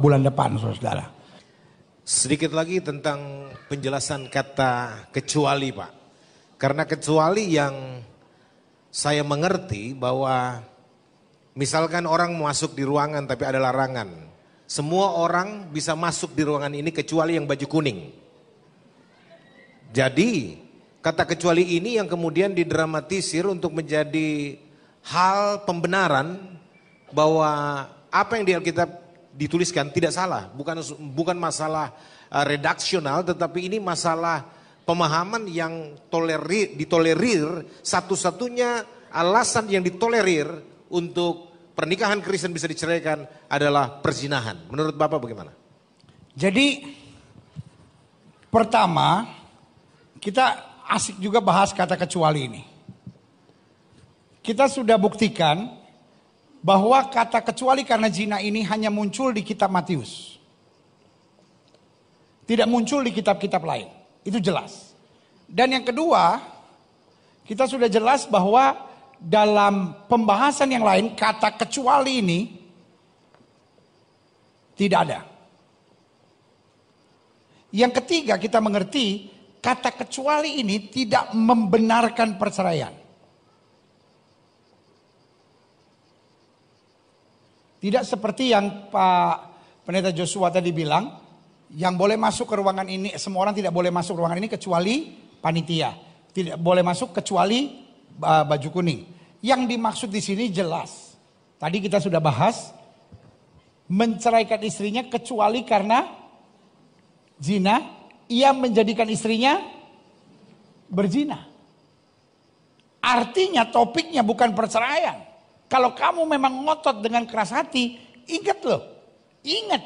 bulan depan saudara. Sedikit lagi tentang penjelasan kata kecuali Pak. Karena kecuali yang saya mengerti bahwa misalkan orang masuk di ruangan tapi ada larangan. Semua orang bisa masuk di ruangan ini kecuali yang baju kuning. Jadi kata kecuali ini yang kemudian didramatisir untuk menjadi hal pembenaran bahwa apa yang di Alkitab dituliskan tidak salah, bukan masalah redaksional, tetapi ini masalah pemahaman yang ditolerir. Satu-satunya alasan yang ditolerir untuk pernikahan Kristen bisa diceraikan adalah perzinahan. Menurut Bapak bagaimana? Jadi pertama kita asik juga bahas kata kecuali ini. Kita sudah buktikan bahwa kata kecuali karena zina ini hanya muncul di kitab Matius. Tidak muncul di kitab-kitab lain. Itu jelas. Dan yang kedua, kita sudah jelas bahwa dalam pembahasan yang lain kata kecuali ini tidak ada. Yang ketiga kita mengerti kata kecuali ini tidak membenarkan perceraian. Tidak seperti yang Pak Pendeta Joshua tadi bilang, yang boleh masuk ke ruangan ini, semua orang tidak boleh masuk ke ruangan ini kecuali panitia. Tidak boleh masuk kecuali baju kuning. Yang dimaksud di sini jelas. Tadi kita sudah bahas, menceraikan istrinya kecuali karena zina, ia menjadikan istrinya berzina. Artinya topiknya bukan perceraian. Kalau kamu memang ngotot dengan keras hati, ingat loh, ingat,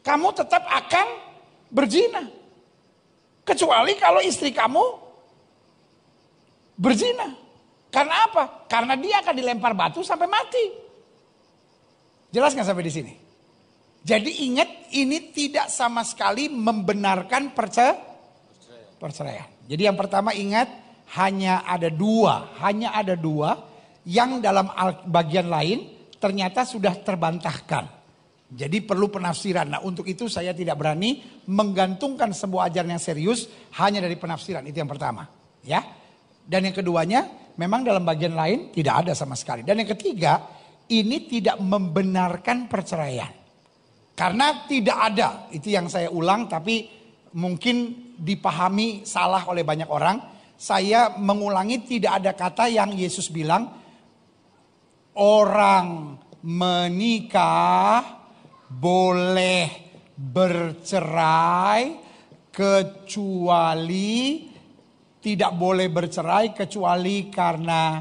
kamu tetap akan berzina. Kecuali kalau istri kamu berzina. Karena apa? Karena dia akan dilempar batu sampai mati. Jelas nggak sampai di sini? Jadi ingat, ini tidak sama sekali membenarkan perceraian. Jadi yang pertama ingat, hanya ada dua yang dalam bagian lain ternyata sudah terbantahkan. Jadi perlu penafsiran. Nah untuk itu saya tidak berani menggantungkan sebuah ajaran yang serius hanya dari penafsiran. Itu yang pertama. Ya. Dan yang keduanya memang dalam bagian lain tidak ada sama sekali. Dan yang ketiga ini tidak membenarkan perceraian. Karena tidak ada. Itu yang saya ulang tapi mungkin dipahami salah oleh banyak orang. Saya mengulangi tidak ada kata yang Yesus bilang orang menikah boleh bercerai kecuali tidak boleh bercerai kecuali karena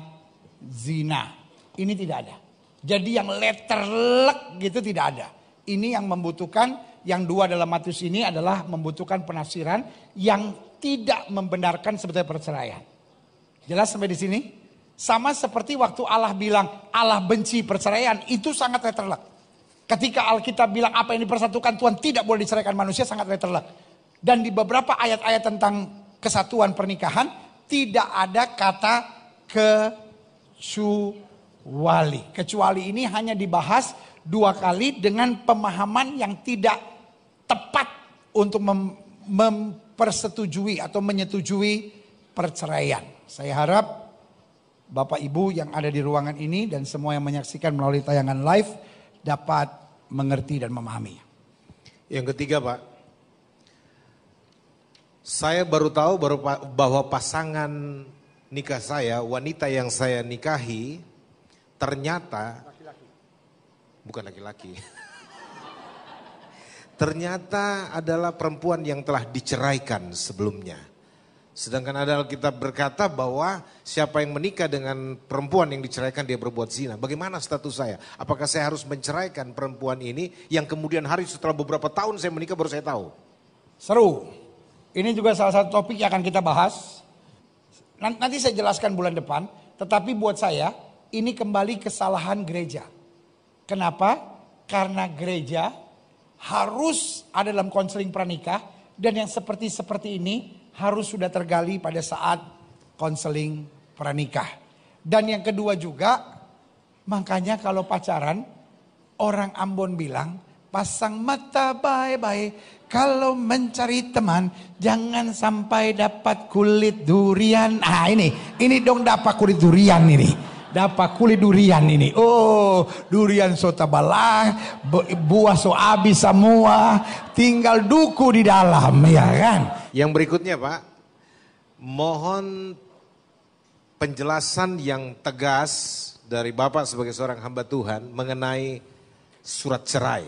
zina. Ini tidak ada. Jadi yang letterlek gitu tidak ada. Ini yang membutuhkan, yang dua dalam Matius ini adalah membutuhkan penafsiran yang tidak membenarkan sebetulnya perceraian. Jelas sampai di sini? Sama seperti waktu Allah bilang Allah benci perceraian, itu sangat letterlek. Ketika Alkitab bilang apa yang dipersatukan Tuhan tidak boleh diceraikan manusia, sangat letterlek. Dan di beberapa ayat-ayat tentang kesatuan pernikahan tidak ada kata kecuali. Kecuali ini hanya dibahas 2 kali dengan pemahaman yang tidak tepat untuk mempersetujui atau menyetujui perceraian. Saya harap Bapak Ibu yang ada di ruangan ini dan semua yang menyaksikan melalui tayangan live dapat mengerti dan memahami. Yang ketiga Pak, saya baru tahu bahwa pasangan nikah saya, wanita yang saya nikahi, ternyata bukan laki-laki. Ternyata adalah perempuan yang telah diceraikan sebelumnya. Sedangkan ada Alkitab berkata bahwa siapa yang menikah dengan perempuan yang diceraikan dia berbuat zina. Bagaimana status saya? Apakah saya harus menceraikan perempuan ini yang kemudian hari setelah beberapa tahun saya menikah baru saya tahu? Seru. Ini juga salah satu topik yang akan kita bahas. Nanti saya jelaskan bulan depan. Tetapi buat saya ini kembali kesalahan gereja. Kenapa? Karena gereja harus ada dalam konseling pranikah. Dan yang seperti ini harus sudah tergali pada saat konseling pranikah. Dan yang kedua juga, makanya kalau pacaran, orang Ambon bilang, pasang mata baik-baik. Kalau mencari teman, jangan sampai dapat kulit durian. Ah ini dong dapat kulit durian ini. Dapat kulit durian ini. Oh, durian so tabalah, buah so habis semua, tinggal duku di dalam, ya kan? Yang berikutnya Pak, mohon penjelasan yang tegas dari Bapak sebagai seorang hamba Tuhan mengenai surat cerai.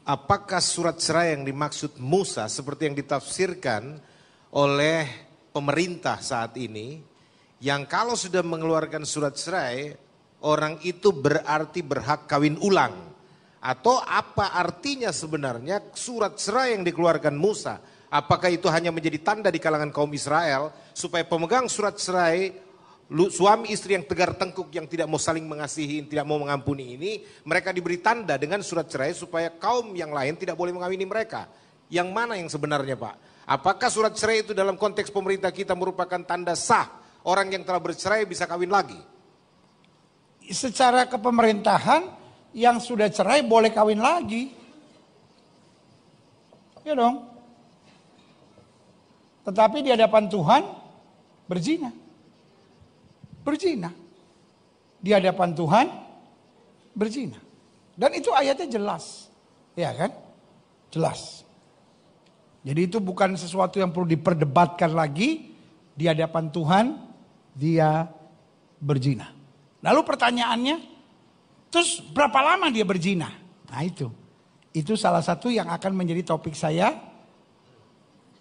Apakah surat cerai yang dimaksud Musa seperti yang ditafsirkan oleh pemerintah saat ini, yang kalau sudah mengeluarkan surat cerai, orang itu berarti berhak kawin ulang? Atau apa artinya sebenarnya surat cerai yang dikeluarkan Musa? Apakah itu hanya menjadi tanda di kalangan kaum Israel supaya pemegang surat cerai, suami istri yang tegar tengkuk yang tidak mau saling mengasihi, tidak mau mengampuni ini, mereka diberi tanda dengan surat cerai supaya kaum yang lain tidak boleh mengawini mereka? Yang mana yang sebenarnya Pak? Apakah surat cerai itu dalam konteks pemerintah kita merupakan tanda sah orang yang telah bercerai bisa kawin lagi? Secara kepemerintahan yang sudah cerai boleh kawin lagi. Ya dong. Tetapi di hadapan Tuhan berzina. Berzina. Di hadapan Tuhan berzina. Dan itu ayatnya jelas. Ya kan? Jelas. Jadi itu bukan sesuatu yang perlu diperdebatkan lagi. Di hadapan Tuhan dia berzina. Lalu pertanyaannya, terus berapa lama dia berzina? Nah itu salah satu yang akan menjadi topik saya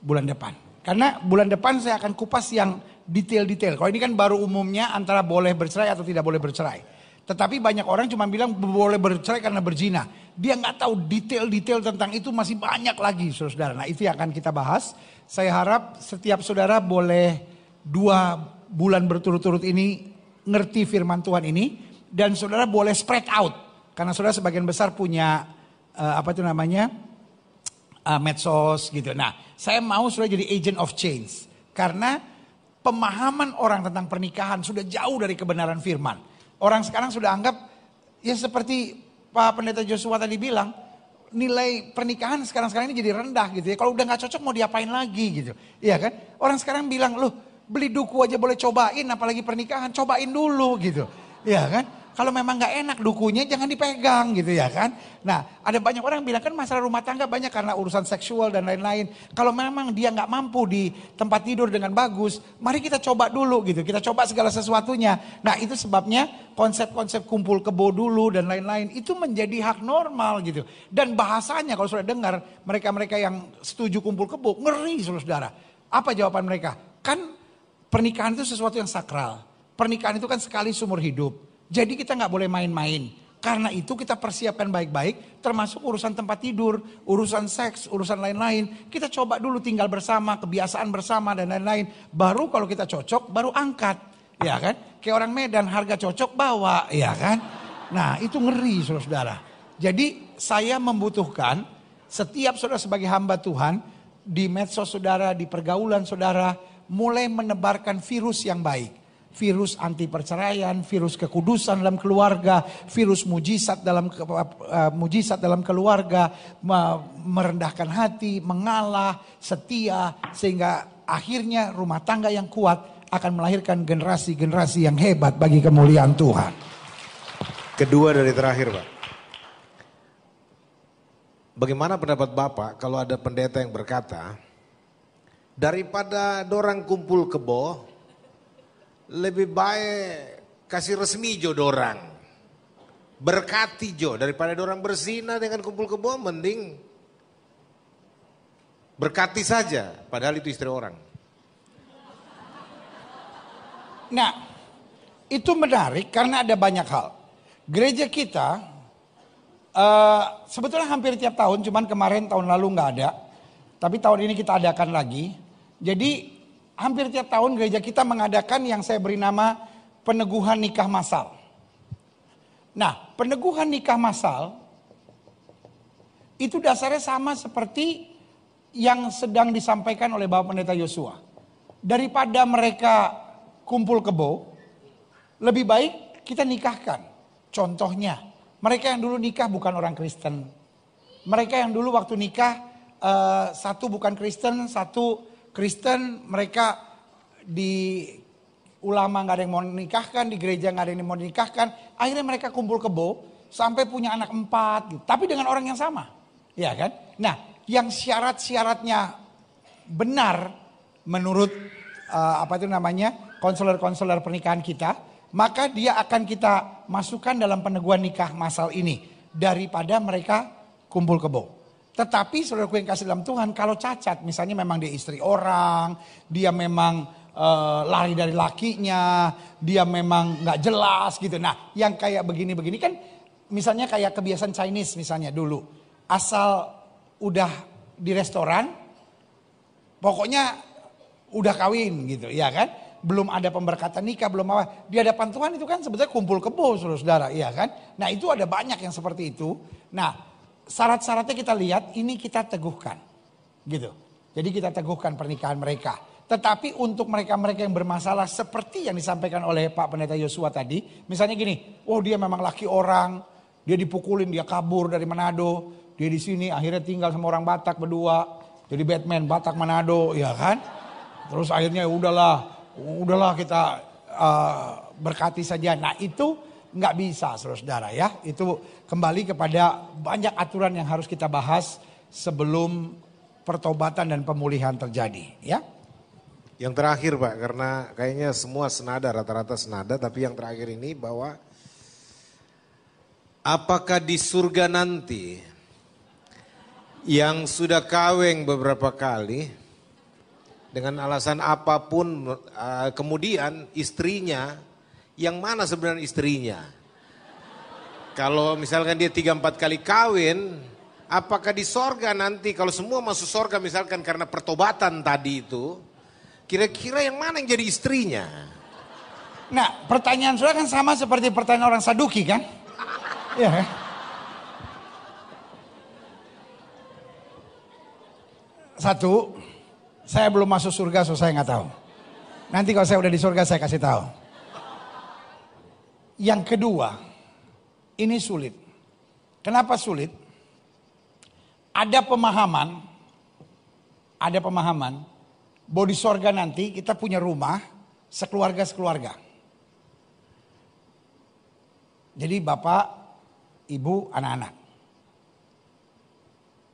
bulan depan. Karena bulan depan saya akan kupas yang detail-detail. Kalau ini kan baru umumnya antara boleh bercerai atau tidak boleh bercerai. Tetapi banyak orang cuma bilang boleh bercerai karena berzina. Dia nggak tahu detail-detail tentang itu, masih banyak lagi saudara. Nah itu yang akan kita bahas. Saya harap setiap saudara boleh 2 bulan berturut-turut ini ngerti firman Tuhan ini. Dan saudara boleh spread out. Karena saudara sebagian besar punya medsos gitu. Nah saya mau saudara jadi agent of change. Karena pemahaman orang tentang pernikahan sudah jauh dari kebenaran firman. Orang sekarang sudah anggap ya seperti Pak Pendeta Joshua tadi bilang, nilai pernikahan sekarang ini jadi rendah gitu ya. Kalau udah gak cocok mau diapain lagi gitu. Iya kan? Orang sekarang bilang, loh beli duku aja boleh cobain, apalagi pernikahan, cobain dulu gitu. Iya kan? Kalau memang gak enak dukunya jangan dipegang gitu ya kan. Nah ada banyak orang bilang kan masalah rumah tangga banyak karena urusan seksual dan lain-lain. Kalau memang dia gak mampu di tempat tidur dengan bagus, mari kita coba dulu gitu. Kita coba segala sesuatunya. Nah itu sebabnya konsep-konsep kumpul kebo dulu dan lain-lain itu menjadi hak normal gitu. Dan bahasanya kalau sudah dengar mereka-mereka yang setuju kumpul kebo ngeri saudara. Apa jawaban mereka? Kan Pernikahan itu sesuatu yang sakral. Pernikahan itu kan sekali seumur hidup. Jadi kita nggak boleh main-main. Karena itu kita persiapkan baik-baik, termasuk urusan tempat tidur, urusan seks, urusan lain-lain. Kita coba dulu tinggal bersama, kebiasaan bersama dan lain-lain. Baru kalau kita cocok, baru angkat. Ya kan? Kayak orang Medan, harga cocok bawa, ya kan? Nah itu ngeri saudara-saudara. Jadi saya membutuhkan setiap saudara sebagai hamba Tuhan, di medsos saudara, di pergaulan saudara, mulai menebarkan virus yang baik. Virus anti perceraian, virus kekudusan dalam keluarga, virus mujizat dalam keluarga, merendahkan hati, mengalah, setia, sehingga akhirnya rumah tangga yang kuat akan melahirkan generasi-generasi yang hebat bagi kemuliaan Tuhan. Kedua dari terakhir, Pak. Bagaimana pendapat Bapak kalau ada pendeta yang berkata, daripada dorang kumpul kebo, lebih baik kasih resmi jo dorang. Berkati jo, daripada dorang berzina dengan kumpul kebo, mending berkati saja, padahal itu istri orang. Nah, itu menarik karena ada banyak hal. Gereja kita sebetulnya hampir tiap tahun, cuman kemarin tahun lalu nggak ada. Tapi tahun ini kita adakan lagi. Jadi hampir tiap tahun gereja kita mengadakan yang saya beri nama peneguhan nikah massal. Nah, peneguhan nikah massal itu dasarnya sama seperti yang sedang disampaikan oleh Bapak Pendeta Yosua. Daripada mereka kumpul kebo, lebih baik kita nikahkan. Contohnya, mereka yang dulu nikah bukan orang Kristen. Mereka yang dulu waktu nikah, satu bukan Kristen, satu Kristen, mereka di ulama gak ada yang mau nikahkan, di gereja gak ada yang mau nikahkan. Akhirnya mereka kumpul kebo sampai punya anak 4 gitu. Tapi dengan orang yang sama. Ya kan? Nah, yang syarat-syaratnya benar menurut konselor-konselor pernikahan kita, maka dia akan kita masukkan dalam peneguhan nikah massal ini daripada mereka kumpul kebo. Tetapi saudaraku yang kasih dalam Tuhan, kalau cacat, misalnya memang dia istri orang, dia memang lari dari lakinya, dia memang nggak jelas gitu. Nah, yang kayak begini-begini kan, misalnya kayak kebiasaan Chinese misalnya dulu, asal udah di restoran, pokoknya udah kawin gitu, ya kan? Belum ada pemberkatan nikah, belum apa. Di hadapan Tuhan itu kan sebetulnya kumpul kebo, saudara-saudara, iya kan? Nah, itu ada banyak yang seperti itu. Nah, syarat-syaratnya kita lihat, ini kita teguhkan. Gitu. Jadi kita teguhkan pernikahan mereka. Tetapi untuk mereka-mereka yang bermasalah seperti yang disampaikan oleh Pak Pendeta Yosua tadi. Misalnya gini, oh dia memang laki orang, dia dipukulin, dia kabur dari Manado. Dia di sini akhirnya tinggal sama orang Batak berdua. Jadi Batman, Batak Manado, ya kan. Terus akhirnya udahlah kita berkati saja. Nah itu nggak bisa saudara-saudara ya. Itu kembali kepada banyak aturan yang harus kita bahas sebelum pertobatan dan pemulihan terjadi ya. Yang terakhir Pak, karena kayaknya semua senada, rata-rata senada, tapi yang terakhir ini bahwa apakah di surga nanti yang sudah kawin beberapa kali dengan alasan apapun kemudian istrinya, yang mana sebenarnya istrinya? Kalau misalkan dia 3-4 kali kawin, apakah di sorga nanti kalau semua masuk sorga misalkan karena pertobatan tadi itu, kira-kira yang mana yang jadi istrinya? Nah pertanyaan saudara kan sama seperti pertanyaan orang Saduki kan? Iya kan? Satu, saya belum masuk surga so saya nggak tahu. Nanti kalau saya udah di surga saya kasih tahu. Yang kedua, ini sulit. Kenapa sulit? Ada pemahaman bahwa di sorga nanti kita punya rumah sekeluarga. Jadi bapak, ibu, anak-anak.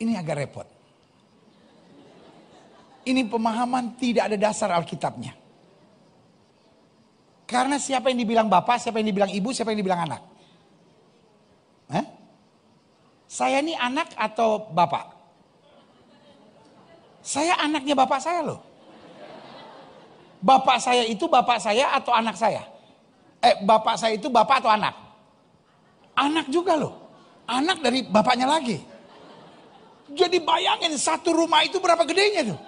Ini agak repot. Ini pemahaman tidak ada dasar Alkitabnya. Karena siapa yang dibilang bapak, siapa yang dibilang ibu, siapa yang dibilang anak? Saya ini anak atau bapak? Saya anaknya bapak saya loh. Bapak saya itu bapak saya atau anak saya? Bapak saya itu bapak atau anak? Anak juga loh. Anak dari bapaknya lagi. Jadi bayangin satu rumah itu berapa gedenya tuh.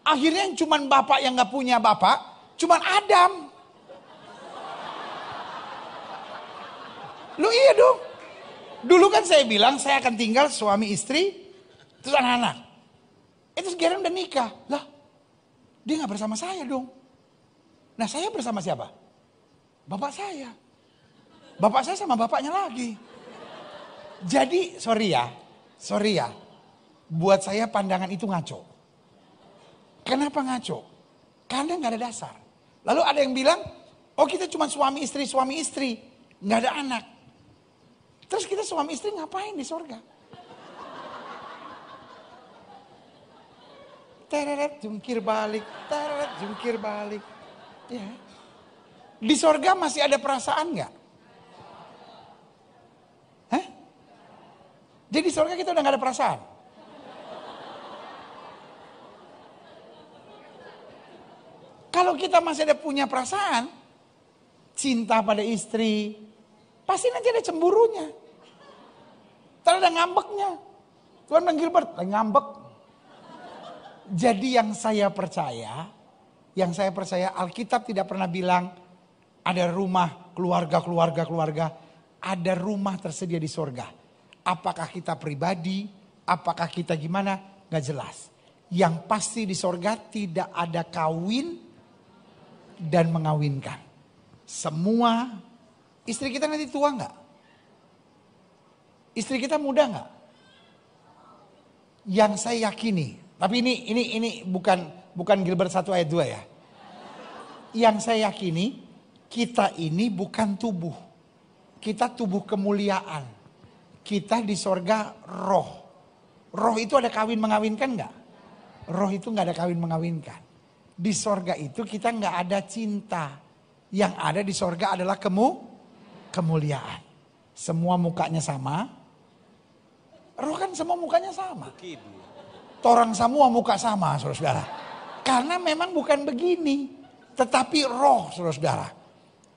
Akhirnya cuman bapak yang gak punya bapak, cuman Adam. Lu iya dong. Dulu kan saya bilang saya akan tinggal suami istri, terus anak-anak. Itu sekarang udah nikah. Lah, dia gak bersama saya dong. Nah saya bersama siapa? Bapak saya. Bapak saya sama bapaknya lagi. Jadi sorry ya. Buat saya pandangan itu ngaco. Kenapa ngaco? Karena gak ada dasar. Lalu ada yang bilang, oh kita cuma suami istri. Gak ada anak. Terus kita suami istri ngapain di sorga? Tereret jungkir balik. Ya. Di sorga masih ada perasaan gak? Hah? Jadi di sorga kita udah gak ada perasaan. Kalau kita masih ada punya perasaan, cinta pada istri, pasti nanti ada cemburunya. Ntar ada ngambeknya. Tuhan Bang Gilbert, ngambek. Jadi yang saya percaya Alkitab tidak pernah bilang ada rumah keluarga. Ada rumah tersedia di sorga. Apakah kita pribadi, apakah kita gimana, gak jelas. Yang pasti di sorga tidak ada kawin dan mengawinkan. Semua, istri kita nanti tua gak? Istri kita muda gak? Yang saya yakini, tapi ini bukan Gilbert 1 ayat 2 ya. Yang saya yakini, kita ini bukan tubuh. Kita tubuh kemuliaan. Kita di sorga roh. Roh itu ada kawin mengawinkan gak? Roh itu gak ada kawin mengawinkan. Di sorga itu kita gak ada cinta. Yang ada di sorga adalah kemuliaan. Semua mukanya sama. Roh kan semua mukanya sama. Torang semua muka sama, saudara-saudara. Karena memang bukan begini. Tetapi roh, saudara-saudara.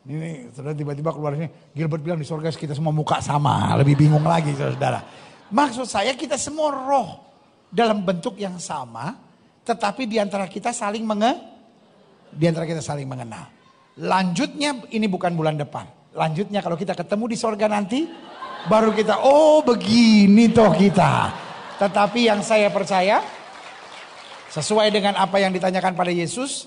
Ini saudara tiba-tiba keluarnya Gilbert bilang di sorga kita semua muka sama. Lebih bingung lagi, saudara-saudara. Maksud saya kita semua roh dalam bentuk yang sama. Tetapi di antara kita saling mengenal. Lanjutnya ini bukan bulan depan. Lanjutnya kalau kita ketemu di sorga nanti. Baru kita, oh begini toh kita. Tetapi yang saya percaya, sesuai dengan apa yang ditanyakan pada Yesus.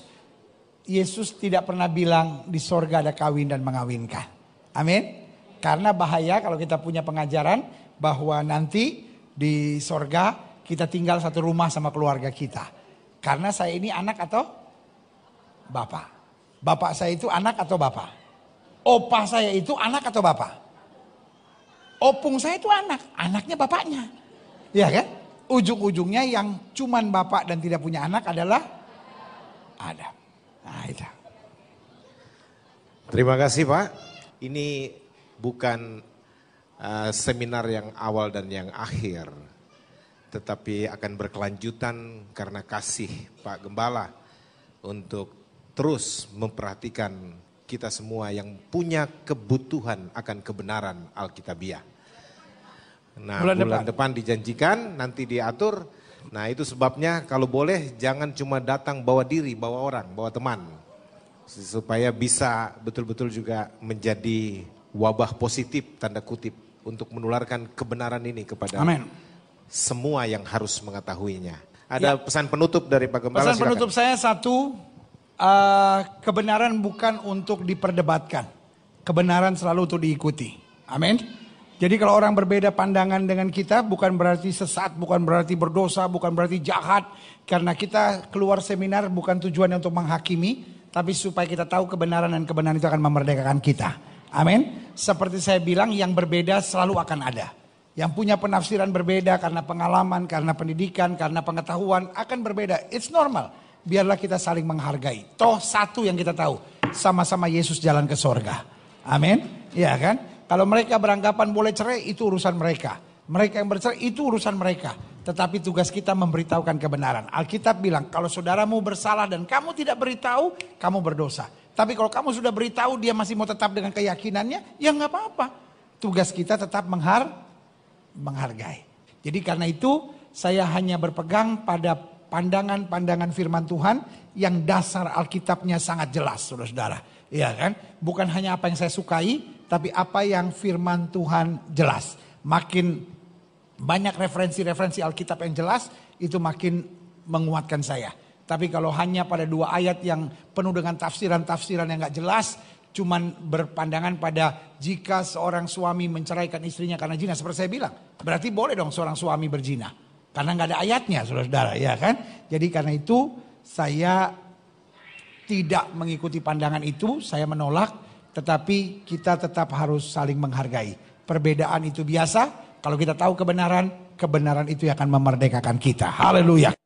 Yesus tidak pernah bilang di sorga ada kawin dan mengawinkan. Amin. Karena bahaya kalau kita punya pengajaran bahwa nanti di sorga kita tinggal satu rumah sama keluarga kita. Karena saya ini anak atau bapak. Bapak saya itu anak atau bapak. Opa saya itu anak atau bapak. Opung saya itu anaknya bapaknya. Ya kan? Ujung-ujungnya yang cuman bapak dan tidak punya anak adalah Adam. Nah itu. Terima kasih Pak. Ini bukan seminar yang awal dan yang akhir. Tetapi akan berkelanjutan karena kasih Pak Gembala. Untuk terus memperhatikan kita semua yang punya kebutuhan akan kebenaran Alkitabiah. Nah bulan depan dijanjikan, nanti diatur. Nah itu sebabnya kalau boleh jangan cuma datang bawa diri, bawa orang, bawa teman. Supaya bisa betul-betul juga menjadi wabah positif tanda kutip. Untuk menularkan kebenaran ini kepada semua yang harus mengetahuinya. Ada pesan penutup dari Pak Gembala. Pesan penutup saya satu. Kebenaran bukan untuk diperdebatkan. Kebenaran selalu untuk diikuti. Amin. Jadi kalau orang berbeda pandangan dengan kita bukan berarti sesat, bukan berarti berdosa, bukan berarti jahat. Karena kita keluar seminar bukan tujuannya untuk menghakimi, tapi supaya kita tahu kebenaran dan kebenaran itu akan memerdekakan kita. Amin. Seperti saya bilang yang berbeda selalu akan ada. Yang punya penafsiran berbeda karena pengalaman, karena pendidikan, karena pengetahuan akan berbeda. It's normal. Biarlah kita saling menghargai. Toh satu yang kita tahu. Sama-sama Yesus jalan ke sorga. Amin. Ya kan. Kalau mereka beranggapan boleh cerai itu urusan mereka. Mereka yang bercerai itu urusan mereka. Tetapi tugas kita memberitahukan kebenaran. Alkitab bilang kalau saudaramu bersalah dan kamu tidak beritahu, kamu berdosa. Tapi kalau kamu sudah beritahu dia masih mau tetap dengan keyakinannya, ya nggak apa-apa. Tugas kita tetap menghargai. Jadi karena itu saya hanya berpegang pada pandangan-pandangan firman Tuhan yang dasar Alkitabnya sangat jelas, saudara-saudara. Iya kan? Bukan hanya apa yang saya sukai, tapi apa yang firman Tuhan jelas. Makin banyak referensi-referensi Alkitab yang jelas, itu makin menguatkan saya. Tapi kalau hanya pada 2 ayat yang penuh dengan tafsiran-tafsiran yang gak jelas, cuman berpandangan pada jika seorang suami menceraikan istrinya karena zina, seperti saya bilang, berarti boleh dong seorang suami berzina. Karena gak ada ayatnya, saudara-saudara, ya kan? Jadi karena itu saya tidak mengikuti pandangan itu, saya menolak, tetapi kita tetap harus saling menghargai. Perbedaan itu biasa. Kalau kita tahu kebenaran, kebenaran itu akan memerdekakan kita. Haleluya.